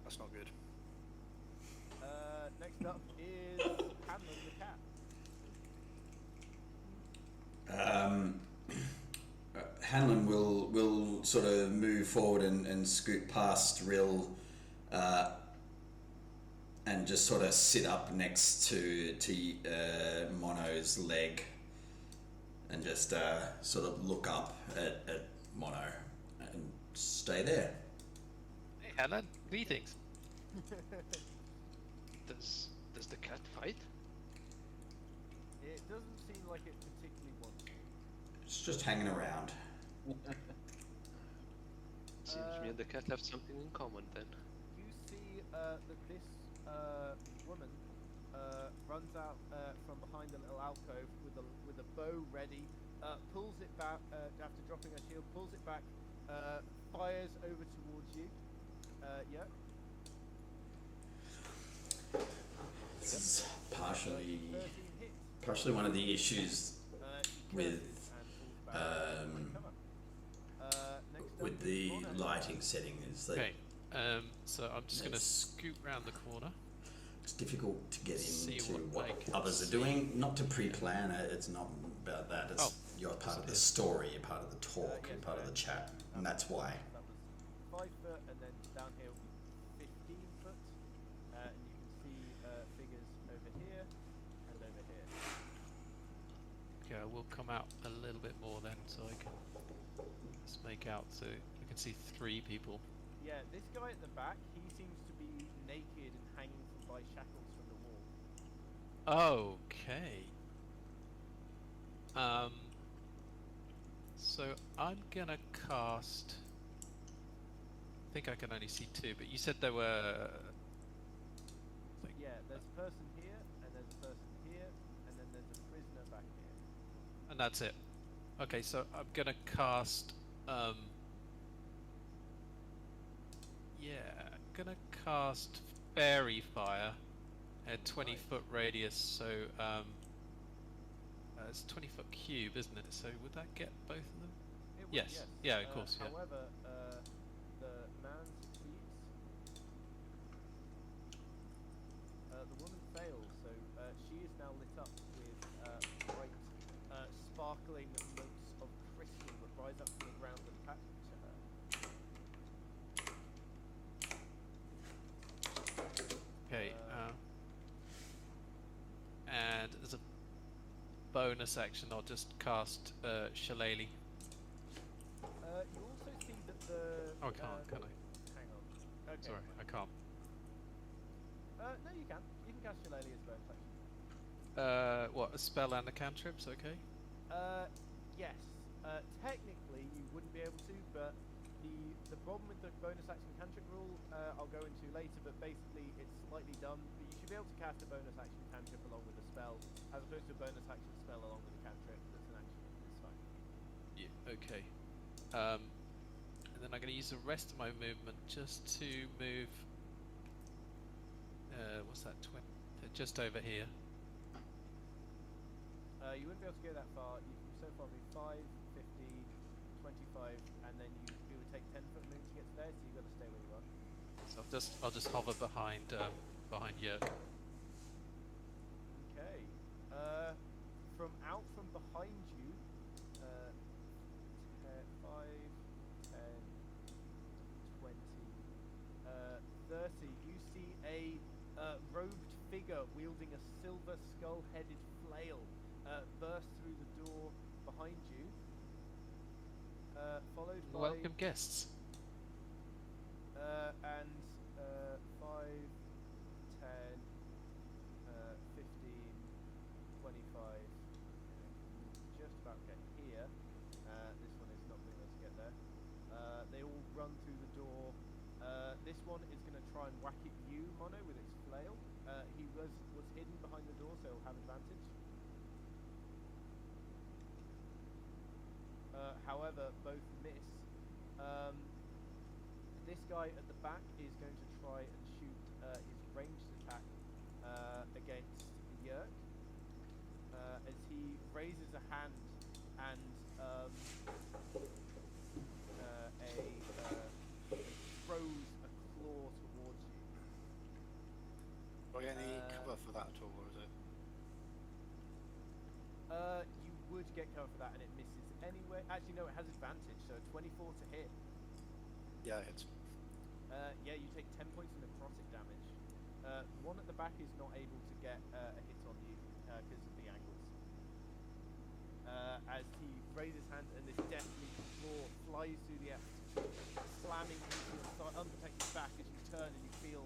That's not good. Next up is Hanlon the cat. Hanlon will sort of move forward and scoot past Rill and just sort of sit up next to Mono's leg and just sort of look up at Mono and stay there. Hey, Helen, greetings. Does the cat fight? It doesn't seem like it particularly wants to. It's just hanging around. Seems me and the cat have something in common then. You see that this woman runs out from behind a little alcove with a bow ready, pulls it back after dropping her shield, pulls it back, fires over towards you. Yeah. This is partially 13 hits. one of the issues with with the lighting setting is that Okay, so I'm just going to scoot round the corner. it's difficult to get See into what what I can others are see. doing. Not to pre-plan it. It's not about that. It's you're part of the Yes. story. You're part of the talk. Yes, You're part of the chat, and that's why. That was 5 foot, and then down here will be 15 foot, and you can see figures over here and over here. Okay, I will come out a little bit more then, so I can just make out. So I can see 3 people. Yeah, this guy at the back, he seems to be naked and hanging by shackles from the wall. Okay. So I'm gonna cast. I think I can only see 2, but you said there were. Yeah, there's a person here, and there's a person here, and then there's a prisoner back here. And that's it. Okay, so I'm gonna cast. Gonna cast Fairy Fire at 20-foot radius. So it's a 20-foot cube, isn't it? So would that get both of them? It would, Yes. Yeah, of course. Yeah. However, the man succeeds. The woman fails, so she is now lit up with bright, sparkling motes of crystal that rise up from the ground and attach to her. Okay. And as a bonus action, I'll just cast Shillelagh. You also see that the. Oh, I can't, can I? Hang on. Okay. Sorry, I can't. No, you can. You can cast Shillelagh as a bonus action. What, a spell and a cantrips, okay? Yes. Technically, you wouldn't be able to, but the problem with the bonus action cantrip rule, I'll go into later, but basically it's slightly dumb. But you should be able to cast a bonus action cantrip along with a spell, as opposed to a bonus action spell along with a cantrip that's an action. It's fine. Yeah, okay. And then I'm going to use the rest of my movement just to move. What's that? Just over here. You wouldn't be able to go that far. You can so far move 5, 50, 25, and then you would take 10 foot move to get to there. So you've got to stay where you are. So I'll just hover behind Yerk. Okay. From behind you, 5, 10, 20, 30. You see a robed figure wielding a silver skull-headed flail burst through the door behind you, followed by Welcome guests. and 5, 10, 15, 25. Just about get here. This one is not going to be able to get there. They all run through the door. This one is going to try and whack at you, Mono, with its flail. He was hidden behind the door, so he'll have advantage. However, both miss. This guy at the back is going to try and shoot his ranged attack against Yerk as he raises a hand and throws a claw towards you. Do I get any cover for that at all, or is it? You would get cover for that, and it misses anyway. Actually, no, it has advantage, so 24 to hit. Yeah, it's. Yeah, you take 10 points of necrotic damage. The one at the back is not able to get a hit on you because of the angles. As he raises his hand and this deathly claw flies through the air, slamming into your unprotected back as you turn and you feel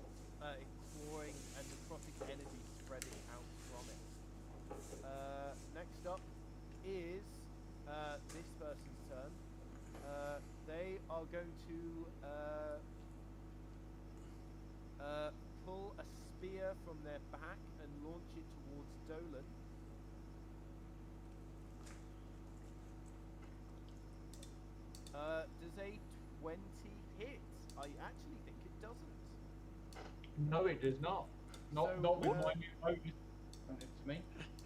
it clawing and necrotic energy spreading out from it. Next up is this person's turn. They are going to pull a spear from their back and launch it towards Dolan. Does a 20 hit? I actually think it doesn't. No, it does not. Not with my new bonus. It's me.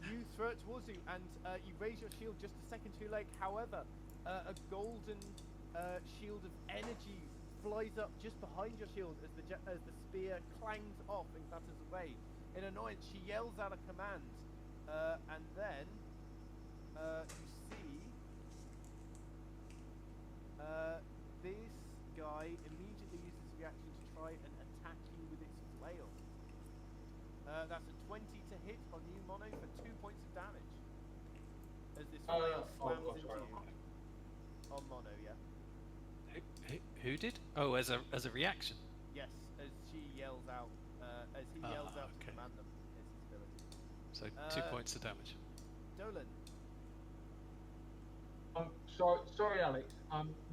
You throw it towards you, and you raise your shield just a second too late. However, a golden shield of energy flies up just behind your shield as the spear clangs off and clatters away. In annoyance, she yells out a command, and then you see this guy immediately uses his reaction to try and attack you with its flail. That's a 20 to hit on you, Mono, for 2 points of damage. As this flail slams into you. On Mono, yeah. Who did? Oh, as a reaction. Yes, as she yells out, as he yells out to okay. command them. It's his ability. So 2 points of damage. Dolan. Sorry, Alex.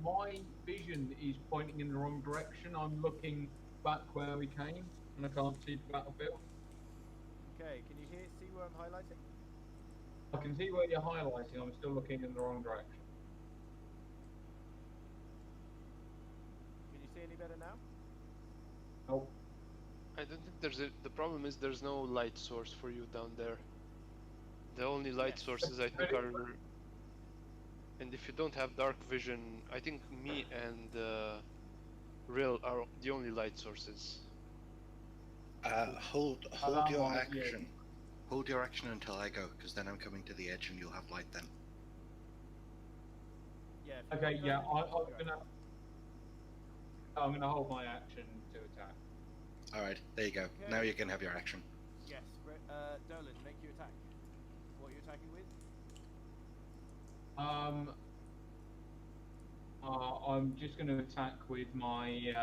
My vision is pointing in the wrong direction. I'm looking back where we came, and I can't see the battlefield. Okay, can you see where I'm highlighting? I can see where you're highlighting. I'm still looking in the wrong direction. Can you see any better now? Nope. I don't think there's the problem is there's no light source for you down there. The only light sources I think are, and if you don't have dark vision, I think me and Rill are the only light sources. Hold your action. Hold your action until I go, because then I'm coming to the edge and you'll have light then. Yeah. Okay, yeah, I'm gonna hold my action to attack. Alright, there you go. Okay. Now you can have your action. Yes, Dolan, make your attack. What are you attacking with? I'm just going to attack with my.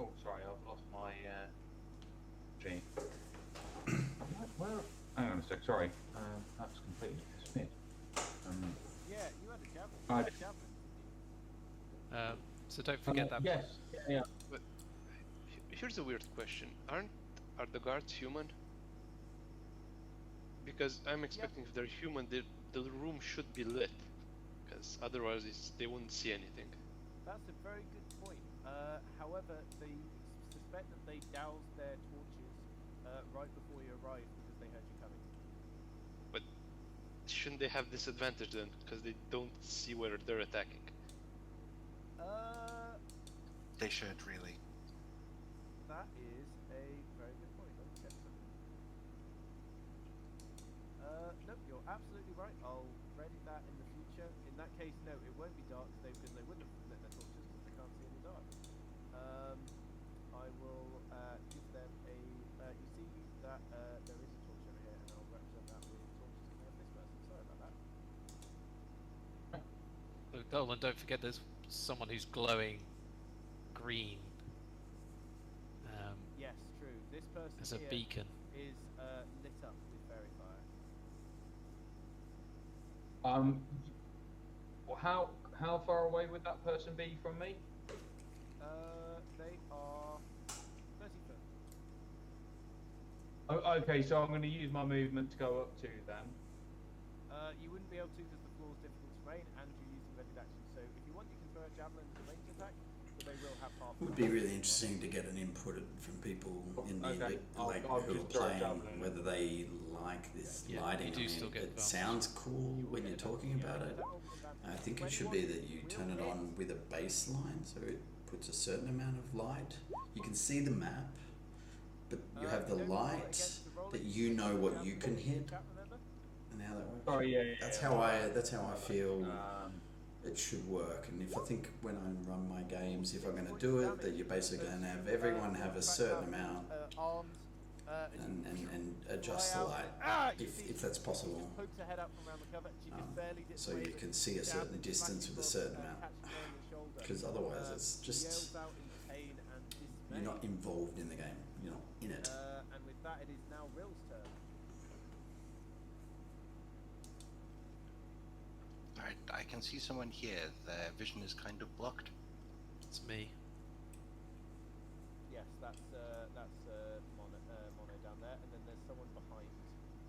Oh, sorry, I've lost my. Gee. Where? Hang on a sec. Sorry, that's completely dismissed. Yeah, you had a javelin. Right. So don't forget that. Yes. Yeah. But here's a weird question: are the guards human? Because I'm expecting if they're human, the room should be lit, because otherwise they wouldn't see anything. That's a very good point. However, they suspect that they doused their torches right before you arrived because they heard you coming. But shouldn't they have disadvantage then, because they don't see where they're attacking? They should really. That is a very good point. Let me check something. Nope, you're absolutely right. I'll ready that in the future. In that case, no, it won't be dark because they wouldn't have lit their torches because they can't see in the dark. I will give them a. You see that there is a torch over here, and I'll represent that with torches coming off this person. Sorry about that. Oh, and don't forget there's someone who's glowing green. Yes, true. This person As a here beacon. is lit up with fairy fire. How far away would that person be from me? They are 30 foot. Oh, okay, so I'm going to use my movement to go up to them. You wouldn't be able to because the floor is difficult terrain and you're using ready action. So if you want, you can throw a javelin as a ranged attack, but they will have half. It would be really interesting to get an input from people in the Okay, like I'll who are just throw a playing, javelin. whether they like this Yeah, lighting. you do I mean, still get it advantage. sounds cool when you're talking about it. I think it should be that you turn it on with a baseline, so it puts a certain amount of light. You can see the map, but you have the light that you know what you can hit, and how that works. Oh yeah. That's how I feel it should work. And if I think when I run my games, if I'm going to do it, that you're basically going to have everyone have a certain amount and adjust the light if that's possible. So you can see a certain distance with a certain amount. Because otherwise it's just, you're not involved in the game, you're not in it. And with that, it is now Rill's turn. Alright, I can see someone here. Their vision is kind of blocked. It's me. Yes, that's Mono down there, and then there's someone behind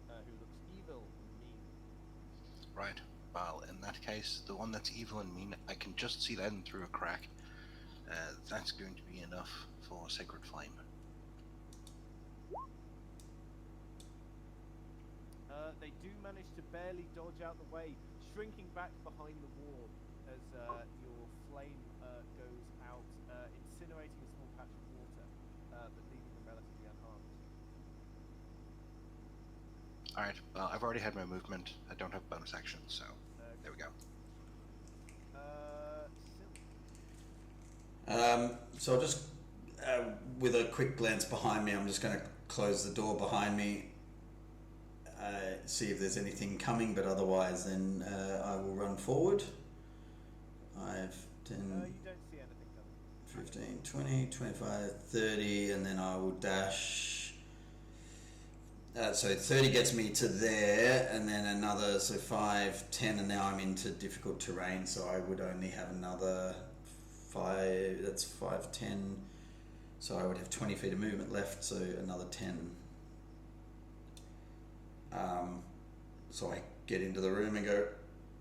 who looks evil and mean. Right. Well, in that case, the one that's evil and mean, I can just see them through a crack. That's going to be enough for Sacred Flame. They do manage to barely dodge out the way, shrinking back behind the wall as your flame goes out, incinerating a small patch of water, but leaving them relatively unharmed. Alright, well, I've already had my movement. I don't have bonus action, so there we go. Sylk. So I'll just, with a quick glance behind me, I'm just going to close the door behind me, see if there's anything coming, but otherwise then I will run forward. 5, 10, You don't see anything coming. 15, 20, 25, 30, and then I will dash. So 30 gets me to there, and then another, so 5, 10, and now I'm into difficult terrain, so I would only have another 5, that's 5, 10, so I would have 20 feet of movement left, so another 10. So I get into the room and go,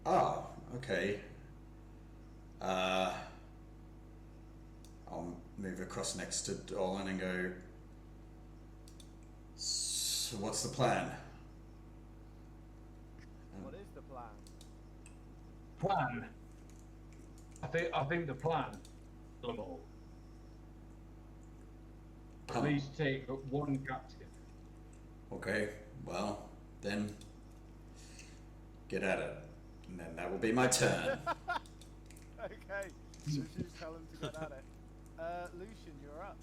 oh, okay. I'll move across next to Dolan and go, so what's the plan? What is the plan? Plan. I think the plan. Please take one captive. Okay, well, then get at it. And then that will be my turn. Okay, so she's telling him to get at it. Lucian, you're up.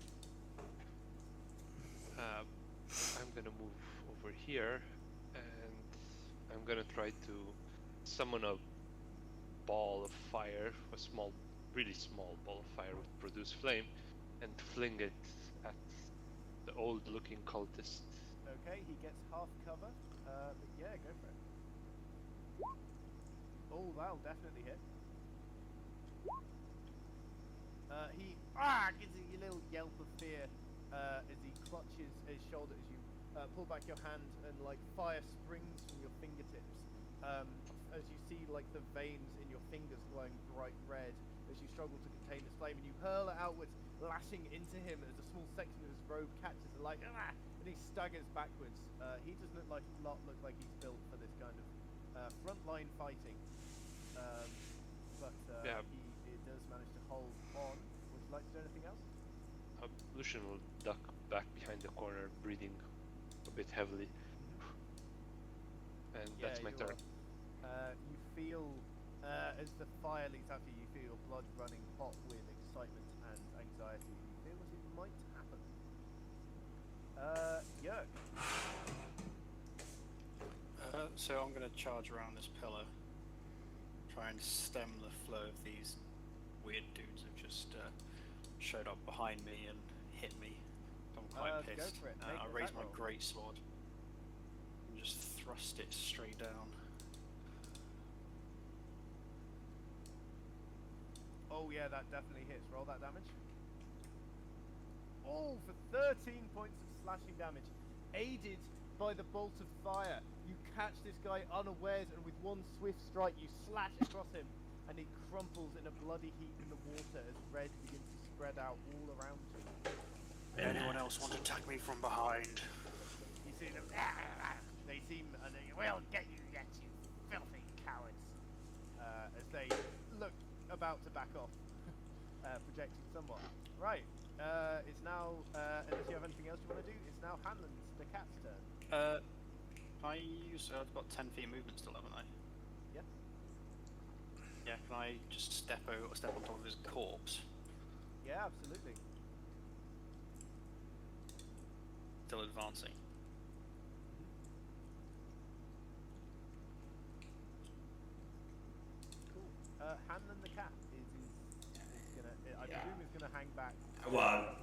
I'm gonna move over here, and I'm gonna try to summon a ball of fire, a small, really small ball of fire with produce flame, and fling it at the old-looking cultist. Okay, he gets half cover. But yeah, go for it. Oh, that'll definitely hit. He gives a little yelp of fear as he clutches his shoulder as you pull back your hand and like fire springs from your fingertips. As you see like the veins in your fingers glowing bright red as you struggle to contain this flame, and you hurl it outwards, lashing into him as a small section of his robe catches the light, and he staggers backwards. He does not look like he's built for this kind of frontline fighting, but Yeah. he does manage to hold on. Would you like to do anything else? Lucian will duck back behind the corner, breathing a bit heavily. And that's my you turn. You feel, as the fire leaps after you, feel your blood running hot with excitement and anxiety. You feel as it might happen. Yerk. So I'm going to charge around this pillar, try and stem the flow of these weird dudes who've just showed up behind me and hit me. I'm quite Go pissed. for it. I Make raise that my roll. great sword and just thrust it straight down. Oh yeah, that definitely hits. Roll that damage. Oh, for 13 points of slashing damage. Aided by the bolt of fire, you catch this guy unawares, and with one swift strike you slash across him, and he crumples in a bloody heap in the water as red begins to spread out all around you. Anyone else want to attack me from behind? You see them. They seem, and they will get you yet, you filthy cowards. As they look about to back off, projecting somewhat. Right. It's now. Unless you have anything else you want to do, it's now Hanlon's, the cat's turn. I've got 10 feet movement still, haven't I? Yeah. Yeah. Can I just step on top of his corpse? Yeah, absolutely. Still advancing. Cool. Hanlon the cat is gonna. I presume is gonna hang back. Well,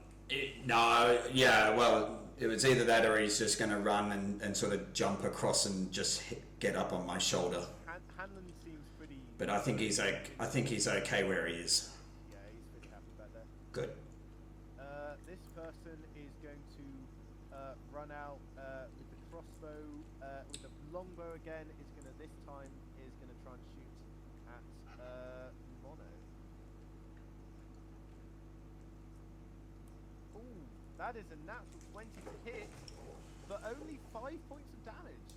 it was either that or he's just going to run and sort of jump across and just get up on my shoulder. Hanlon seems pretty. But I think he's okay where he is. Yeah, he's pretty happy back there. Good. This person is going to run out with the crossbow, with the longbow again. This time is gonna try and shoot at Mono. Ooh, that is a natural 20 to hit, but only 5 points of damage.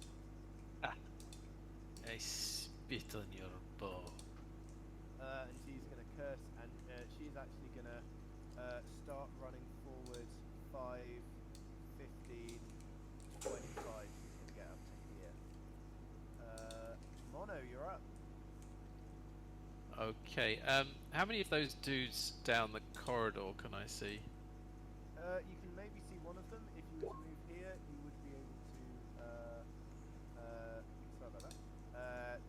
I spit on your bow. And she's going to curse, and she's actually going to start running forward 5, 15, 25. She's going to get up to here. Mono, you're up. Okay. How many of those dudes down the corridor can I see? You can maybe see one of them. If you were to move here, you would be able to. Sorry about that.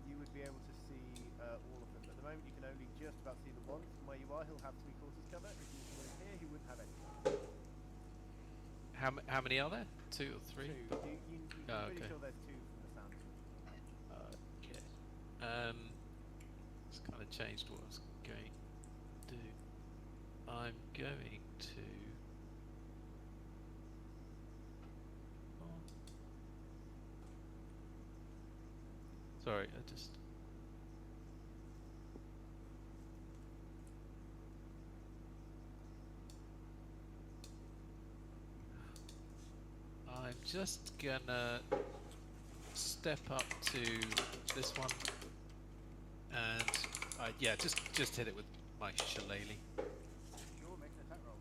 You would be able to see all of them. At the moment, you can only just about see the one. From where you are, he'll have 3/4 cover. If you were to move here, he wouldn't have any. How many are there? 2 or 3? 2. You're pretty okay. sure there's 2 from the sound of it. Okay. It's kind of changed what I was going to do. I'm going to. Sorry, I just. I'm just gonna step up to this one, and just hit it with my shillelagh. Sure, make an attack roll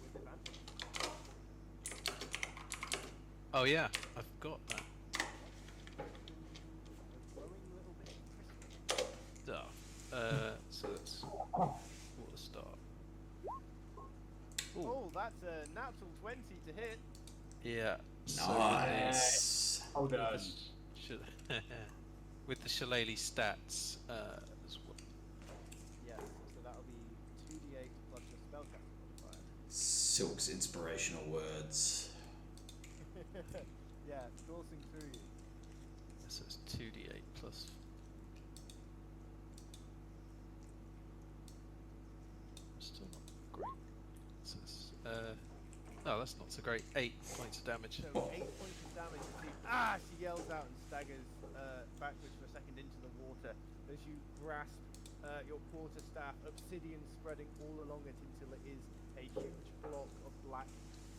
with advantage. Oh yeah, I've got that A glowing little bit of stuff. So that's water start. Ooh. Oh, that's a natural 20 to hit. Yeah. Nice. Hold on. With the shillelagh stats as well. Yes, so that'll be 2d8 plus your spellcasting modifier. Sylk's inspirational words. Yeah, it's coursing through you. So it's 2d8 plus. Oh, that's not so great. 8 points of damage. So 8 points of damage as you, she yells out and staggers backwards for a second into the water as you grasp your quarterstaff, obsidian spreading all along it until it is a huge block of black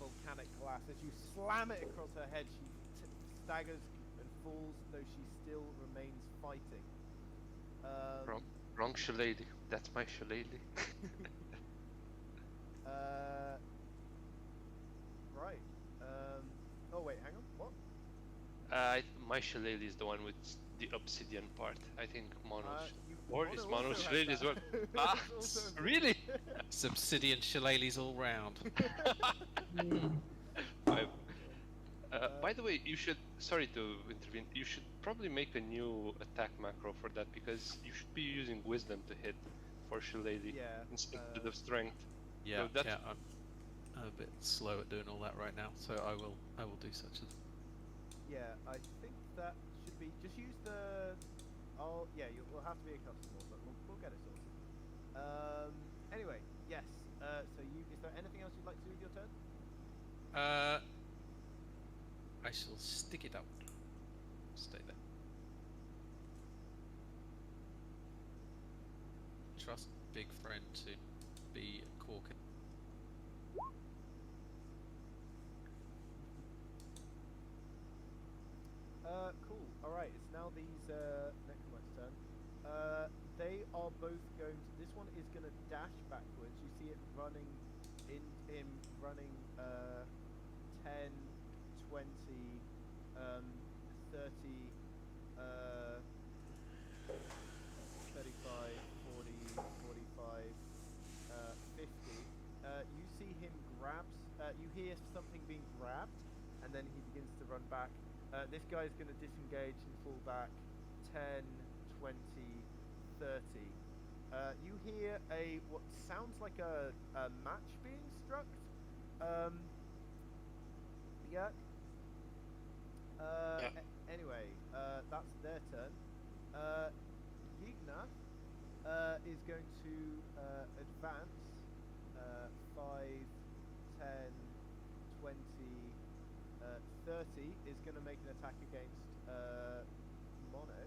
volcanic glass. As you slam it across her head, she staggers and falls, though she still remains fighting. Wrong shillelagh. That's my shillelagh. Right. Oh wait, hang on. What? My shillelagh is the one with the obsidian part. I think Mono's. Or is Mono Mono's also has shillelagh as well? that. Ah, It's also a really? It's obsidian shillelaghs all round. By the way, you should. Sorry to intervene. You should probably make a new attack macro for that because you should be using wisdom to hit for shillelagh Yeah, instead of strength. Yeah, So that's- yeah. I'm a bit slow at doing all that right now, so I will do such as. Yeah, I think that should be. Just use the. Oh, yeah, we'll have to be a customer, but we'll get it sorted. Anyway, yes. So is there anything else you'd like to do with your turn? I shall stick it up. Stay there. Trust big friend to be a cork. Cool. Alright, it's now these necromancer's turn. They are both going to. This one is going to dash backwards. You see it running, him running 10, 20, 30, 35, 40, 45, 50. You see him grabs. You hear something being grabbed, and then he begins to run back. This guy is going to disengage and fall back 10, 20, 30. You hear what sounds like a match being struck. Yeah. Anyway, that's their turn. Yignath is going to advance 5, 10, 20, 30 is going to make an attack against Mono.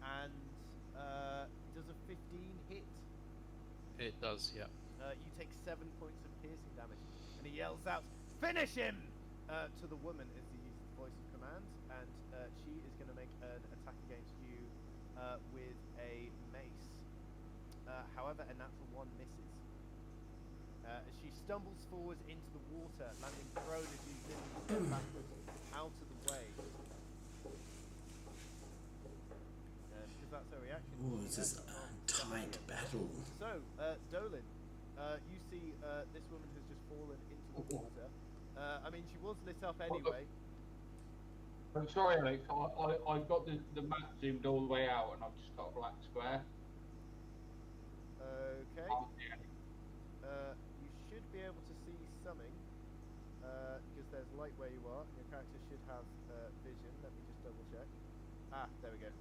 And does a 15 hit? It does, yeah. You take 7 points of piercing damage, and he yells out, "Finish him!" To the woman as he uses the voice of command, and she is going to make an attack against you with a mace. However, a natural 1 misses. As she stumbles forwards into the water, landing prone as you literally step backwards out of the way. Because that's her reaction. Oh, this is a tight battle. So, Dolan, you see this woman has just fallen into the water. I mean, she was lit up anyway. I'm sorry, Alex. I've got the map zoomed all the way out, and I've just got a black square. Okay. Can't see any. You should be able to see something, because there's light where you are, and your character should have vision. Let me just double check. Ah, there we go.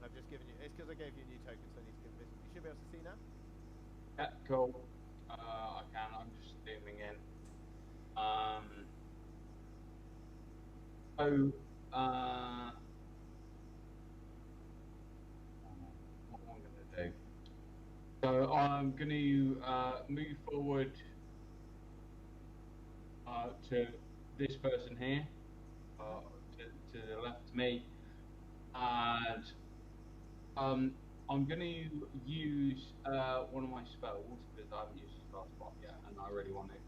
I've just given you. It's because I gave you a new token, so I need to give vision. You should be able to see now. Yeah, cool. I can. I'm just zooming in. What am I going to do? So I'm going to move forward to this person here, to the left of me, and I'm going to use one of my spells because I haven't used the last spot yet, and I really want it.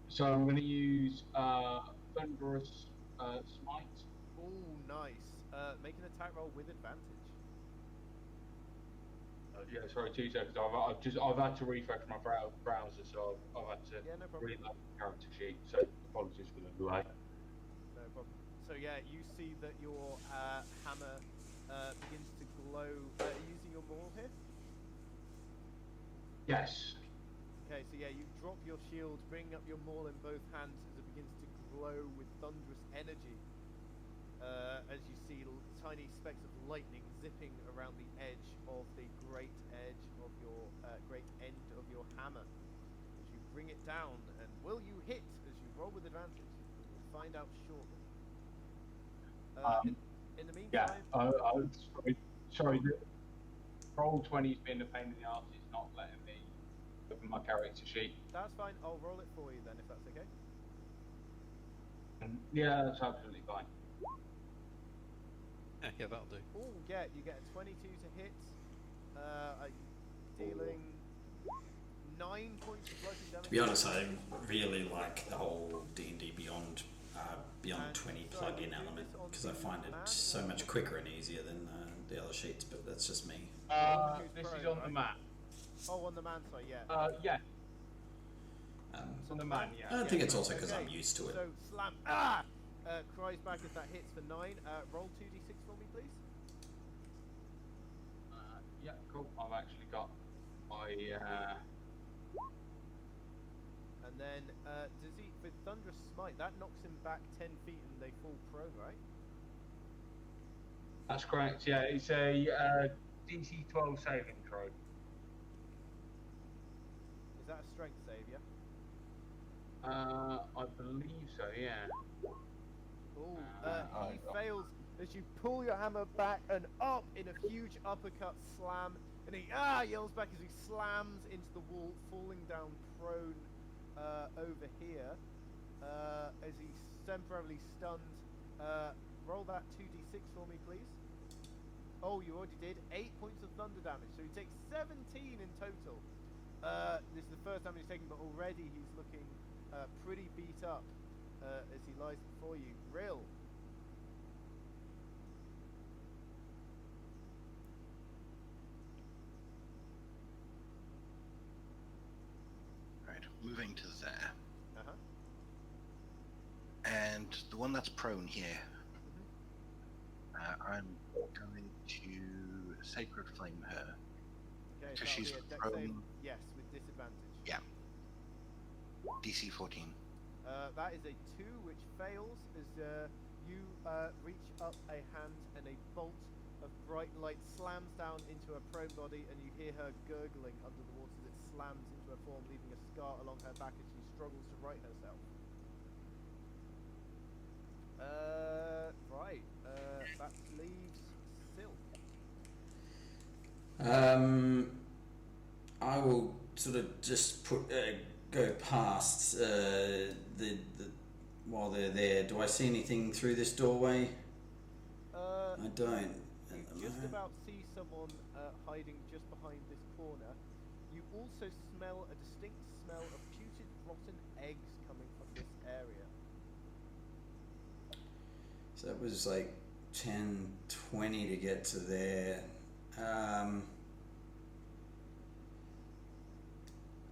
So I'm going to use Thunderous Smite. Oh, nice. Make an attack roll with advantage. Yeah, sorry, 2 seconds. I've had to refresh my browser, so I've had to Yeah, no problem. read that character sheet. So apologies for the delay. No problem. So yeah, you see that your hammer begins to glow. Are you using your maul here? Yes. Okay, so yeah, you drop your shield, bring up your maul in both hands as it begins to glow with thunderous energy. as you see tiny specks of lightning zipping around the edge of the great edge of your great end of your hammer. As you bring it down, and will you hit as you roll with advantage? We'll find out shortly. In the meantime, sorry. Roll 20's been a pain in the arse. It's not letting me open my character sheet. that's fine. I'll roll it for you then, if that's okay. Yeah, that's absolutely fine. Yeah, that'll do. Oh, yeah, you get a 22 to hit. Dealing 9 points of bludgeoning damage. To be honest, I really like the whole D&D Beyond And 20 so plug-in you do element this on because I the find it man so or- much quicker and easier than the other sheets, but that's just me. This is prone, on the right? map. Oh, on the man side, yeah. Yeah, Um, it's on the man, yeah. I think it's also because Okay, I'm used to it. So slam cries back as that hits for 9. Roll 2d6 for me, please. Yeah, cool. I've actually got my. And then does he with Thunderous Smite that knocks him back 10 feet and they fall prone, right? That's correct. Yeah, it's a DC 12 saving throw. Is that a strength save, yeah? I believe so. Yeah. Oh, he I- fails as you pull your hammer back and up in a huge uppercut slam, and he yells back as he slams into the wall, falling down prone over here as he's temporarily stunned. Roll that 2d6 for me, please. Oh, you already did. 8 points of thunder damage, so he takes 17 in total. This is the first time he's taken, but already he's looking pretty beat up as he lies before you. Rill. Right, moving to there. Uh-huh. And the one that's prone here, Mm-hmm. I'm going to Sacred Flame her. Okay, So so she's that'll be a dex prone. save. Yes, with disadvantage. Yeah. DC 14. That is a 2, which fails as you reach up a hand and a bolt of bright light slams down into her prone body, and you hear her gurgling under the water as it slams into her form, leaving a scar along her back as she struggles to right herself. Right. That leaves Sylk. I will sort of just go past the while they're there. Do I see anything through this doorway? I don't. You just about see someone hiding just behind this corner. You also smell a distinct smell of putrid, rotten eggs coming from this area. So that was like 10, 20 to get to there.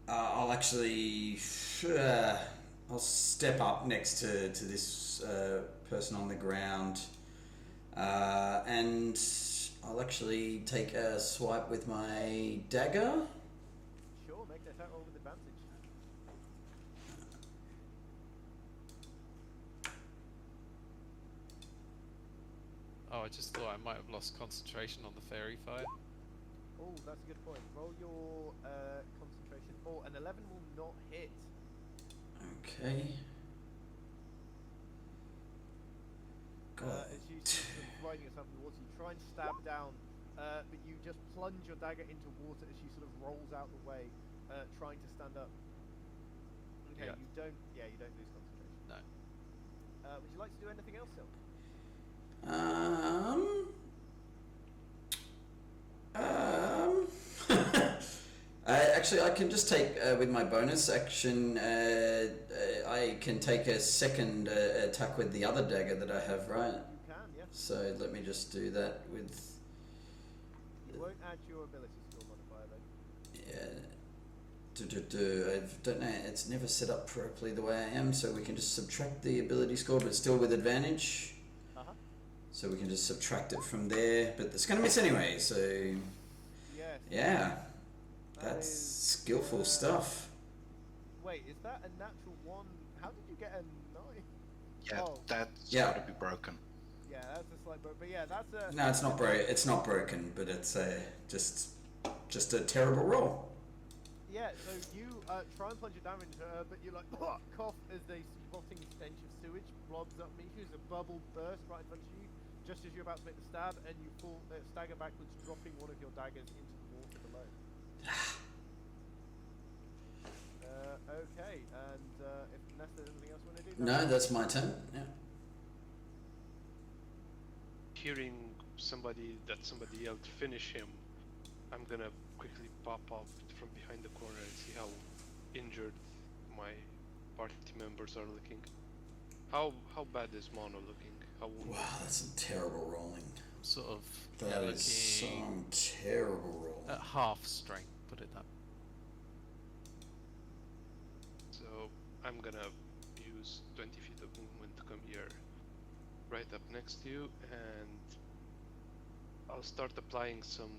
I'll actually I'll step up next to this person on the ground, and I'll actually take a swipe with my dagger. Sure, make that attack roll with advantage. Oh, I just thought I might have lost concentration on the fairy fire. Oh, that's a good point. Roll your concentration. Oh, an 11 will not hit. Okay. God. As you see sort of riding yourself in the water, you try and stab down, but you just plunge your dagger into water as she sort of rolls out the way, trying to stand up. Okay, Yeah. you don't lose concentration. No. Would you like to do anything else, Sylk? Actually, I can just take with my bonus action. I can take a second attack with the other dagger that I have, right? You can, yeah. So let me just do that with. You won't add your ability skill modifier though. I don't know. It's never set up properly the way I am, so we can just subtract the ability score, but still with advantage. So we can just subtract it from there, but it's going to miss anyway. So Yes. yeah, That that's is, skillful stuff. Wait, is that a natural one? How did you get a 9? Yeah, Oh. that's Yeah. got to be broken. Yeah, that's a slight but yeah, that's a... No, it's not It's not broken, but it's just a terrible roll. Yeah, so you try and plunge your damage into her, but you like cough as a rotting stench of sewage blobs up me. There's a bubble burst right in front of you, just as you're about to make the stab, and you fall stagger backwards, dropping one of your daggers into the water below. Okay, and unless there's anything else you want to do. No, that's my turn. Yeah. Hearing somebody else finish him, I'm gonna quickly pop up from behind the corner and see how injured my party members are looking. How bad is Mono looking? How wounded? Wow, that's some terrible rolling. Sort of. That yeah, is some terrible rolling. at half strength. Put it that. So I'm gonna use 20 feet of movement to come here, right up next to you, and I'll start applying some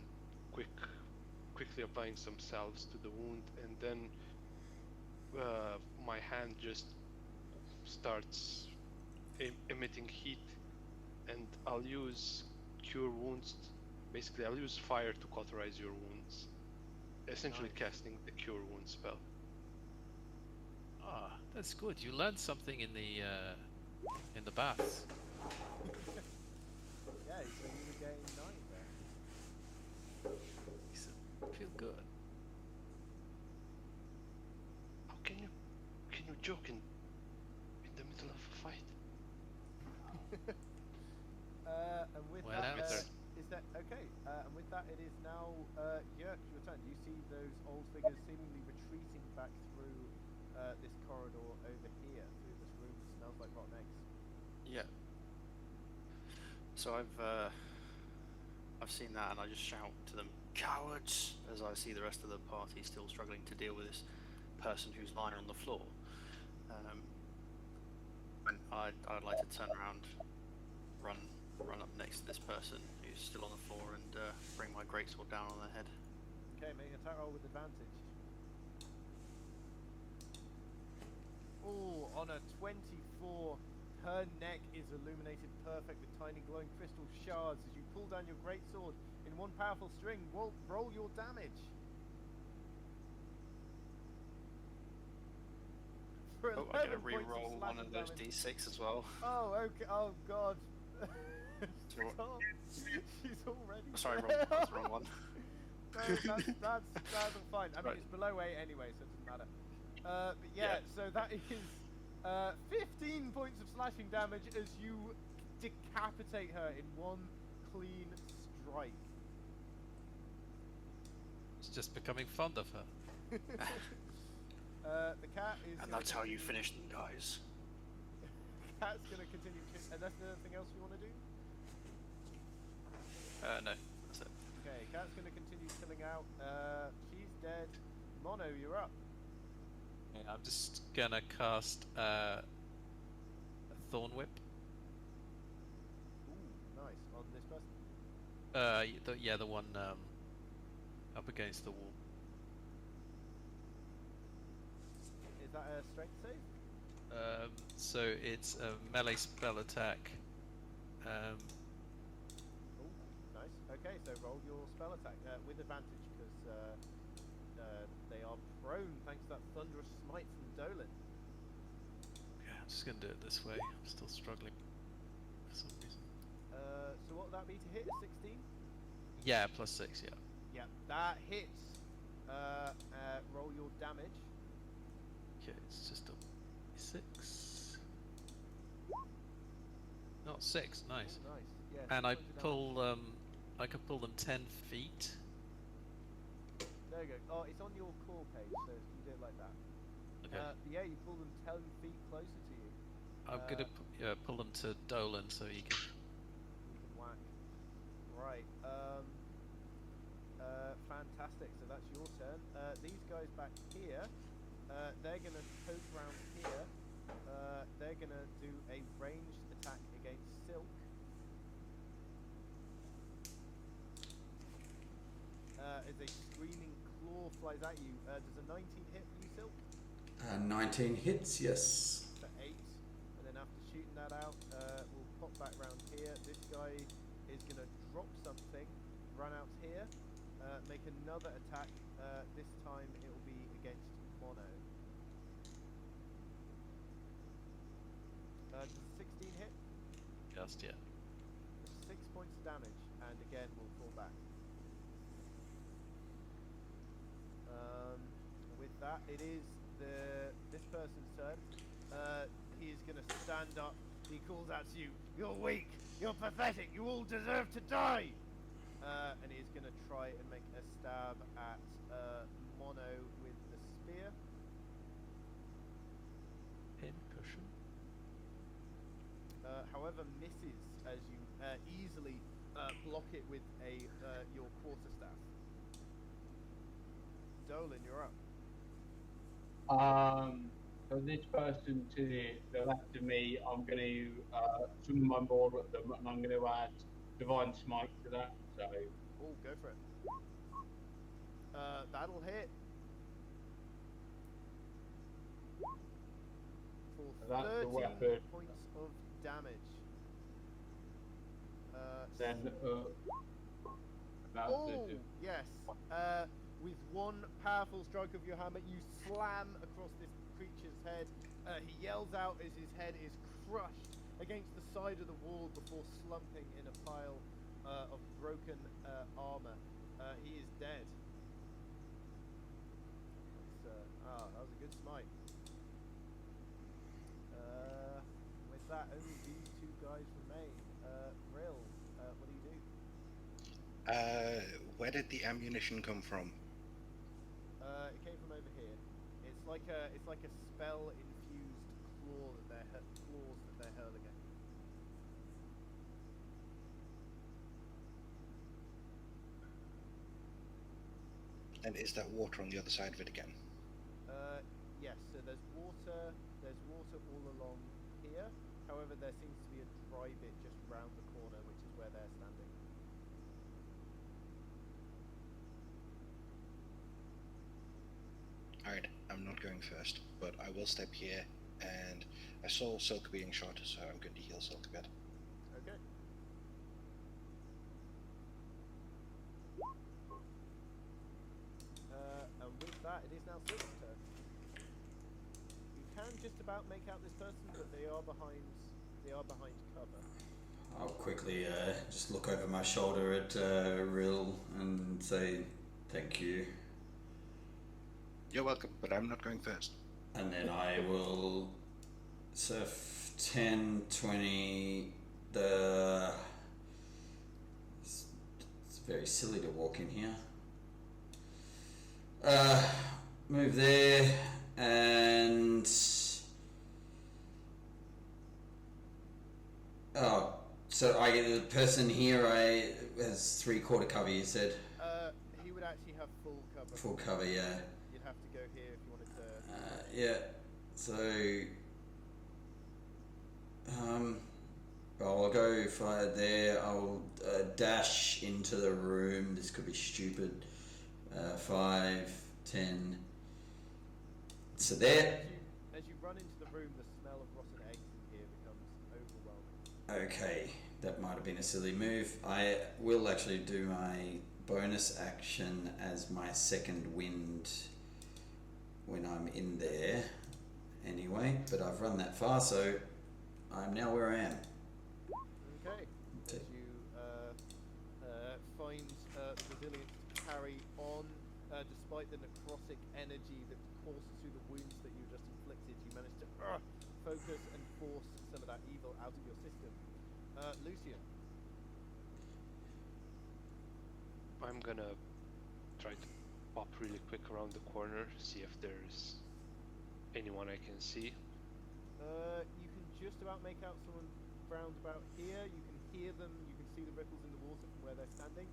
quickly applying some salves to the wound, and then my hand just starts emitting heat, and I'll use cure wounds. Basically, I'll use fire to cauterize your wounds, essentially casting the cure wound spell. Ah, that's good. You learned something in the baths. Yeah, so you regain 9 there. Feel good. How can you joke in the middle of a fight? And with Well, that, now it's- is that okay? And with that, it is now Yerk, your turn. You see those old figures seemingly retreating back through this corridor over here, through this room that smells like rotten eggs. Yeah. So I've seen that, and I just shout to them, "Cowards!" as I see the rest of the party still struggling to deal with this person who's lying on the floor. And I'd like to turn around, run up next to this person who's still on the floor, and bring my greatsword down on their head. Okay, make an attack roll with advantage. Oh, on a 24, her neck is illuminated perfect with tiny glowing crystal shards as you pull down your greatsword in one powerful string. Roll your damage. For Oh, I get to 11 points re-roll one slashing of those damage. d6 as well. Oh, okay. Oh, God. So- Stop. She's already Sorry, dead. that's the wrong one. No, that's fine. I mean, Right. it's below 8 anyway, so it doesn't matter. But yeah, so that is 15 points of slashing damage as you decapitate her in one clean strike. It's just becoming fond of her. The cat is. And that's how you finish them, guys. Cat's gonna continue. Unless there's anything else you want to do. No, that's it. Okay, cat's gonna continue killing out. She's dead. Mono, you're up. Yeah, I'm just gonna cast a Thorn Whip. Ooh, nice. On this person. The one up against the wall. Is that a strength save? So it's a melee spell attack. Oh, nice. Okay, so roll your spell attack with advantage because they are prone thanks to that thunderous smite from Dolan. Yeah, I'm just gonna do it this way. I'm still struggling for some reason. So what would that be to hit? 16? Yeah, +6. Yeah. Yeah, that hits. Roll your damage. Okay, it's just a 6. Not 6. Nice. Oh, nice. Yeah. And I 600 damage. pull. I can pull them 10 feet. There you go. Oh, it's on your core page, so you do it like that. Okay. Yeah, you pull them 10 feet closer to you. I'm gonna pull them to Dolan so he can. You can whack. Right. Fantastic. So that's your turn. These guys back here, they're gonna poke around here. They're gonna do a ranged attack against Sylk. As a screaming claw flies at you. Does a 19 hit you, Sylk? 19 hits, yes. For 8. And then after shooting that out, we'll pop back round here. This guy is going to drop something, run out here, make another attack. This time it will be against Mono. Does 16 hit? Just yet. 6 points of damage, and again we'll fall back. With that, it is this person's turn. He is going to stand up. He calls out to you, "You're weak! You're pathetic! You all deserve to die!" And he's going to try and make a stab at Mono with the spear. Pincushion. However, misses as you easily block it with your quarterstaff. Dolan, you're up. So this person to the left of me, I'm going to summon my maul at them, and I'm going to add Divine Smite to that. So. Oh, go for it. That'll hit. For That's the 13 weapon. points of damage. Then that's oh, it. yes. With one powerful stroke of your hammer, you slam across this creature's head. He yells out as his head is crushed against the side of the wall before slumping in a pile of broken armor. He is dead. That was a good smite. With that, only these two guys remain. Rill, what do you do? Where did the ammunition come from? It came from over here. It's like a spell infused claws that they're hurling at. And is that water on the other side of it again? Yes. So there's water all along here. However, there seems to be a dry bit just round the corner, which is where they're standing. Alright, I'm not going first, but I will step here, and I saw Sylk being shot, so I'm going to heal Sylk a bit. Okay. And with that, it is now Sylk's turn. You can just about make out this person, but they are behind cover. I'll quickly just look over my shoulder at Rill and say thank you. You're welcome, but I'm not going first. And then I will surf 10, 20, it's very silly to walk in here. Move there, and so the person here has 3/4 cover, you said? He would actually have full cover. Full cover, yeah. You'd have to go here if you wanted to. Yeah, so I'll go fire there. I'll dash into the room. This could be stupid. 5, 10. So there. As you run into the room, the smell of rotten eggs in here becomes overwhelming. Okay, that might have been a silly move. I will actually do my bonus action as my second wind when I'm in there anyway, but I've run that far, so I'm now where I am. Okay. As you find the resilience to carry on, despite the necrotic energy that courses through the wounds that you just inflicted, you managed to focus and force some of that evil out of your system. Lucian. I'm gonna try to pop really quick around the corner, see if there's anyone I can see. You can just about make out someone round about here. You can hear them. You can see the ripples in the water from where they're standing,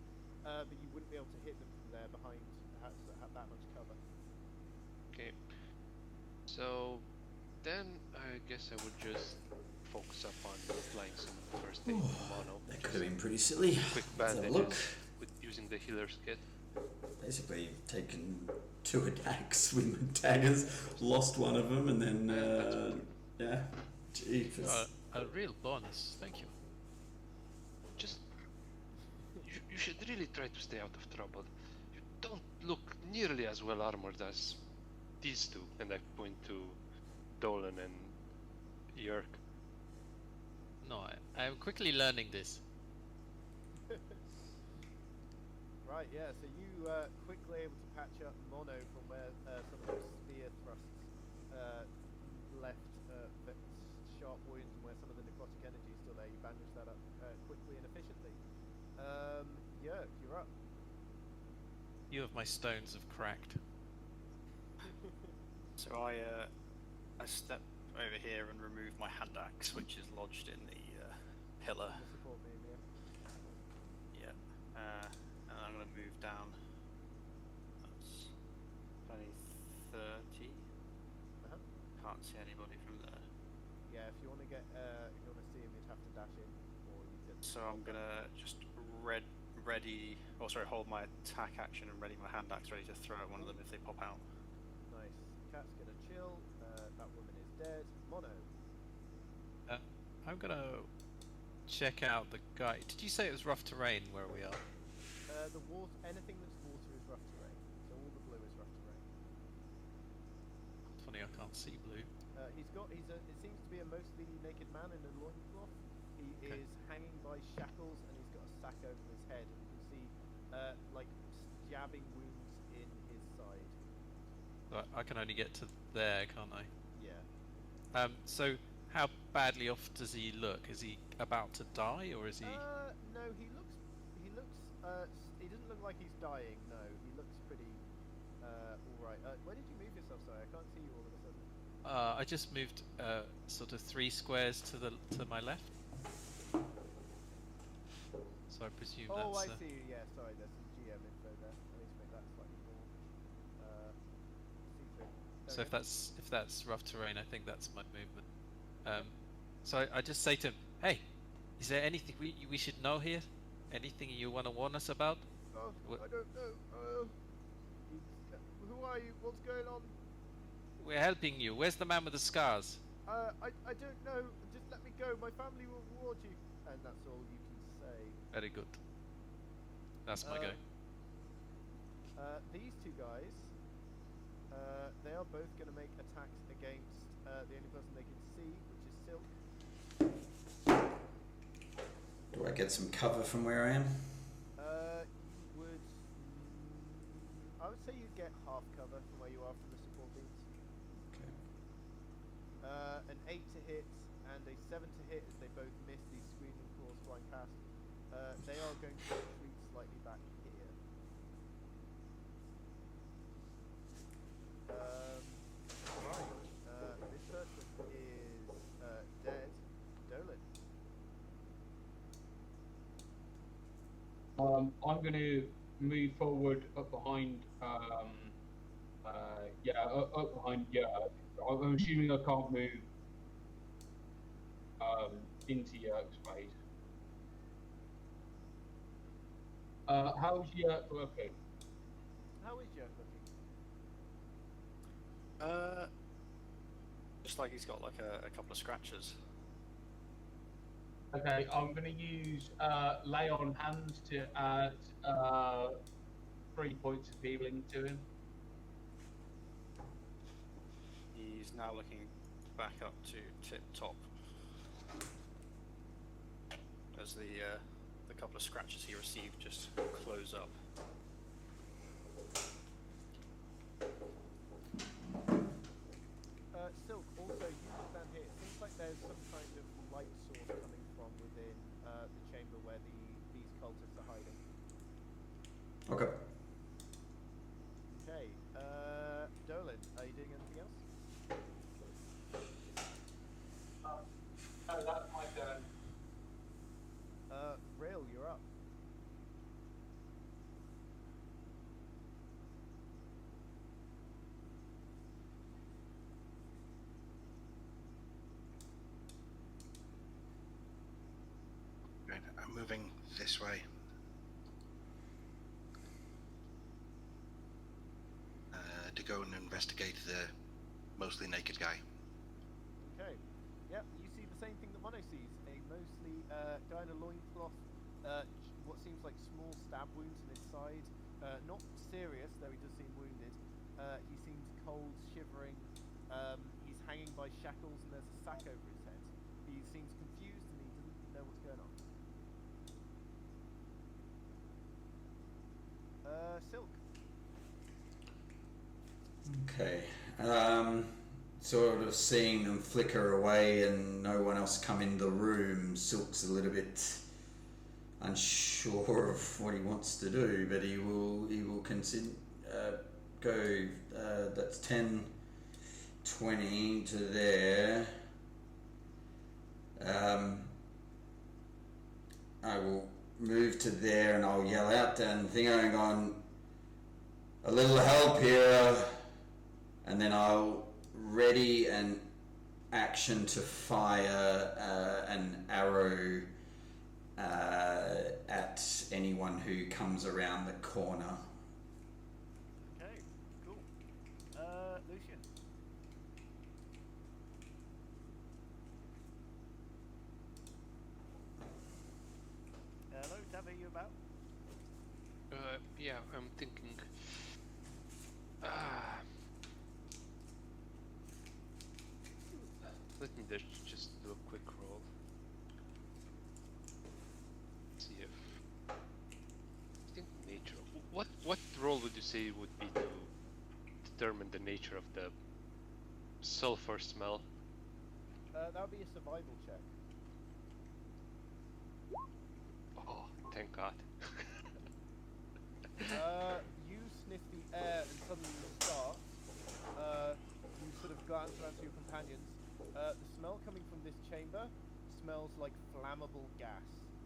but you wouldn't be able to hit them from there behind that much cover. Okay. So then I guess I would just focus up on applying some first aid to Mono. That could have been pretty silly. Quick Let's have a bandages look. with using the healer's kit. Basically, taken 2 attacks with my daggers, lost one of them, and then yeah, jeepers. A real bonus, thank you. Just You should really try to stay out of trouble. You don't look nearly as well armored as these two. And I point to Dolan and Yerk. No, I am quickly learning this. Right, yeah, so you quickly able to patch up Mono from where some of those spear thrusts left sharp wounds, and where some of the necrotic energy is still there. You bandage that up quickly and efficiently. Yerk, you're up. You of my stones have cracked. So I step over here and remove my hand axe, which is lodged in the pillar. The support beam, yeah. Yeah. And I'm going to move down. That's 20, 30. Can't see anybody from there. Yeah, if you want to get, if you want to see him, you'd have to dash in, or you could. So I'm going to just hold my attack action and ready my hand axe, ready to throw at one of them if they pop out. Nice. Cat's gonna chill. That woman is dead. Mono. I'm gonna check out the guy. Did you say it was rough terrain where we are? The water, anything that's water is rough terrain. So all the blue is rough terrain. Funny, I can't see blue. It seems to be a mostly naked man in a loincloth. He is hanging by shackles, and he's got a sack over his head, and you can see like jabbing wounds in his side. But I can only get to there, can't I? Yeah. So how badly off does he look? Is he about to die, or is he? No, he doesn't look like he's dying. No, he looks pretty all right. Where did you move yourself? Sorry, I can't see you all of a sudden. I just moved sort of 3 squares to my left. So I presume that's. Oh, I see. Yeah, sorry. There's some GM info there. I need to make that slightly more see-through. So if that's rough terrain, I think that's my movement. So I just say to him, "Hey, is there anything we should know here? Anything you want to warn us about?" Oh, I don't know. Who are you? What's going on? We're helping you. Where's the man with the scars? I don't know. Just let me go. My family will reward you. And that's all you can say. Very good. That's my go. These two guys, they are both going to make attacks against the only person they can see, which is Sylk. Do I get some cover from where I am? You would. I would say you'd get half cover from where you are from the support beams. Okay. An 8 to hit and a 7 to hit as they both miss these screaming claws flying past. They are going to retreat slightly back here. Right. This person is dead. Dolan. I'm going to move forward up behind. Up behind. Yeah, I'm assuming I can't move into Yerk's face. How's Yerk looking? How is Yerk looking? Just like he's got like a couple of scratches. Okay, I'm going to use lay on hands to add 3 points of healing to him. He's now looking back up to tip top as the couple of scratches he received just close up. Sylk, also you stand here. It seems like there's some kind of light source coming from within the chamber where these cultists are hiding. Okay. Okay, Dolan, are you doing anything else? No, that's my turn. Rail, you're up. Right, I'm moving this way. To go and investigate the mostly naked guy. Okay. Yep, you see the same thing that Mono sees. A mostly guy in a loincloth what seems like small stab wounds in his side. Not serious, though he does seem wounded. He seems cold, shivering. He's hanging by shackles and there's a sack over his head. He seems confused and he doesn't know what's going on. Sylk. Okay. Sort of seeing them flicker away and no one else come in the room, Sylk's a little bit unsure of what he wants to do, but he will consider go. That's 10, 20 to there. I will move to there and I'll yell out and thing going on, a little help here, and then I'll ready an action to fire an arrow at anyone who comes around the corner. Okay, cool. Lucian. Hello, Tab, are you about? Yeah, I'm thinking. Let me just do a quick roll. See if. I think nature. What role would you say would be to determine the nature of the sulfur smell? That would be a survival check. Oh, thank God. You sniff the air and suddenly you start. You sort of glance around to your companions. The smell coming from this chamber smells like flammable gas.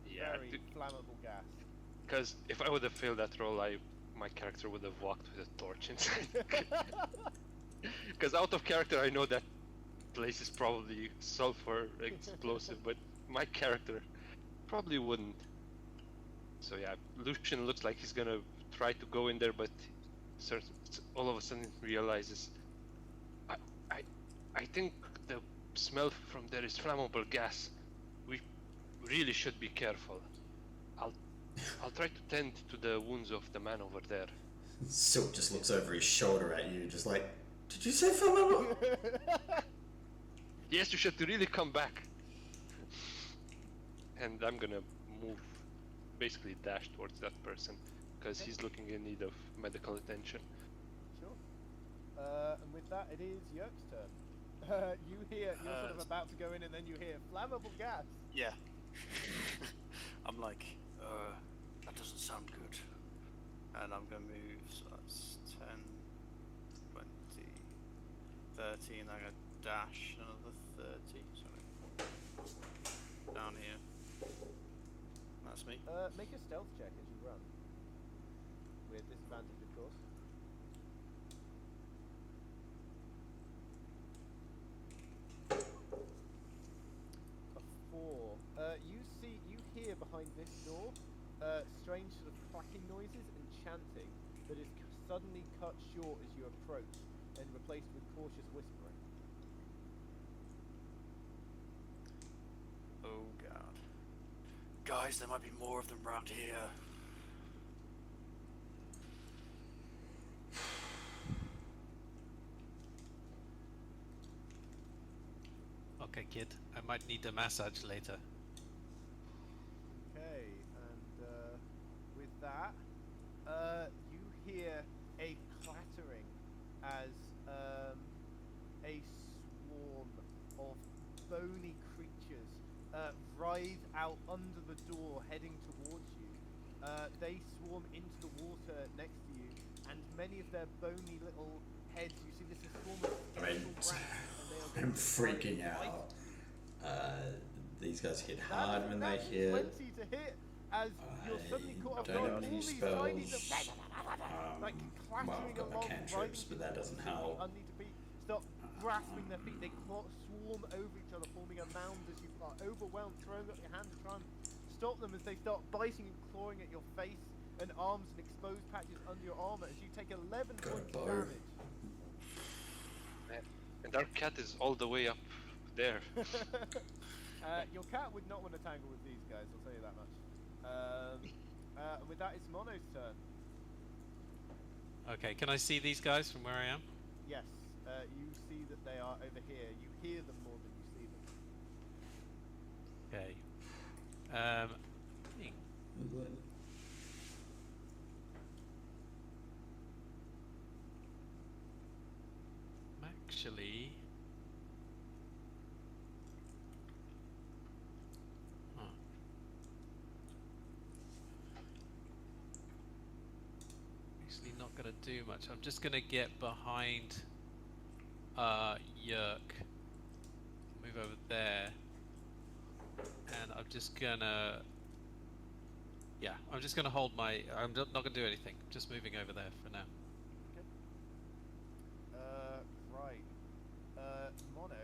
Yeah, Very flammable gas. Because if I would have failed that roll, my character would have walked with a torch inside. Because out of character, I know that place is probably sulfur explosive, but my character probably wouldn't. So yeah, Lucian looks like he's gonna try to go in there, but all of a sudden realizes, I think the smell from there is flammable gas. We really should be careful. I'll try to tend to the wounds of the man over there. Sylk just looks over his shoulder at you, just like, did you say flammable? Yes, you should really come back. And I'm gonna move, basically dash towards that person, because he's looking in need of medical attention. Sure. And with that, it is Yerk's turn. You're sort of about to go in and then you hear flammable gas. Yeah. I'm like, that doesn't sound good. And I'm going to move, so that's 10, 20, 30, and I'm going to dash another 30. Sorry. Down here. That's me. Make a stealth check as you run. With disadvantage, of course. A 4. You hear behind this door strange sort of clacking noises and chanting that is suddenly cut short as you approach and replaced with cautious whispering. Oh God. Guys, there might be more of them around here. Okay, kid. I might need a massage later. Okay, and with that, you hear a clattering as a swarm of bony creatures writhe out under the door, heading towards you. They swarm into the water next to you, and many of their bony little heads, you see this is a swarm of skeletal rats, and they are going I'm to freaking bite out. These guys hit That hard is when they natural hear. 20 to hit as you're suddenly caught off don't guard. have All any these tiny spells. like Well, clattering I've got my along, cantrips, riding but that doesn't help. underneath the feet, start grasping their feet. They swarm over each other, forming a mound as you are overwhelmed, throwing up your hand to try and stop them as they start biting and clawing at your face and arms and exposed patches under your armor as you take 11 Got a points of bow. damage. And our cat is all the way up there. Your cat would not want to tangle with these guys, I'll tell you that much. And with that, it's Mono's turn. Okay, can I see these guys from where I am? Yes, you see that they are over here. You hear them more than you see them. Okay. Actually, actually not gonna do much. I'm just gonna get behind Yerk, move over there, and I'm just gonna hold my. I'm not gonna do anything. Just moving over there for now. Right. Mono,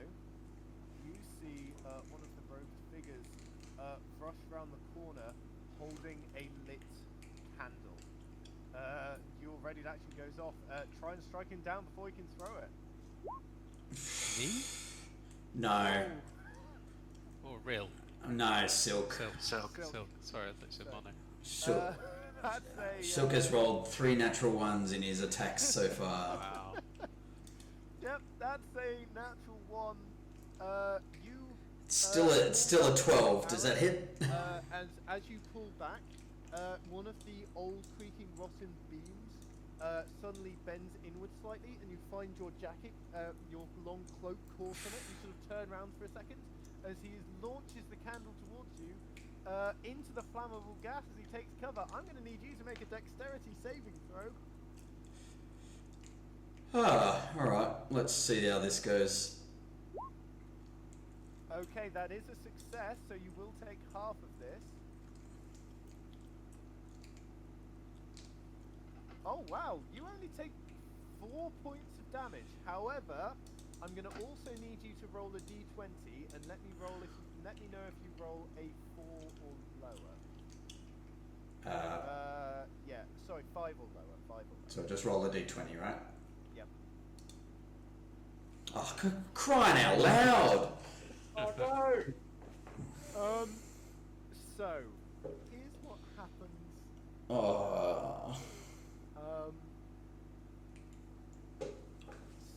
you see one of the robed figures rush around the corner holding a lit candle. You're ready, that action goes off. Try and strike him down before he can throw it. Me? No. Or real? No, Sylk. Sylk. Sylk. Sorry, I thought you said Mono. Sylk. That's a, Sylk has rolled 3 natural ones in his attacks so far. Wow. Yep, that's a natural 1. You... It's still a 12. Does that hit? And as you pull back, one of the old creaking rotten beams suddenly bends inward slightly, and you find your jacket, your long cloak caught on it. You sort of turn around for a second as he launches the candle towards you into the flammable gas as he takes cover. I'm going to need you to make a dexterity saving throw. Alright. Let's see how this goes. Okay, that is a success, so you will take half of this. Oh wow, you only take 4 points of damage. However, I'm going to also need you to roll a d20 and let me know if you roll a 4 or lower. Yeah, sorry, 5 or lower. 5 or lower. So just roll a d20, right? Yep. Oh, crying out loud! Oh no! So here's what happens. Oh.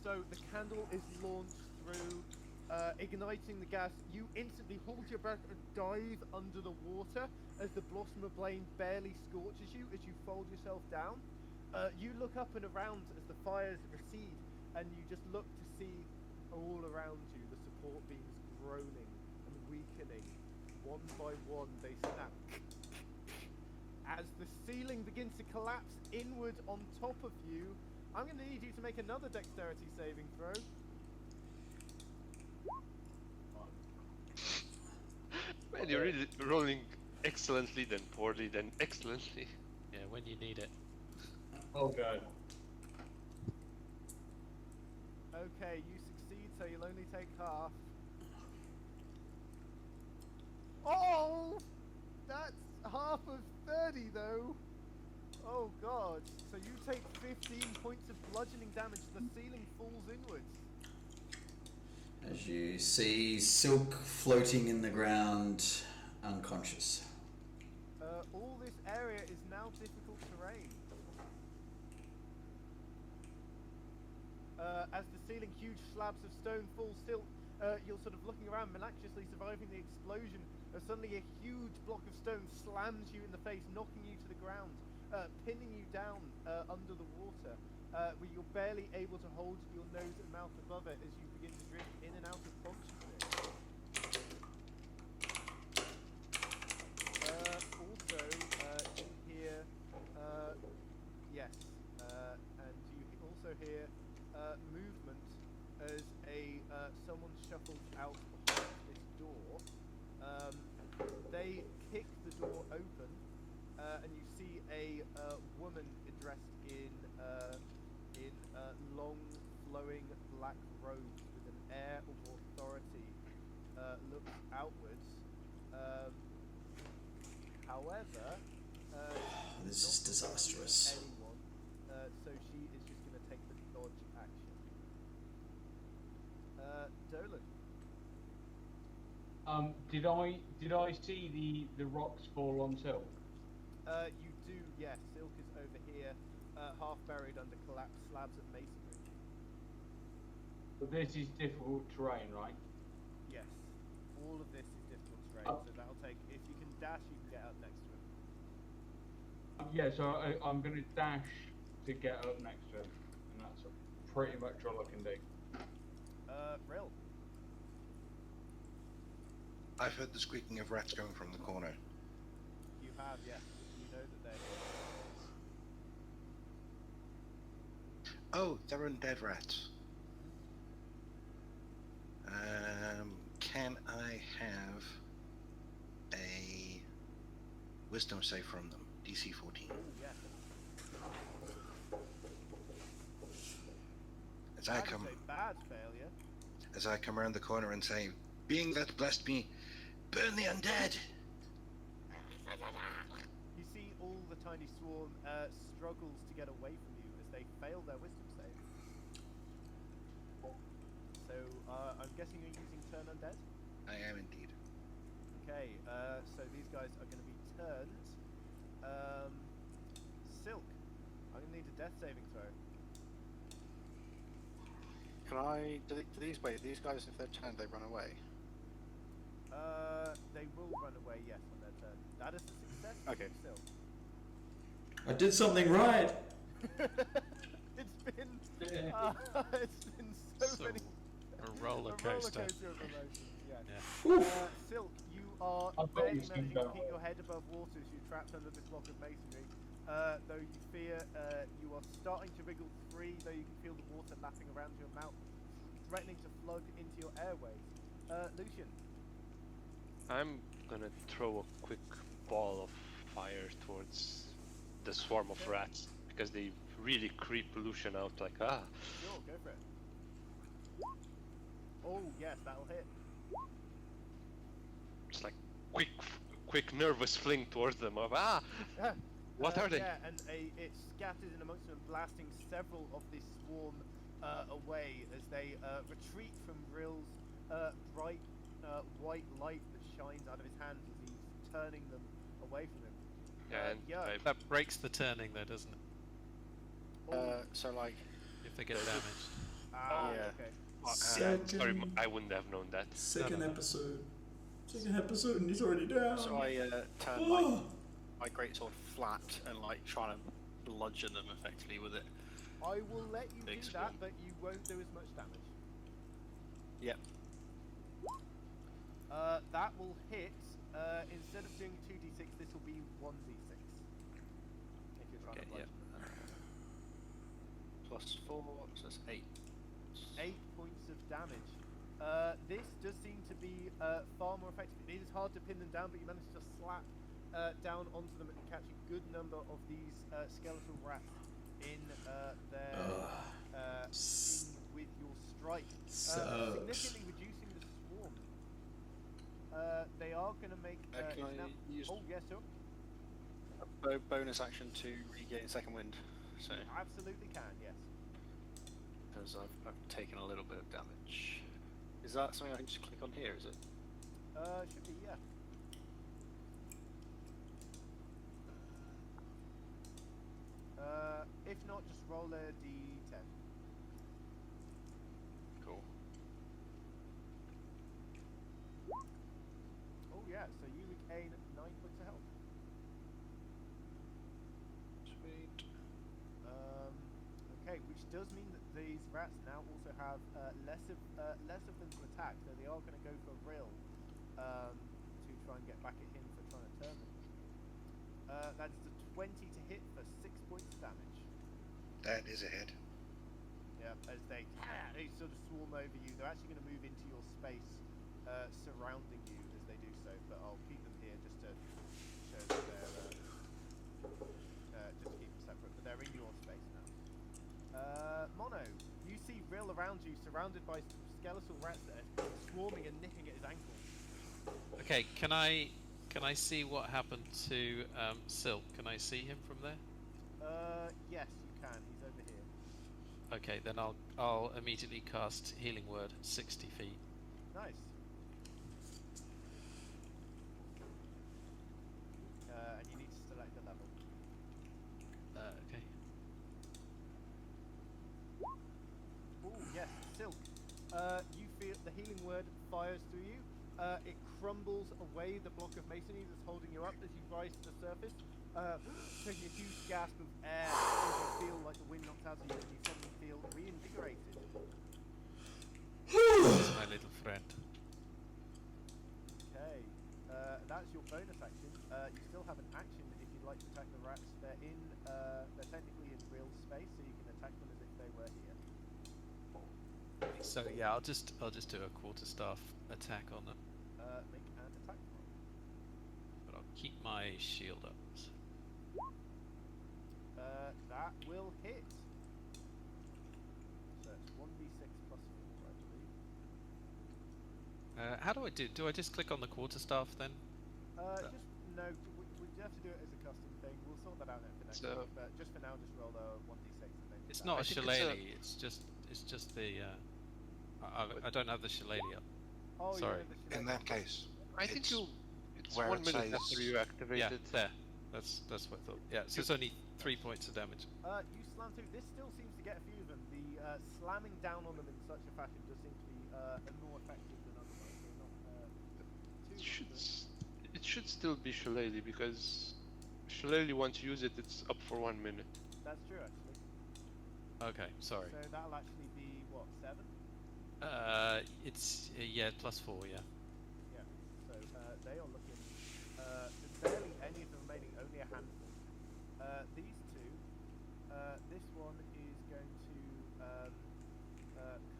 So the candle is launched through, igniting the gas. You instantly hold your breath and dive under the water as the blossom of flame barely scorches you as you fold yourself down. You look up and around as the fires recede, and you just look to see all around you the support beams groaning and weakening. One by one they snap as the ceiling begins to collapse inward on top of you. I'm going to need you to make another dexterity saving throw. Man, you're really rolling excellently, then poorly, then excellently. Yeah, when you need it. Oh god. Okay, you succeed, so you'll only take half. Oh! That's half of 30, though. Oh god. So you take 15 points of bludgeoning damage. The ceiling falls inwards. As you see Sylk floating in the ground, unconscious. All this area is now difficult terrain. As the ceiling, huge slabs of stone fall still. You're sort of looking around, miraculously surviving the explosion. Suddenly a huge block of stone slams you in the face, knocking you to the ground, pinning you down under the water, where you're barely able to hold your nose and mouth above it as you begin to drift in and out of consciousness. Also, you hear, yes, and you also hear movement as someone shuffles out behind this door. They kick the door open, and you see a woman dressed in long, flowing black robes with an air of authority. Looks outwards. However, This is disastrous. anyone, so she is just going to take the dodge action. Dolan. Did I see the rocks fall on Sylk? You do, yes. Sylk is over here, half buried under collapsed slabs of masonry. But this is difficult terrain, right? Yes. All of this is difficult terrain, so that'll take... If you can dash, you can get up next to him. Yeah, so I'm going to dash to get up next to him, and that's pretty much all I can do. Rill. I've heard the squeaking of rats going from the corner. You have, yes. You know that they're here. Oh, they're undead rats. Can I have a wisdom save from them? DC 14. Oh, yes. As I come, That is a bad failure. as I come around the corner and say, "Being that blessed me, burn the undead." You see all the tiny swarm struggles to get away from you as they fail their wisdom save. So I'm guessing you're using turn undead? I am indeed. Okay, so these guys are going to be turned. Sylk, I'm going to need a death saving throw. Can I? Do these guys, if they're turned, they run away? They will run away, yes, on their turn. That is a success. Okay. Sylk. I did something right. It's been so many. A roller coaster. of emotions, yes. Yeah. Sylk, you are I've got barely this managing thing to keep going. your head above water as you're trapped under this block of masonry. Though you fear you are starting to wriggle free, though you can feel the water lapping around your mouth, threatening to flood into your airways. Lucian. I'm gonna throw a quick ball of fire towards the swarm of rats because they really creep Lucian out. Like Sure, go for it. Oh yes, that'll hit. it's like quick nervous fling towards them. Of what are they? Yeah, and it scatters in amongst them, blasting several of this swarm away as they retreat from Rill's bright white light that shines out of his hands as he's turning them away from him. And That breaks the turning, though, doesn't it? So like, If they get damaged. yeah. Okay. sorry, I wouldn't have known that. Second No. episode. Second episode, and he's already down. So I turn my greatsword flat and like trying to bludgeon them effectively with it. I will let you Big do swarm. that, but you won't do as much damage. Yep. That will hit. Instead of doing 2d6, this will be 1d6. If you're trying Okay. to Yep. bludgeon. +4, so that's 8. 8 points of damage. This does seem to be far more effective. It is hard to pin them down, but you manage to slap down onto them and catch a good number of these skeletal rats in their in with your strike, significantly reducing the swarm. They are going to make. Can I use Oh yes, sir. a bonus action to regain second wind? So Absolutely can. Yes. because I've taken a little bit of damage. Is that something I can just click on here? Is it? Should be, yeah. If not, just roll a d10. Cool. Oh yeah, so you regain 9 points of health. Sweet. Okay, which does mean that these rats now also have less of them to attack, so they are going to go for Rill to try and get back at him for trying to turn them. That's the 20 to hit for 6 points of damage. That is a hit. Yeah, as they sort of swarm over you. They're actually going to move into your space, surrounding you as they do so. But I'll keep them here just to show that they're just to keep them separate. But they're in your space now. Mono, you see Rill around you, surrounded by skeletal rats that are swarming and nipping at his ankles. Okay, can I see what happened to Sylk? Can I see him from there? Yes, you can. He's over here. Okay, then I'll immediately cast Healing Word 60 feet. Nice. It crumbles away the block of masonry that's holding you up as you rise to the surface. Taking a huge gasp of air as you feel like the wind knocks out of you and you suddenly feel reinvigorated. That's my little friend. Okay, that's your bonus action. You still have an action if you'd like to attack the rats. They're technically in real space, so you can attack them as if they were here. So yeah, I'll just do a quarterstaff attack on them, Make an attack roll. but I'll keep my shield up. That will hit. So it's 1d6 plus 4, I believe. How do I do? Do I just click on the quarterstaff then? Just no. We have to do it as a custom thing. We'll sort that out for next So- week. But just for now, just roll a 1d6 and then. It's that. not a I think shillelagh. It's just the. I don't have the shillelagh up. Oh, you sorry. know the In shillelagh. that case, I think it's it's where 1 it minute says- after you activate Yeah, it. there. That's what I thought. Yeah, so it's only 3 points of damage. You slam through. This still seems to get a few of them. The slamming down on them in such a fashion does seem to be more effective than otherwise. So not too It should, much. it should still be shillelagh because shillelagh, once you use it, it's up for 1 minute. That's true, actually. Okay, sorry. So that'll actually be what, 7? It's yeah, +4. Yeah. Yeah. So they are looking. There's barely any of them remaining. Only a handful. These two. This one is going to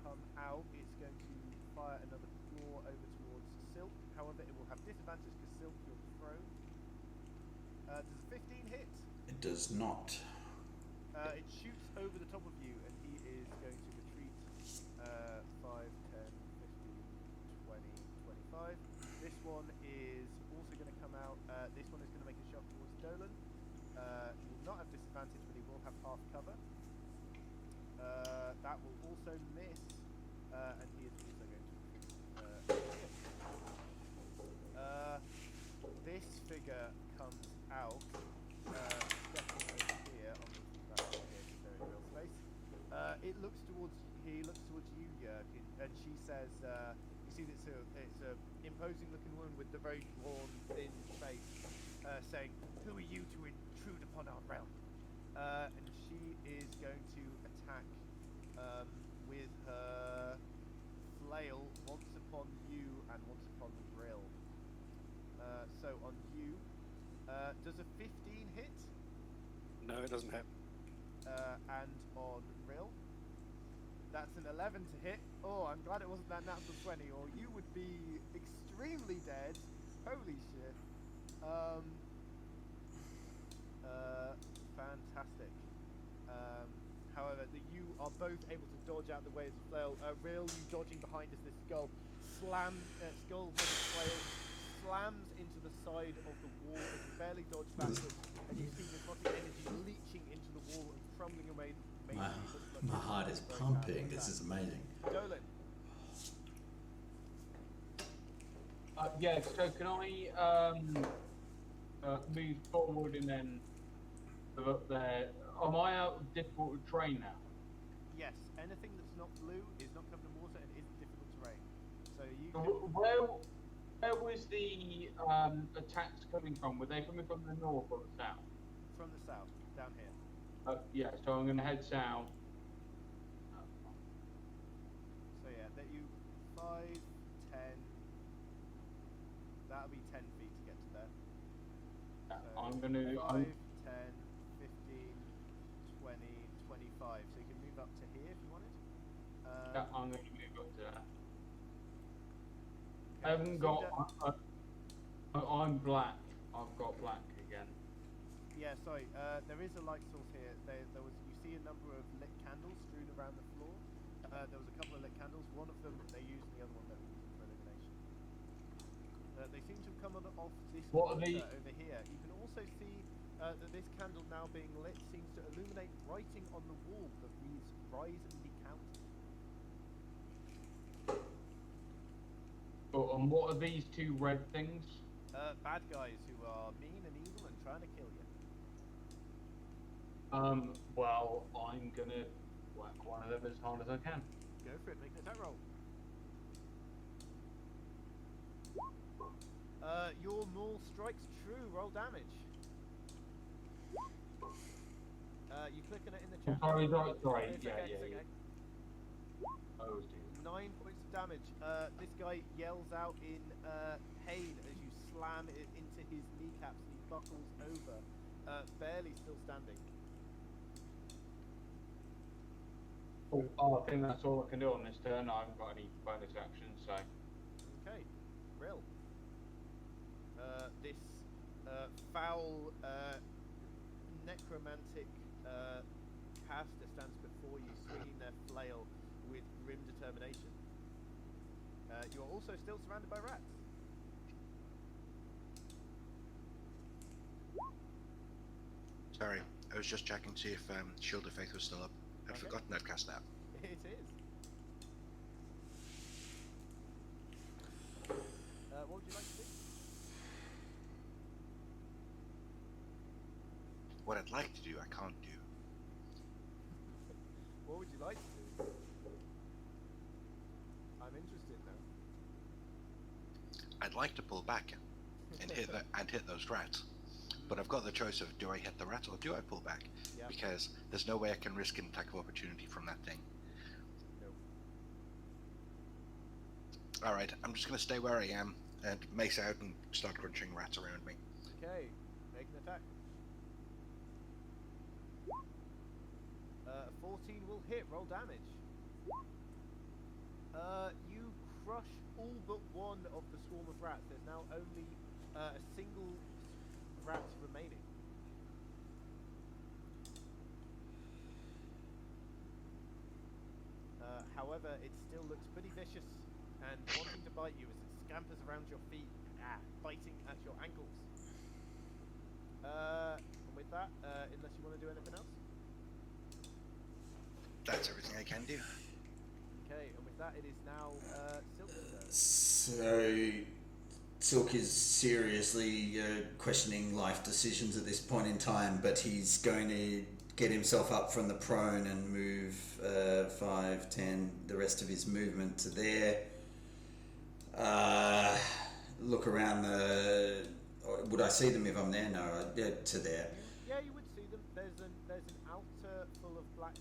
come out. It's going to fire another claw over towards Sylk. However, it will have disadvantage because Sylk, you're prone. Does a 15 hit? It does not. It shoots over the top of you, and he is going to retreat 5, 10, 15, 20, 25. This one is also going to come out. This one is going to make a shot towards Dolan. He will not have disadvantage, but he will have half cover. That will also miss, and he is also going to hit. This figure comes out, stepping over here on the back here, because they're in real space. He looks towards you, Jurgen, and she says, you see that it's a imposing looking woman with the very drawn, thin face, saying, "Who are you to intrude upon our realm?" And she is going to attack with her flail once upon you and once upon Rill. So on you, does a 15 hit? No, it doesn't hit. And on Rill, that's an 11 to hit. Oh, I'm glad it wasn't that natural 20, or you would be extremely dead. Holy shit. Fantastic. However, you are both able to dodge out the way as a flail. Rill, you dodging behind as this skull skull-headed flail slams into the side of the wall as you barely dodge backwards, and you see necrotic energy leaching into the wall and crumbling away. My heart is pumping. This is amazing. Dolan. Yeah, so can I move forward and then move up there? Am I out of difficult terrain now? Yes, anything that's not blue is not covered in water and isn't difficult terrain. So you Where was the attacks coming from? Were they coming from the north or the south? from the south, down here. Yeah, so I'm going to head south. So yeah, that you 5, 10. That'll be 10 feet to get to there. Yeah, So I'm going to... 5, 10, 15, 20, 25. So you can move up to here if you wanted. Yeah, I'm going to move up to that. I Okay, haven't so got... I'm black. I've got black again. yeah, sorry. There is a light source here. There was. You see a number of lit candles strewn around the floor. There was a couple of lit candles. One of them they used, and the other one they were using for illumination. They seem to have come off this What are corner these? over here. You can also see that this candle now being lit seems to illuminate writing on the wall that reads "Rise and be counted." Oh, and what are these two red things? Bad guys who are mean and evil and trying to kill you. Well, I'm gonna whack one of them as hard as I can. Go for it. Make an attack roll. Your maul strikes true. Roll damage. You click on it in the chat. Sorry, It's yeah, okay, yeah, it's yeah. okay. Oh, dude. 9 points of damage. This guy yells out in pain as you slam it into his kneecaps and he buckles over, barely still standing. Oh, I think that's all I can do on this turn. I haven't got any bonus actions, so. Okay, Rill. This foul necromantic caster stands before you, swinging their flail with grim determination. You are also still surrounded by rats. Sorry, I was just checking to see if Shield of Faith was still up. I'd Okay. forgotten I'd cast that. It is. What would you like to do? What I'd like to do, I can't do. What would you like to do? I'm interested now. I'd like to pull back and hit those rats, but I've got the choice of do I hit the rats or do I pull back? Yeah. Because there's no way I can risk an attack of opportunity from that thing. No. All right, I'm just gonna stay where I am and mace out and start crunching rats around me. Okay, make an attack. 14 will hit. Roll damage. You crush all but one of the swarm of rats. There's now only a single rat remaining. However, it still looks pretty vicious and wanting to bite you as it scampers around your feet, biting at your ankles. And with that, unless you want to do anything else? That's everything I can do. Okay, and with that, it is now Sylk's turn. So, Sylk is seriously questioning life decisions at this point in time, but he's going to get himself up from the prone and move 5, 10, the rest of his movement to there. Look around the... Would I see them if I'm there? No, to there. Yeah, you would see them. There's an altar full of black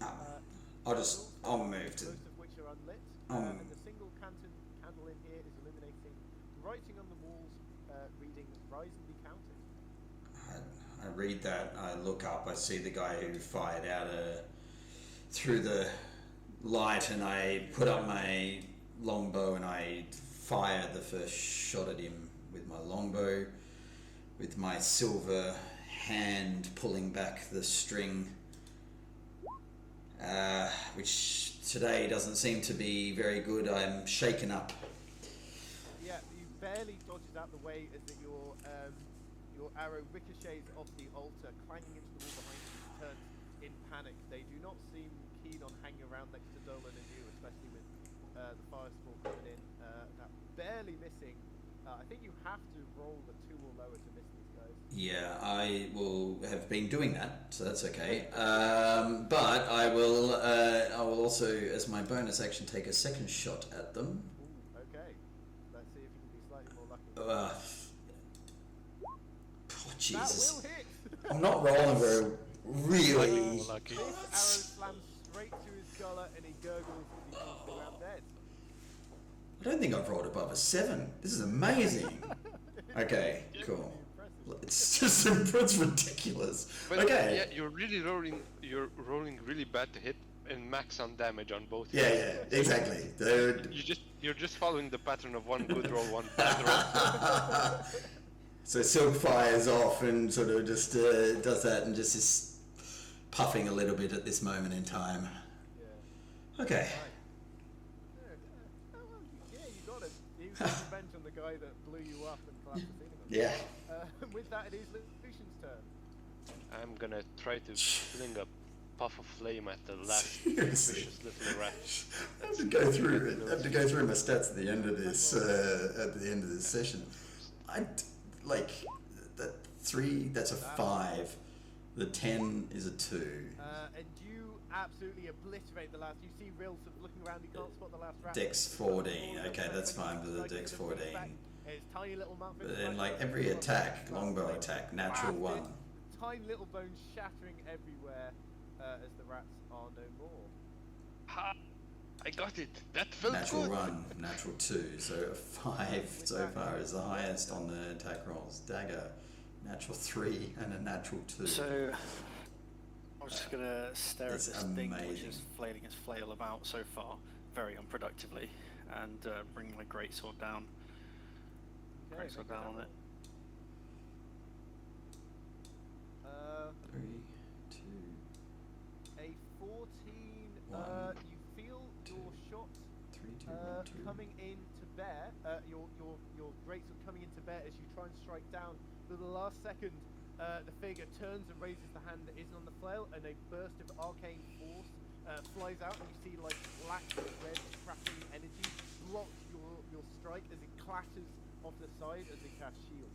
I'll move to... most of which are unlit, and the single candle in here is illuminating writing on the walls, reading "Rise and be counted." I read that, I look up, I see the guy who fired out through the light, and I put up my longbow and I fire the first shot at him with my longbow, with my silver hand pulling back the string, which today doesn't seem to be very good. I'm shaken up. Yeah, you barely dodges out the way as that your arrow ricochets off the altar, clanging into the wall behind you. Turns in panic. They do not seem keen on hanging around next to Dolan and you, especially with the fireball coming in. That barely missing. I think you have to roll a 2 or lower to miss these guys. Yeah, I will have been doing that, so that's okay. But I will also, as my bonus action, take a second shot at them. Ooh, okay. Let's see if you can be slightly more lucky. Oh, Jesus. That will hit! I'm not rolling very really. Lucky. This arrow slams straight through his gullet and he gurgles as he falls to the ground dead. I don't think I've rolled above a 7. This is amazing. Okay, cool. It's just it's ridiculous. But Okay. yeah, you're rolling really bad to hit and max on damage on both. Yeah, exactly. You're just following the pattern of one good roll, one bad roll. So Sylk fires off and sort of just does that and just is puffing a little bit at this moment in time. Yeah. Okay. Right. Yeah, you got it. You got revenge on the guy that blew you up and collapsed the ceiling on you. Yeah. With that, it is Lucian's turn. I'm gonna try to fling a puff of flame at the last Seriously. vicious little rat. I have to go through my stats at the end of this session. That 3, that's a 5. The 10 is a 2. And you absolutely obliterate the last. You see Rill sort of looking around. He can't spot the last rat. Dex 14. Okay, that's fine with the Dex 14. It's tiny little mouth. But then, like, every attack, longbow attack, natural one. Tiny little bones shattering everywhere as the rats are no more. Ha! I got it. That felt Natural good. 1, natural 2, so a 5 so far is the highest on the attack rolls. Dagger, natural 3 and a natural 2. So I'm just gonna stare at It's this thing which amazing. is flailing its flail about so far, very unproductively, and bring my greatsword down. Okay, Greatsword make a down on roll. it. 3, 2, A 14. One. You feel your shot 3, 2, 1, 2. coming in to bear. Your greatsword coming into bear as you try and strike down. But the last second, the figure turns and raises the hand that isn't on the flail, and a burst of arcane force flies out, and you see like black and red crackling energy block your strike as it clatters off the side as it casts shield,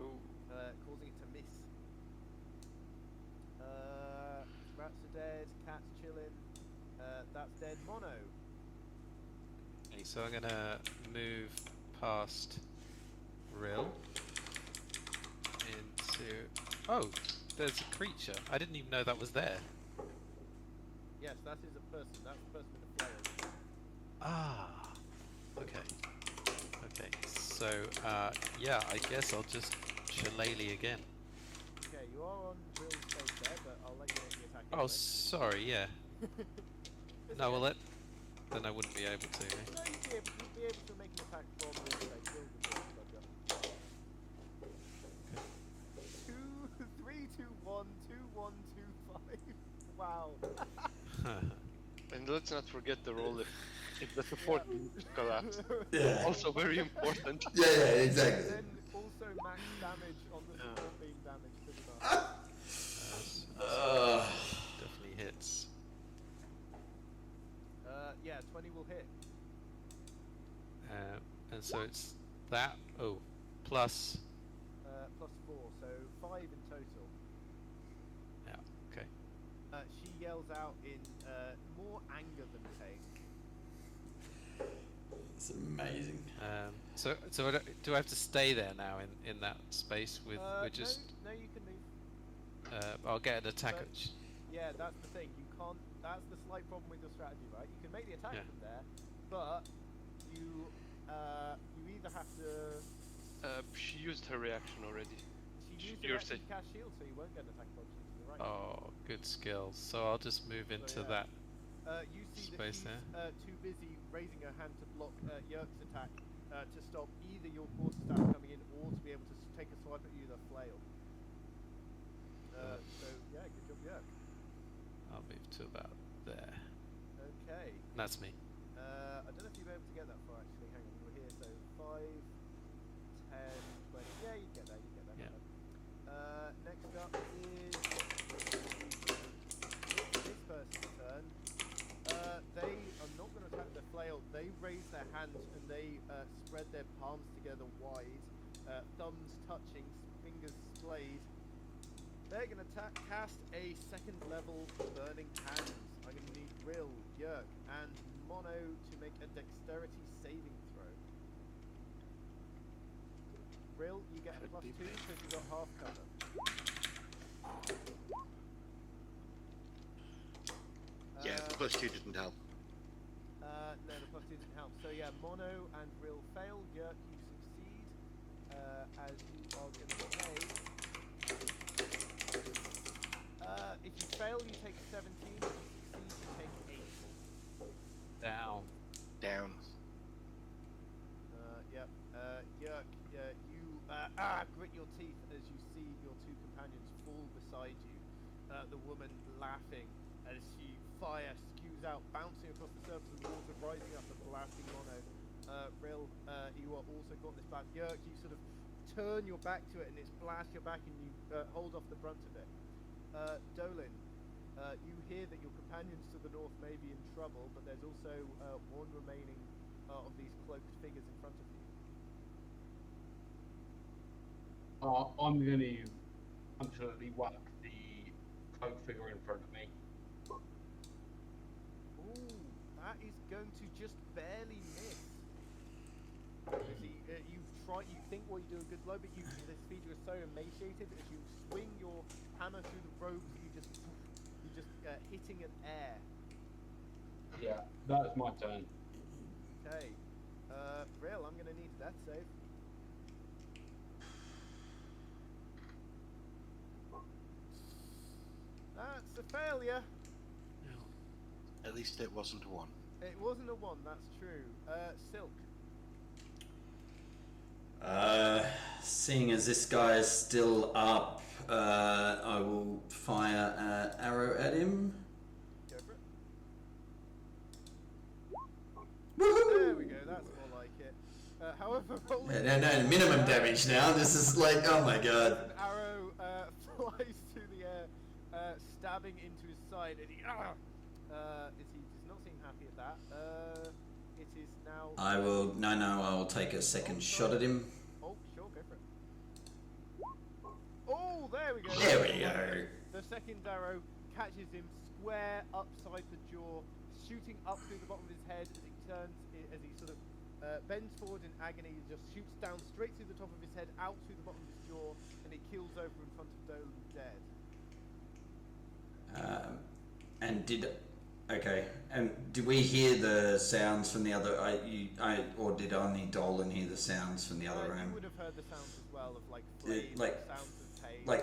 Ooh. causing it to miss. Rats are dead, cat's chilling. That's dead. Mono. Okay, so I'm gonna move past Rill into. Oh, there's a creature. I didn't even know that was there. Yes, that is a person. That's the person with the flail. Ah. Okay. Okay. So yeah, I guess I'll just shillelagh again. Okay, you are on real space there, but I'll let you make the attack. Oh, anyway. sorry. Yeah. It's No, well okay. then I wouldn't be able to. eh? No, you'd be able to make an attack from real space. Build the build, Roger. 2, 3, 2, 1, 2, 1, 2, 5. Wow. And let's not forget the roll if the support collapse. Yeah. Also very important. Yeah, exactly. Then also max damage on the support being damaged pretty much. Definitely hits. Yeah, 20 will hit. And so it's that. Oh, plus. Plus 4, so 5 in total. Yeah. Okay. She yells out in more anger than pain. It's amazing. So do I have to stay there now in that space with just? No, you can move. I'll get an attack. So- Yeah, that's the thing. You can't. That's the slight problem with your strategy, right? You can make the attack Yeah. from there, but you either have to. She used her reaction already. She used You're to safe. cast shield, so you won't get an attack opportunity. You're right. Oh, good skills. So I'll just move into yeah. that. You see that space she's too busy raising her hand to block Yerk's attack to stop either your quarterstaff coming in or to be able to take a swipe at you with a flail. So yeah, good job, Yerk. I'll move to about there. Okay. That's me. I don't know if you'll be able to get that far actually. Hang on, you were here, so 5, 10, 20. Yeah, you get there. You get there. Yeah. Next up is this person's turn. They are not going to attack the flail. They raise their hands and they spread their palms together wide, thumbs touching, fingers splayed. They're going to cast a second level Burning Hands. I'm going to need Rill, Yerk, and Mono to make a dexterity saving throw. Rill, you get a Could +2 be big. because you've got half cover. Yeah, the +2 didn't help. No, the +2 didn't help. So yeah, Mono and Rill fail. Yerk, you succeed. As you are going to take. If you fail, you take 17. If you succeed, you take 8. Down. Down. Yep. Yerk, you grit your teeth as you see your two companions fall beside you. The woman laughing as she fire spews out, bouncing across the surface of the water, rising up and blasting Mono. Rill, you are also got this blast. Yerk, you sort of turn your back to it and it's blast your back and you hold off the brunt of it. Dolin, you hear that your companions to the north may be in trouble, but there's also one remaining of these cloaked figures in front of you. I'm going to absolutely whack the cloak figure in front of me. Ooh, that is going to just barely miss. You think what you do a good blow, but this feature is so emaciated as you swing your hammer through the ropes, you're just hitting an air. Yeah, that's my turn. Okay, Real, I'm gonna need a death save. That's a failure. At least it wasn't a 1. It wasn't a 1, that's true. Sylk. Seeing as this guy is still up, I will fire an arrow at him. Go for it. Woohoo! There we go, that's more like it. However, No, minimum damage now. This is like, oh my god. An arrow flies through the air, stabbing into his side, and he does not seem happy at that. It is now. I will take a second shot at him. Oh, sure, go for it. Oh, there we go. There we go. The second arrow catches him square upside the jaw, shooting up through the bottom of his head as he turns, as he sort of bends forward in agony. He just shoots down straight through the top of his head, out through the bottom of his jaw, and he keels over in front of Dolan dead. And did we hear the sounds from the other? Or did only Dolan hear the sounds from the other You room? would have heard the sounds as well of like flames, like, sounds of pain.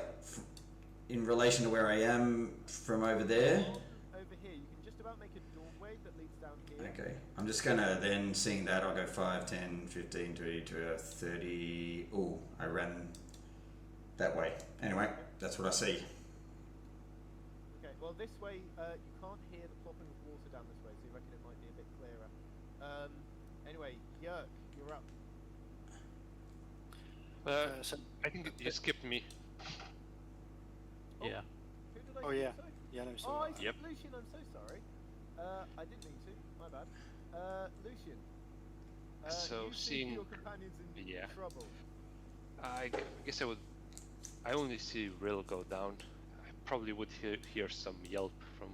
In relation to where I am from over there. Over here, you can just about make a doorway that leads down here. Okay, I'm just gonna then, seeing that, I'll go 5, 10, 15, 20, 30. Oh, I ran that way. Anyway, that's what I see. Okay, well this way, you can't hear the plopping of water down this way, so you reckon it might be a bit clearer. Anyway, Yerk, you're up. So I think you skipped me. Yeah. Who did I Oh, skip, yeah. sorry? Yeah, no, Oh, sorry. I skipped Lucian, I'm so sorry. I didn't mean to, my bad. Lucian. So you see seeing- your companions in yeah. trouble. I guess I only see Rill go down. I probably would hear some yelp from.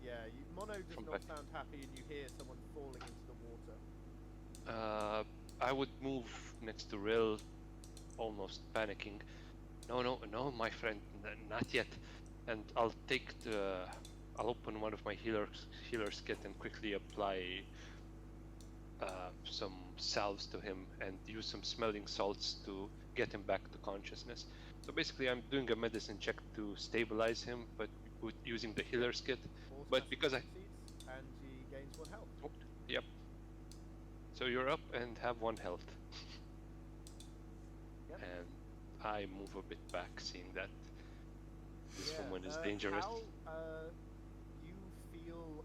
Yeah, Mono does From not back. sound happy, and you hear someone falling into the water. I would move next to Rill, almost panicking. No, my friend, not yet. And I'll I'll open one of my healer's kit and quickly apply some salves to him and use some smelling salts to get him back to consciousness. So basically, I'm doing a medicine check to stabilize him, but using the healer's kit. But because I succeeds, and she gains 1 health. Yep. So you're up and have 1 health. Yep. And I move a bit back, seeing that this Yeah, woman is dangerous. How, you feel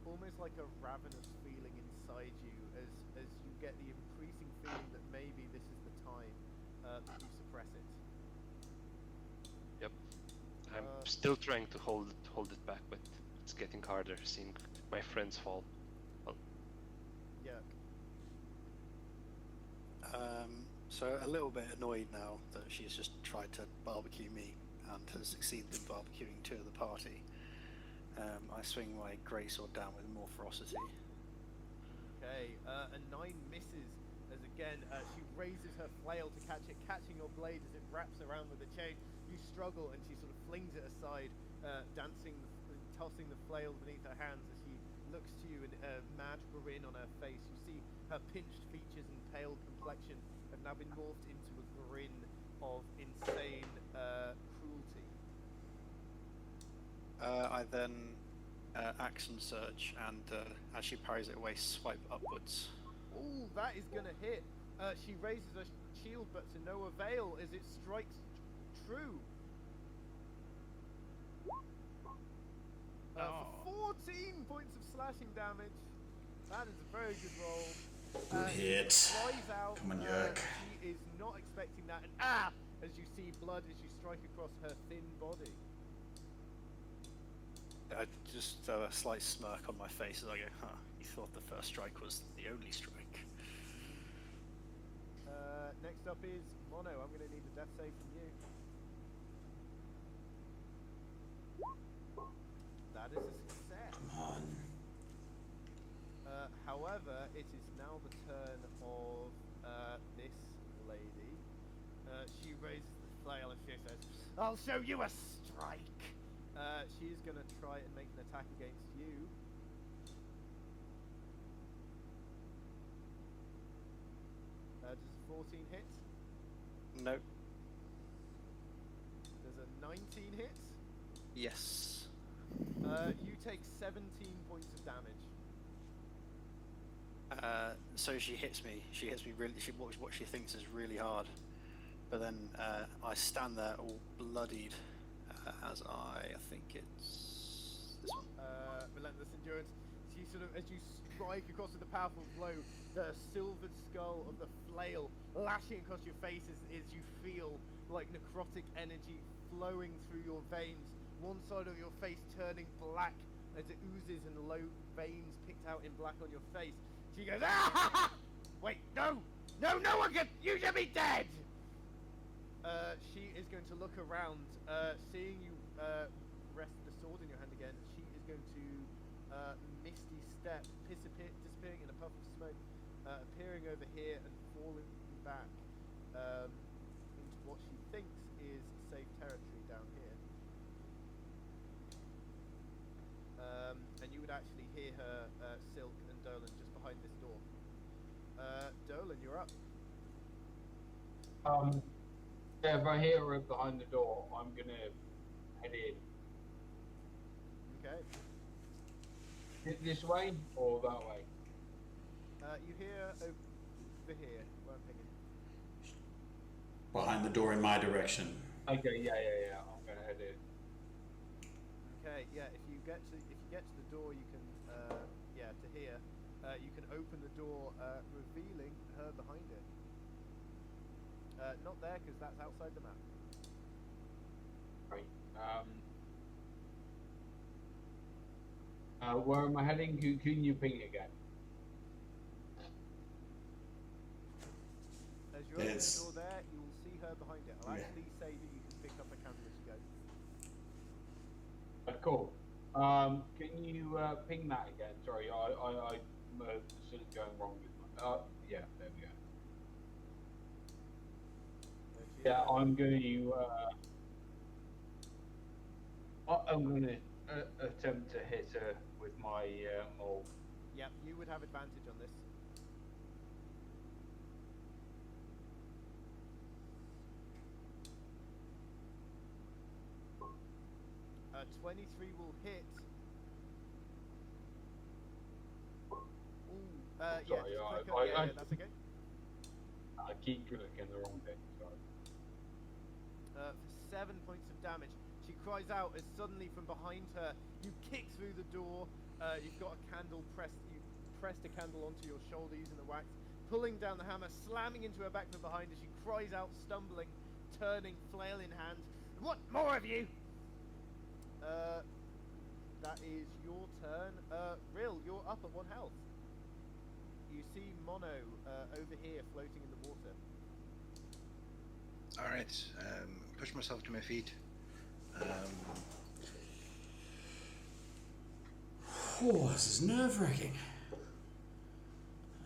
almost like a ravenous feeling inside you as you get the increasing feeling that maybe this is the time that you suppress it. Yep. I'm still trying to hold it back, but it's getting harder seeing my friends fall. Yuck. So a little bit annoyed now that she's just tried to barbecue me and has succeeded in barbecuing 2 of the party. I swing my greatsword down with more ferocity. Okay, a 9 misses as again she raises her flail to catch it, catching your blade as it wraps around with the chain. You struggle and she sort of flings it aside, tossing the flail beneath her hands as she looks to you and a mad grin on her face. You see her pinched features and pale complexion have now been morphed into a grin of insane cruelty. I then action surge and as she parries it away, swipe upwards. Ooh, that is gonna hit. She raises her shield, but to no avail as it strikes true. For 14 points of slashing damage. That is a very good roll. Good hit. Flies out. Come on, Yerk. She is not expecting that, and as you see blood as you strike across her thin body. I just a slight smirk on my face as I go, you thought the first strike was the only strike. Next up is Mono. I'm going to need a death save from you. That is a success. Come on. However, it is now the turn of this lady. She raises the flail and she says, "I'll show you a strike." She's gonna try and make an attack against you. Does a 14 hit? No. Does a 19 hit? Yes. You take 17 points of damage. So she hits me. She hits me really. What she thinks is really hard. But then I stand there all bloodied as I think it's this one. Relentless Endurance. She sort of, as you strike across with a powerful blow, the silvered skull of the flail lashing across your face as you feel like necrotic energy flowing through your veins. One side of your face turning black as it oozes and low veins picked out in black on your face. She goes, "Ah! Wait, no! No, no one can! You should be dead!" She is going to look around, seeing you rest the sword in your hand again. She is going to misty step, disappearing in a puff of smoke, appearing over here and falling back into what she thinks is safe territory down here. And you would actually hear her, Sylk and Dolan just behind this door. Dolan, you're up. Yeah, if I hear her behind the door, I'm gonna head in. Okay. This way or that way? You hear over here, where I'm picking. Behind the door in my direction. Okay, yeah. I'm gonna head in. Okay, yeah. If you get to the door, you can to here. You can open the door, revealing her behind it. Not there because that's outside the map. Right. Where am I heading? Can you ping again? As you open It's- the door there, you will see her behind it. I'll Yeah. actually say that you can pick up a candle as you go. Cool. Can you ping that again? Sorry, I'm sort of going wrong with my. Yeah, there we go. Yeah, I'm going to attempt to hit her with my maul. Yep, you would have advantage on this. 23 will hit. Ooh, yeah, Sorry, just click I- yeah, I- that's okay. I keep clicking the wrong thing, sorry. For 7 points of damage. She cries out as suddenly from behind her, you kick through the door. You've got a candle pressed. You pressed a candle onto your shoulder using the wax, pulling down the hammer, slamming into her back from behind as she cries out, stumbling, turning, flail in hand. What more of you? That is your turn. Rill, you're up at 1 health. You see Mono over here floating in the water. Alright, push myself to my feet. Oh, this is nerve-wracking.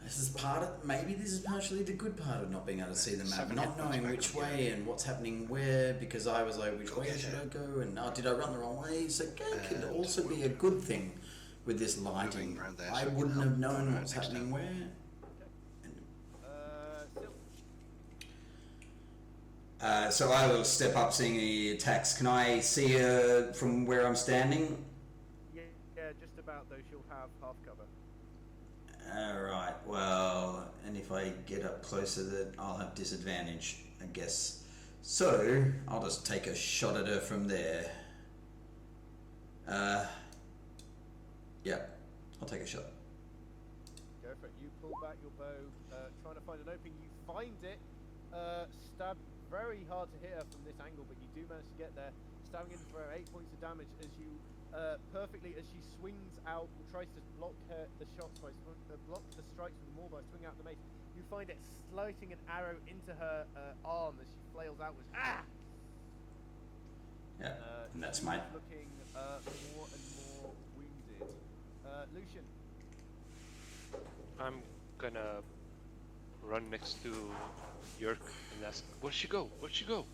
This is maybe this is partially the good part of not being able to see the map, 7 not hit points knowing back which up, yeah. way and what's happening where, because I was like, which Go way get should it. I go? And did I run the wrong way? So that could And also be a good thing with this lighting. moving around there I so we wouldn't can have help known out what's next happening time. where. Sylk. So I will step up seeing the attacks. Can I see her from where I'm standing? Yeah, just about, though. She'll have half cover. Alright, well, and if I get up closer, then I'll have disadvantage, I guess. So, I'll just take a shot at her from there. Yeah, I'll take a shot. Go for it. You pull back your bow, trying to find an opening. You find it. Stab very hard to hit her from this angle, but you do manage to get there. Stabbing in for 8 points of damage as you perfectly, as she swings out, tries to block the shots by block the strikes with the maul by swinging out the mace. You find it sliding an arrow into her arm as she flails outwards. Ah! Yeah, and that's she's my... looking more and more wounded. Lucian. I'm gonna run next to Yerk and ask, "Where'd she go? Where'd she go?"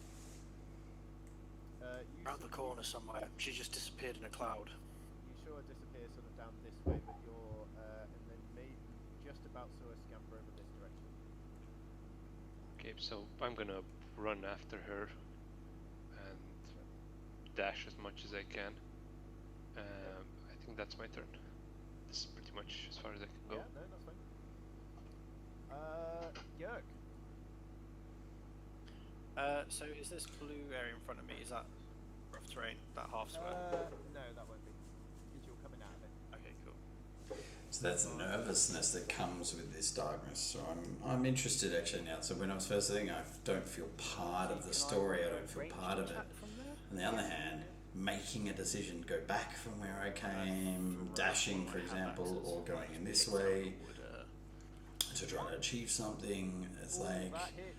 You Around the corner somewhere. She just disappeared in a cloud. You saw her disappear sort of down this way, but you're and then maybe just about saw her scamper over this direction. Okay, so I'm gonna run after her and dash as much as I can. I think that's my turn. This is pretty much as far as I can go. Yeah, no, that's fine. Yerk. So is this blue area in front of me? Is that rough terrain? That half square? No, that won't be. Because you're coming out of it. Okay, cool. So that's the nervousness that comes with this darkness. So I'm interested actually now. So when I was first saying I don't feel part of the story, I don't feel part of it. On the other hand, making a decision, go back from where I came, dashing for example, or going in this way to try to achieve something. It's like That hit.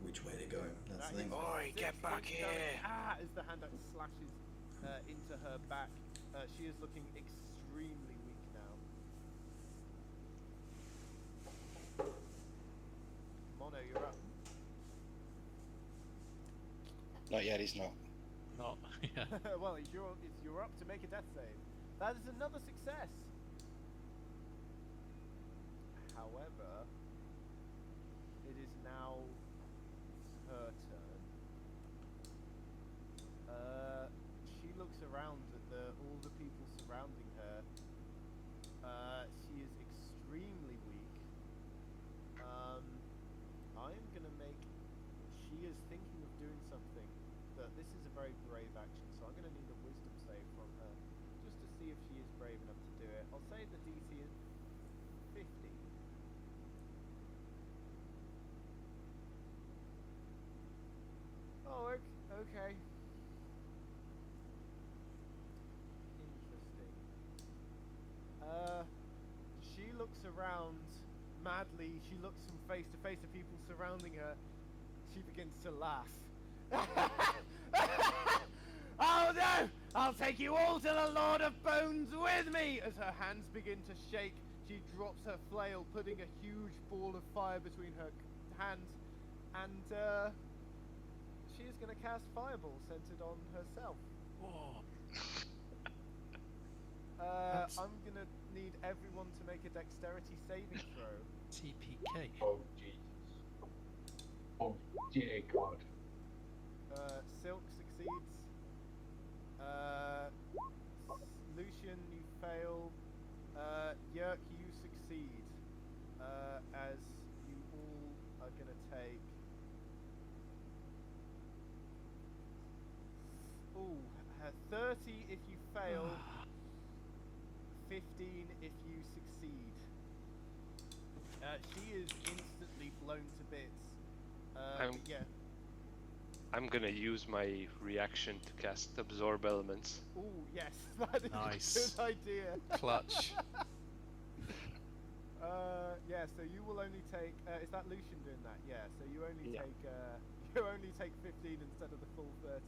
which way to go. That's the thing. Oi, get back here! As the hand axe slashes into her back, she is looking extremely weak now. Mono, you're up. Not yet, he's not. Not. Yeah. Well, you're up to make a death save. That is another success. However, it is now her turn. She looks around at all the people surrounding her. She is extremely weak. I am gonna make. She is thinking of doing something. But this is a very brave action, so I'm gonna need a wisdom save from her, just to see if she is brave enough to do it. I'll say the DC is 50. Oh, okay. Interesting. She looks around madly. She looks from face to face of people surrounding her. She begins to laugh. Oh no! I'll take you all to the Lord of Bones with me! As her hands begin to shake, she drops her flail, putting a huge ball of fire between her hands, and she is going to cast Fireball centered on herself. Whoa. I'm going to need everyone to make a dexterity saving throw. TPK. Oh Jesus. Oh dear God. Sylk succeeds. Lucian, you fail. Yerk, you succeed. As you all are gonna take. Ooh, 30 if you fail. 15 if you succeed. She is instantly blown to bits. Yeah. I'm gonna use my reaction to cast Absorb Elements. Ooh, yes, that is Nice. a good idea. Clutch. Yeah, so you will only take. Is that Lucian doing that? Yeah. So you only Yeah. take. You only take 15 instead of the full 30.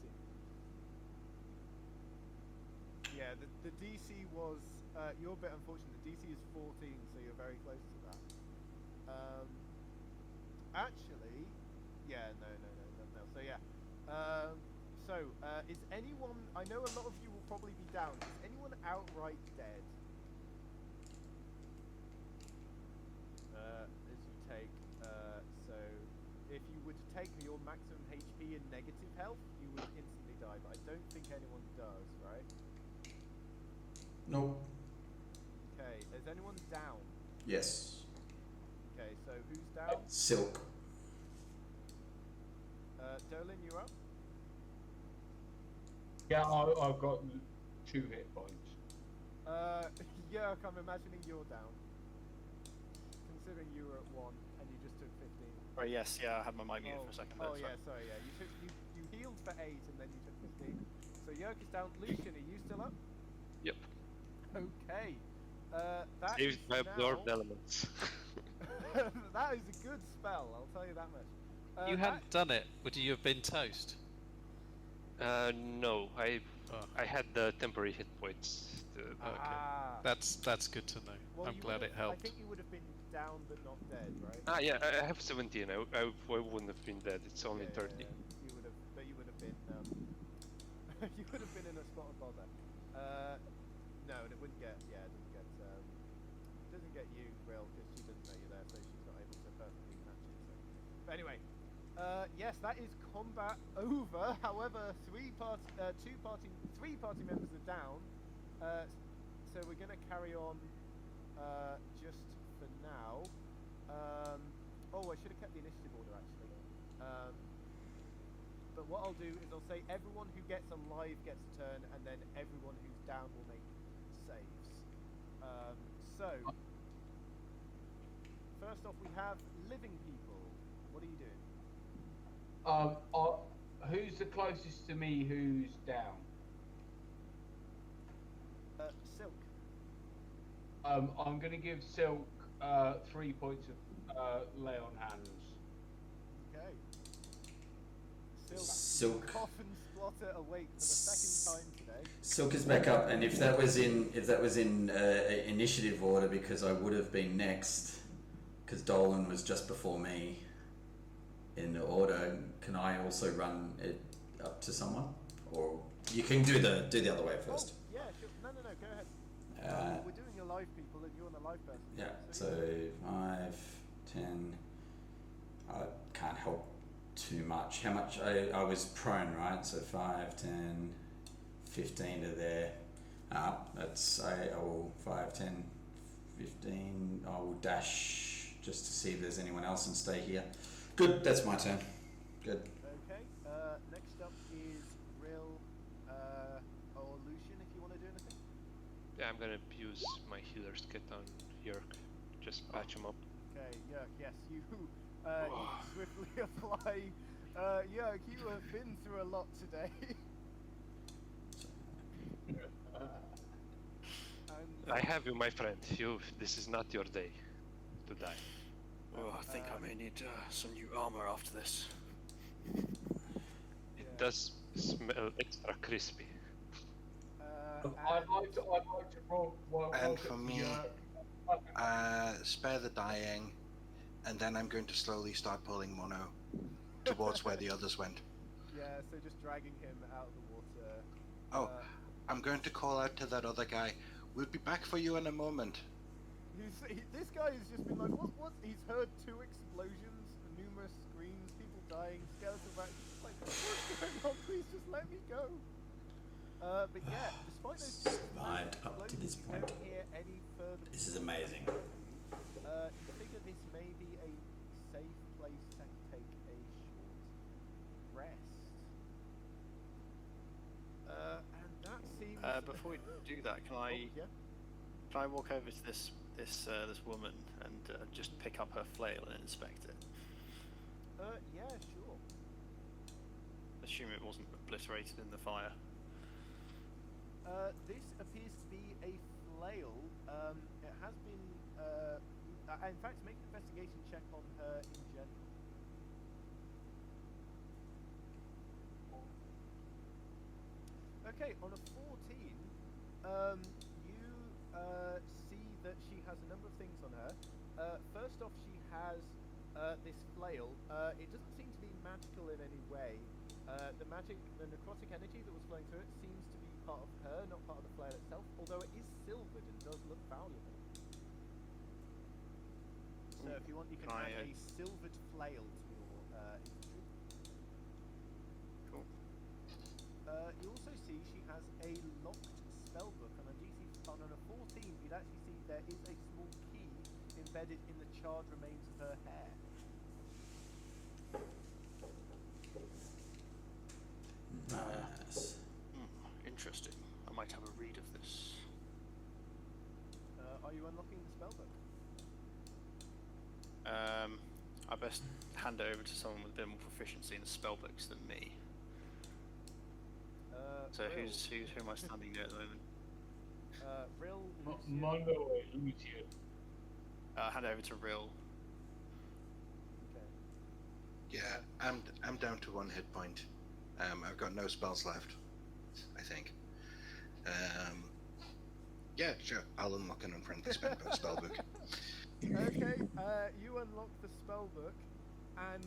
Yeah, the DC was. You're a bit unfortunate. The DC is 14, so you're very close to that. Actually, yeah, no. So yeah. Is anyone? I know a lot of you will probably be down. Is anyone outright dead? As you take. So if you were to take your maximum HP and negative health, you would instantly die. But I don't think anyone does, right? Nope. Okay. Is anyone down? Yes. Okay. So who's down? Sylk. Dolan, you up? Yeah, I've got 2 hit points. Yeah, I'm imagining you're down. Considering you were at 1 and you just took 15. Right, yes, yeah, I had my mic muted for a second there. Oh yeah, sorry, yeah. You healed for 8 and then you took 15. So Yerk is down. Lucian, are you still up? Yep. Okay. That is Saved my Absorbed now... Elements. That is a good spell, I'll tell you that much. You hadn't done it, would you have been toast? No, I had the temporary hit points Okay. Ah. That's good to know. Well, I'm you glad would've- it helped. I think you would have been down but not dead, right? Ah, yeah, I have 17. I wouldn't have been dead. It's only 30. You would have, but you would have been, you would have been in a spot of bother. No, and it wouldn't get, doesn't get you, Brill, because she doesn't know you're there, so she's not able to perfectly match it. So. But anyway, yes, that is combat over. However, three party members are down. So we're going to carry on just for now. Oh, I should have kept the initiative order actually. But what I'll do is I'll say everyone who gets alive gets a turn, and then everyone who's down will make saves. So, first off, we have living people. What are you doing? Who's the closest to me who's down? Sylk. I'm going to give Sylk 3 points of lay on hands. Okay. Sylk. Cough and splutter awake for the second time today. Sylk is back up, and if that was in initiative order, because I would have been next, because Dolan was just before me in the order. Can I also run it up to someone, or you can do the other way first? Oh, yeah, sure. No, go ahead. We're doing your live people, and you're the live person. Yeah. So 5, 10. I can't help too much. How much? I was prone, right? So 5, 10, 15 are there. That's I will 5, 10, 15. I will dash just to see if there's anyone else and stay here. Good. That's my turn. Good. Okay. Next up is Rill or Lucian, if you want to do anything. Yeah, I'm gonna use my healer's kit on Yerk. Just patch him up. Okay, Yerk, yes, you swiftly apply. Yerk, you have been through a lot today. I have you, my friend. This is not your day to die. Oh, I think I may need some new armor after this. It does smell extra crispy. I'd like to roll. And for me, spare the dying, and then I'm going to slowly start pulling Mono towards where the others went. Yeah, so just dragging him out of the water. Oh, I'm going to call out to that other guy. We'll be back for you in a moment. This guy has just been like, what? He's heard 2 explosions, numerous screams, people dying, skeletal back. Like, what's going on? Please just let me go. But yeah, despite those Survived up to this you point. don't hear any further. This is amazing. You figure this may be a safe place to take a short rest. And that seems. Before we do that, can I walk over to this woman and just pick up her flail and inspect it? Yeah, sure. Assume it wasn't obliterated in the fire. This appears to be a flail. It has been. In fact, make an investigation check on her in general. Okay, on a 14, you see that she has a number of things on her. First off, she has this flail. It doesn't seem to be magical in any way. The necrotic energy that was flowing through it seems to be part of her, not part of the flail itself, although it is silvered and does look valuable. So if you want, you can add a silvered flail to your infantry. Cool. You also see she has a locked spellbook, and on a 14, you'd actually see there is a small key embedded in the charred remains of her hair. Nice. Interesting. I might have a read of this. Are you unlocking the spellbook? I best hand it over to someone with a bit more proficiency in spellbooks than me. So who am I standing near at the moment? Rill, Mondo or Lucian? Hand it over to Rill. Okay. Yeah, I'm down to 1 hit point. I've got no spells left, I think. Yeah, sure. I'll unlock an unfriendly spellbook. Okay, you unlock the spellbook, and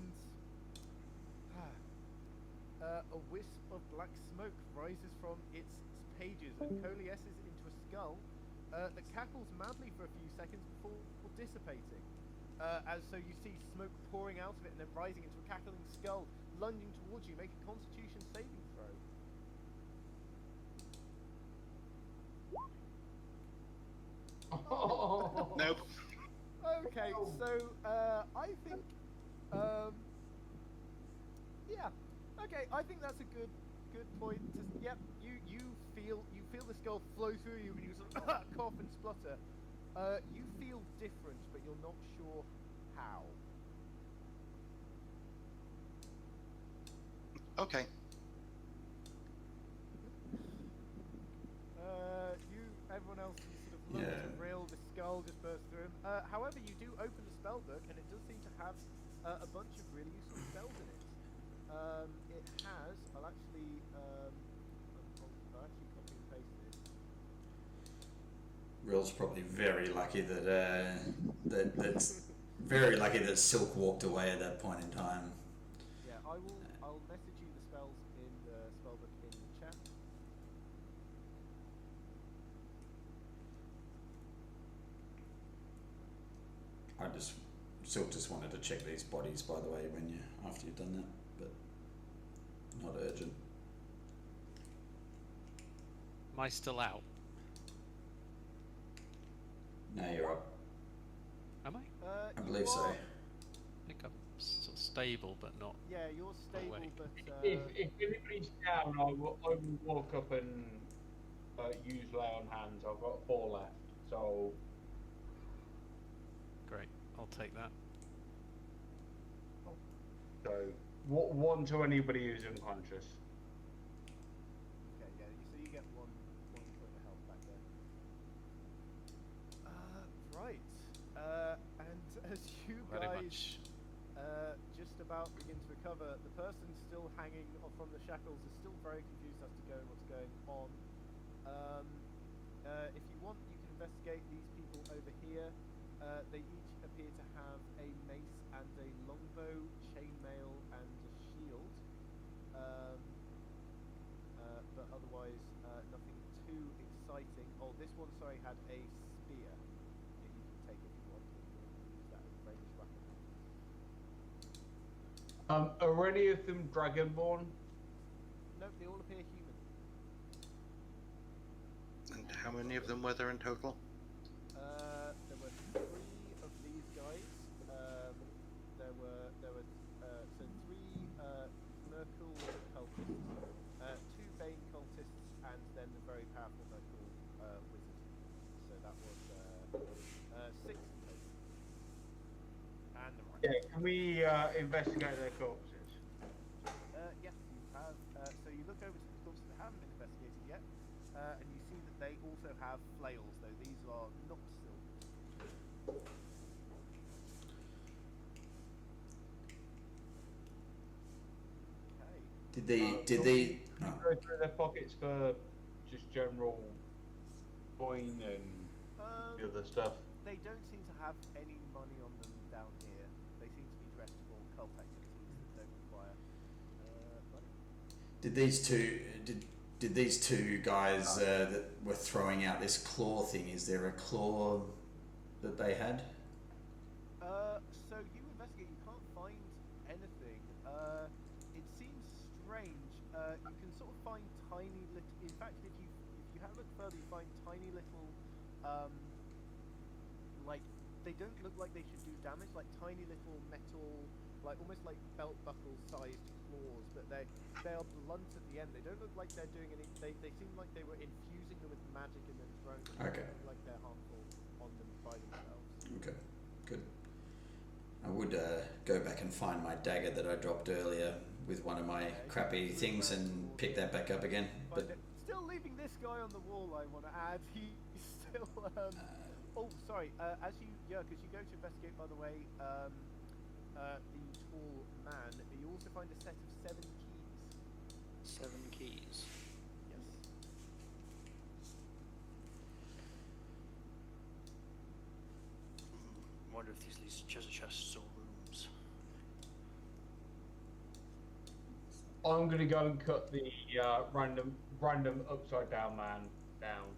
a wisp of black smoke rises from its pages and coalesces into a skull that cackles madly for a few seconds before dissipating. So you see smoke pouring out of it and then rising into a cackling skull, lunging towards you. Make a Constitution saving throw. Nope. Okay, so I think, yeah, okay, I think that's a good point. To, yep, you feel the skull flow through you, and you sort of cough and splutter. You feel different, but you're not sure how. Okay. Everyone else, you sort of look at the rail, the skull just burst through him. However, you do open the spell book, and it does seem to have a bunch of really useful spells in it. It has, I'll actually copy and paste it. Rill's probably very lucky that's very lucky that Sylk walked away at that point in time. Yeah, I'll message you the spells in the spellbook in the chat. Sylk just wanted to check these bodies, by the way, after you've done that, but not urgent. Am I still out? No, you're up. Am I? I believe so. I think I'm sort of stable, but not. Yeah, you're stable, awake. but If anybody's down, I will walk up and use lay on hands. I've got 4 left, so Great, I'll take that. so 1 to anybody who's unconscious. okay, yeah. So you get one point of health back there. Right. And as you Very guys much. just about begin to recover, the person still hanging from the shackles is still very confused as to what's going on. If you want, you can investigate these people over here. They each appear to have a mace and a longbow, chainmail, and a shield. But otherwise, nothing too exciting. Oh, this one, sorry, had a spear that you can take if you want. You can use that as a ranged weapon. Are any of them dragonborn? Nope, they all appear human. And how many of them were there in total? There were 3 of these guys. There were so 3 Merkle cultists, 2 Bane cultists, and then the very powerful Merkle wizard. So that was 6 in total. And the right. Yeah. Can we investigate their corpses? Yes, you have. So you look over to the corpses that haven't been investigated yet, and you see that they also have flails, though these are not silk. Okay. Did they? Can we go through their pockets for just general coin and the other stuff? They don't seem to have any money on them down here. They seem to be dressed for cult activities that don't require money. Did these two guys that were throwing out this claw thing? Is there a claw that they had? So you investigate. You can't find anything. It seems strange. You can sort of find tiny little. In fact, if you have a look further, you find tiny little. Like they don't look like they should do damage. Like tiny little metal, like almost like belt buckle sized claws, but they are blunt at the end. They don't look like they're doing any. They seem like they were infusing them with magic and then throwing them. Okay. Like they're harmful on them by themselves. Okay, good. I would go back and find my dagger that I dropped earlier with one of my crappy things and pick that back up again. But still leaving this guy on the wall, I want to add. He's still. Oh, sorry. As you go to investigate, by the way, the tall man, you also find a set of 7 keys. 7 keys. Yes. wonder if these lead to treasure chests or rooms. I'm gonna go and cut the random upside down man down.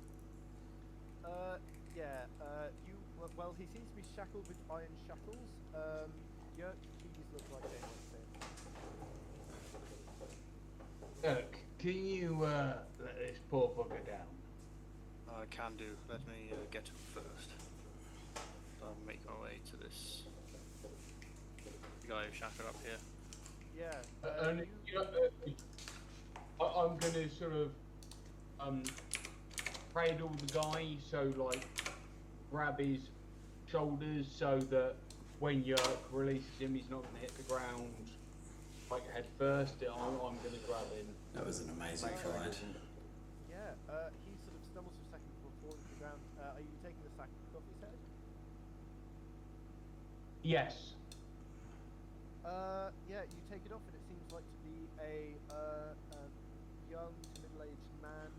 Yeah. Well, he seems to be shackled with iron shackles. Your keys look like they might fit. Can you let this poor bugger down? I can do. Let me get to him first. I'll make my way to this guy who's shackled up here. Yeah. And I'm gonna sort of cradle the guy, so like grab his shoulders so that when Yerk releases him, he's not gonna hit the ground like head first. I'm gonna grab him. That was an amazing fight. Yeah. He sort of stumbles for a second before falling to the ground. Are you taking the sack off his head? Yes. Yeah, you take it off, and it seems like to be a young to middle-aged man.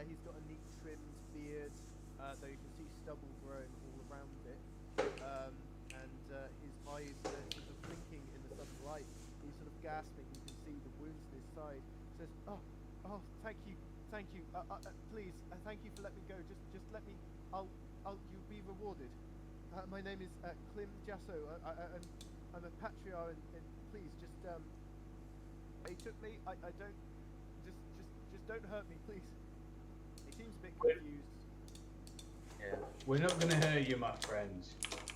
He's got a neat trimmed beard, though you can see stubble growing all around it. And his eyes are sort of blinking in the sudden light. He's sort of gasping. You can see the wounds in his side. He says, "Oh, thank you. Please, thank you for letting me go. Just let me. You'll be rewarded. My name is Klim Jasso. I'm a patriarch, and please just they took me. I don't just don't hurt me, please." He seems a bit confused. Yeah. We're not gonna hurt you, my friends.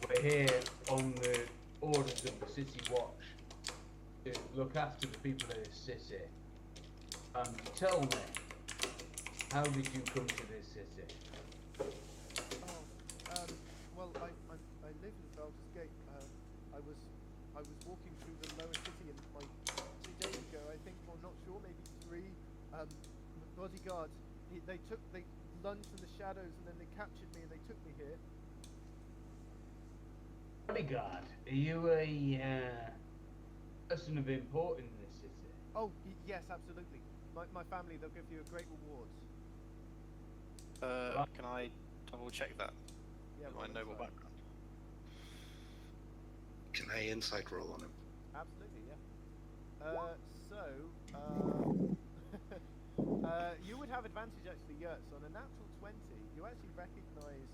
We're here on the orders of the City Watch to look after the people of this city. Tell me, how did you come to this city? Well, I live in Baldur's Gate. I was walking through the lower city, and 2 days ago, I think, or not sure, maybe 3 bodyguards. They lunged from the shadows, and then they captured me, and they took me here. Bodyguard? Are you a person of import in this city? Oh, yes, absolutely. My family, they'll give you a great reward. Can I double check that? Yeah, My noble background. Can I insight roll on him? Absolutely, yeah. You would have advantage actually, Yurts. On a natural 20, you actually recognise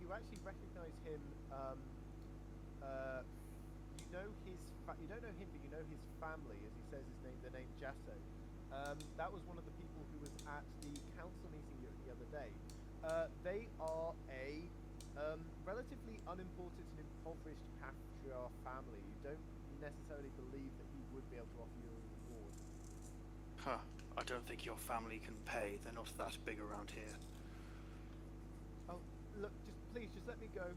you actually recognise him. You don't know him, but you know his family, as he says his name. The name Jasso. That was one of the people who was at the council meeting the other day. They are a relatively unimportant and impoverished patriarch family. You don't necessarily believe that he would be able to offer you a reward. Huh. I don't think your family can pay. They're not that big around here. Oh, look, please, just let me go.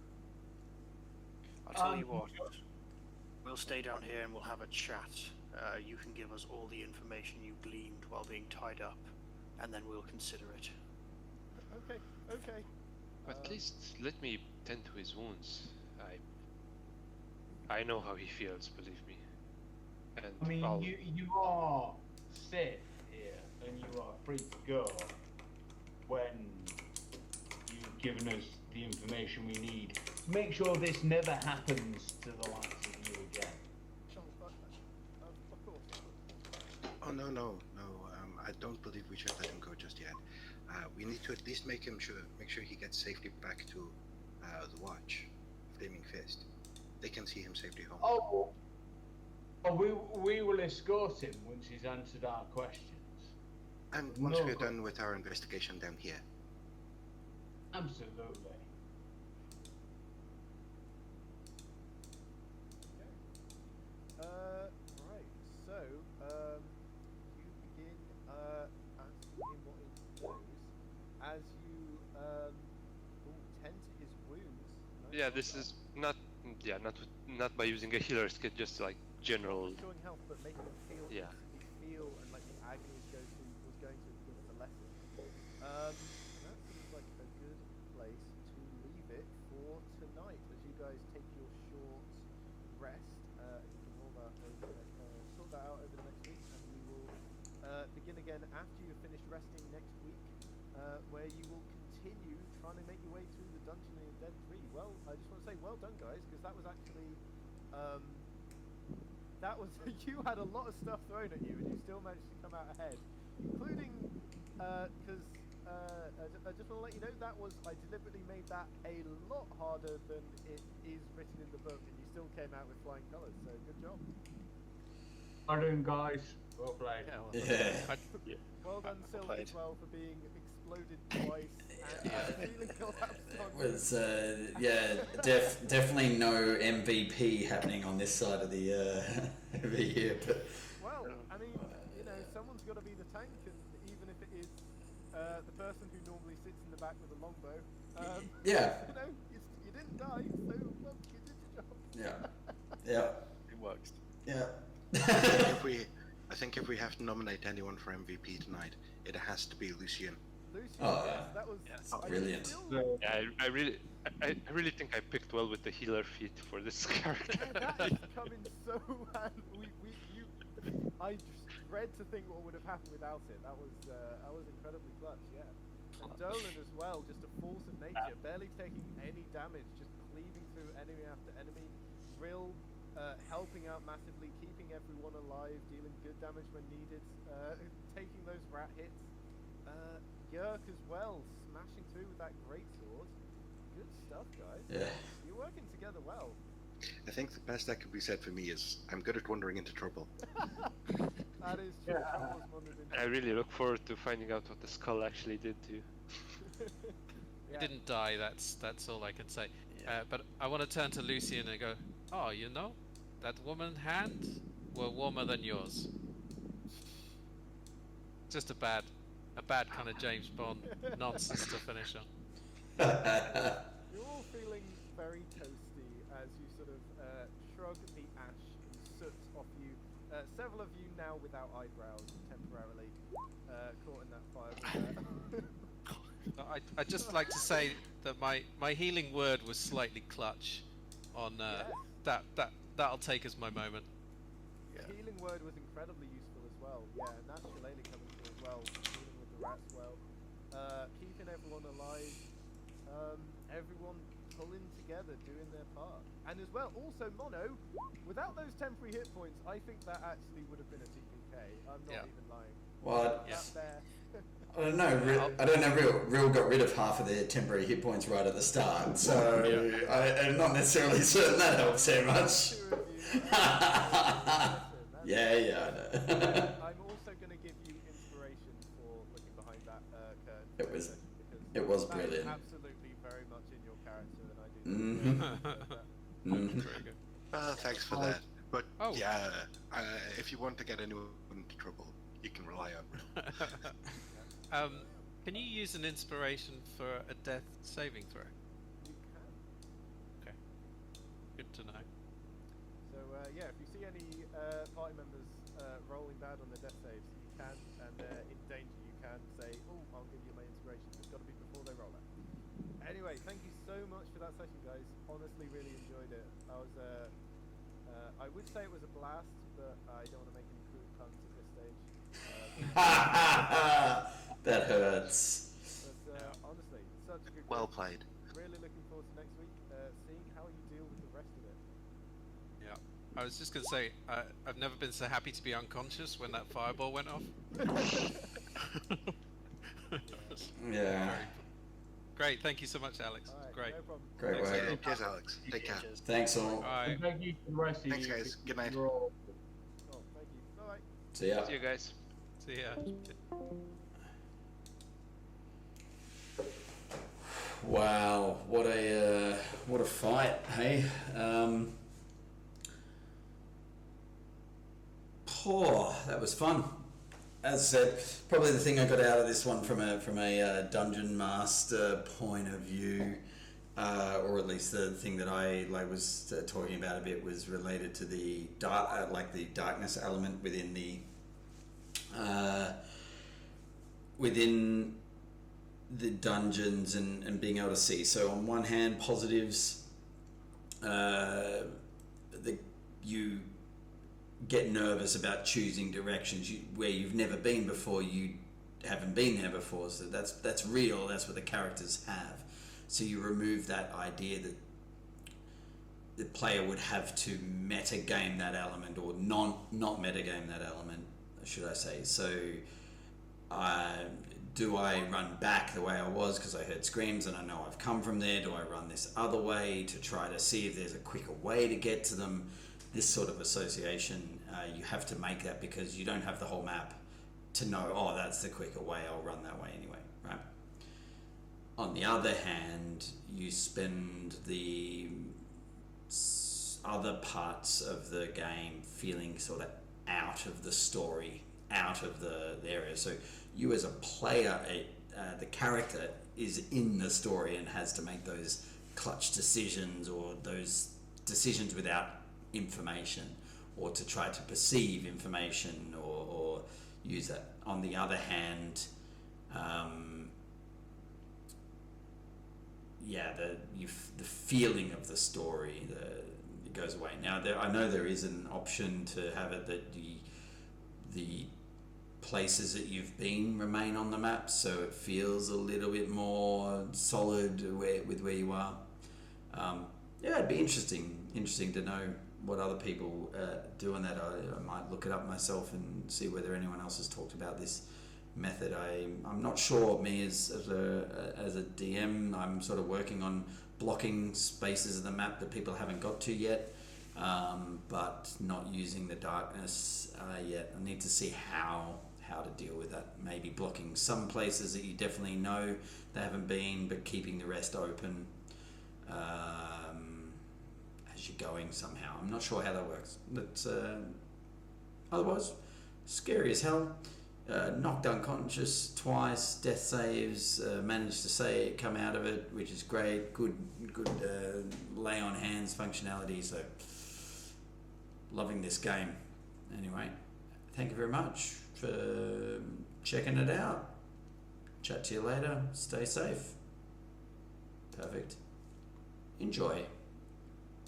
I'll tell you what. We'll stay down here and we'll have a chat. You can give us all the information you gleaned while being tied up, and then we'll consider it. Okay. At least let me tend to his wounds. I know how he feels, believe me. And I mean, you are safe here, and you are free to go when you've given us the information we need. Make sure this never happens to the likes of you again. Of course. Oh no! I don't believe we should let him go just yet. We need to at least make sure he gets safely back to the Watch, Flaming Fist. They can see him safely home. We will escort him once he's answered our questions. And once we're done with our investigation down here. Absolutely. Right. So, you begin asking him what he knows as you tend to his wounds. yeah, this is not by using a healer's kit, just like general. Showing health, but making him feel instantly feel and like the agony was going to give us a lesson. That seems like a good place to leave it for tonight, as you guys take your short rest. You can roll that over, sort that out over the next week, and we will begin again after you've finished resting next week, where you will continue continue trying to make your way through the dungeon in Dead 3. Well, I just want to say well done, guys, because that was actually you had a lot of stuff thrown at you, and you still managed to come out ahead, including because I just want to let you know that was I deliberately made that a lot harder than it is written in the book, and you still came out with flying colours. So good job. Well done, guys. Well played. Yeah. Well done, Sylk, played. as well, for being exploded twice and feeling collapsed on It was definitely no MVP happening on this side of the over here. But Well, I mean, you know, someone's got to be the tank, and even if it is the person who normally sits in the back with a longbow, yeah, you know, you didn't die, so well, you did your job. yeah, It works. yeah. I think if we have to nominate anyone for MVP tonight, it has to be Lucian. Lucian, Oh, yes, that was brilliant. Yeah, I really think I picked well with the healer feat for this character. Yeah, that is coming so handy. I just dread to think what would have happened without it. That was incredibly clutch, yeah. And Dolan as well, just a force of nature, barely taking any damage, just cleaving through enemy after enemy, real helping out massively, keeping everyone alive, dealing good damage when needed, taking those rat hits. Yerk as well, smashing through with that great sword. Good stuff, guys. Yeah. You're working together well. I think the best that could be said for me is I'm good at wandering into trouble. That is true. That was one of the- I really look forward to finding out what the skull actually did to you. Yeah. Didn't die. That's all I can say. But I want to turn to Lucian and go. Oh, you know, that woman's hands were warmer than yours. Just a bad kind of James Bond nonsense to finish on. You're all feeling very toasty as you sort of shrug the ash and soot off you. Several of you now without eyebrows, temporarily caught in that fire. I'd just like to say that my healing word was slightly clutch on that'll take as my moment. The healing word was incredibly useful as well. Yeah, and that's Shillelagh coming through as well, dealing with the rats well. Keeping everyone alive. Everyone pulling together, doing their part. And as well, also Mono, without those temporary hit points, I think that actually would have been a TPK. I'm not even lying. Well, Yeah. There. I don't know. I don't know. Real got rid of half of their temporary hit points right at the start, so I'm not necessarily certain that helps so much. Two of you. Listen, Yeah, I know. I'm also going to give you inspiration for looking behind that curtain. It was- because it was that is brilliant. absolutely very much in your character, and I do. Mhm. Very good. Thanks for that. But Oh. yeah, if you want to get anyone into trouble, you can rely on Will. Can you use an inspiration for a death saving throw? You can. Okay. Good to know. So yeah, if you see any party members rolling bad on their death saves, you can, and they're in danger, you can say, "Oh, I'll give you my inspiration." It's got to be before they roll it. Anyway, thank you so much for that session, guys. Honestly, really enjoyed it. I would say it was a blast, but I don't want to make any crude puns at this stage. That hurts. But honestly, such a good Well group. played. Really looking forward to next week, seeing how you deal with the rest of it. Yeah. I was just going to say, I've never been so happy to be unconscious when that fireball went off. Yeah. Great. Thank you so much, Alex. All right, Great. no problem. Great Thanks, work. everyone. Cheers, Alex. Take care. Cheers. Thanks all. All right. And thank you to the rest of Thanks, you. guys. Good night. You're all- Oh, thank you. Bye bye. See ya. See you guys. See ya. Wow, what a fight, hey. That was fun. As I said, probably the thing I got out of this one from a dungeon master point of view, or at least the thing that I was talking about a bit, was related to the the darkness element within the dungeons and being able to see. So on one hand, positives, you get nervous about choosing directions where you've never been before. You haven't been there before. So that's real. That's what the characters have. So you remove that idea that the player would have to metagame that element, or not metagame that element, should I say. So do I run back the way I was because I heard screams and I know I've come from there? Do I run this other way to try to see if there's a quicker way to get to them? This sort of association, you have to make that because you don't have the whole map to know, oh, that's the quicker way, I'll run that way anyway, right? On the other hand, you spend the other parts of the game feeling sort of out of the story, out of the area. So you as a player, the character is in the story and has to make those clutch decisions, or those decisions without information, or to try to perceive information, or use that. On the other hand, the feeling of the story, it goes away. Now, I know there is an option to have it that the places that you've been remain on the map, so it feels a little bit more solid with where you are. It'd be interesting to know what other people do on that. I might look it up myself and see whether anyone else has talked about this method. I'm not sure. Me as a DM, I'm sort of working on blocking spaces of the map that people haven't got to yet, but not using the darkness yet. I need to see how to deal with that. Maybe blocking some places that you definitely know they haven't been, but keeping the rest open as you're going somehow. I'm not sure how that works, but otherwise, scary as hell. Knocked unconscious twice, death saves, managed to come out of it, which is great. Good lay on hands functionality. So loving this game. Anyway, thank you very much for checking it out. Chat to you later. Stay safe. Perfect. Enjoy.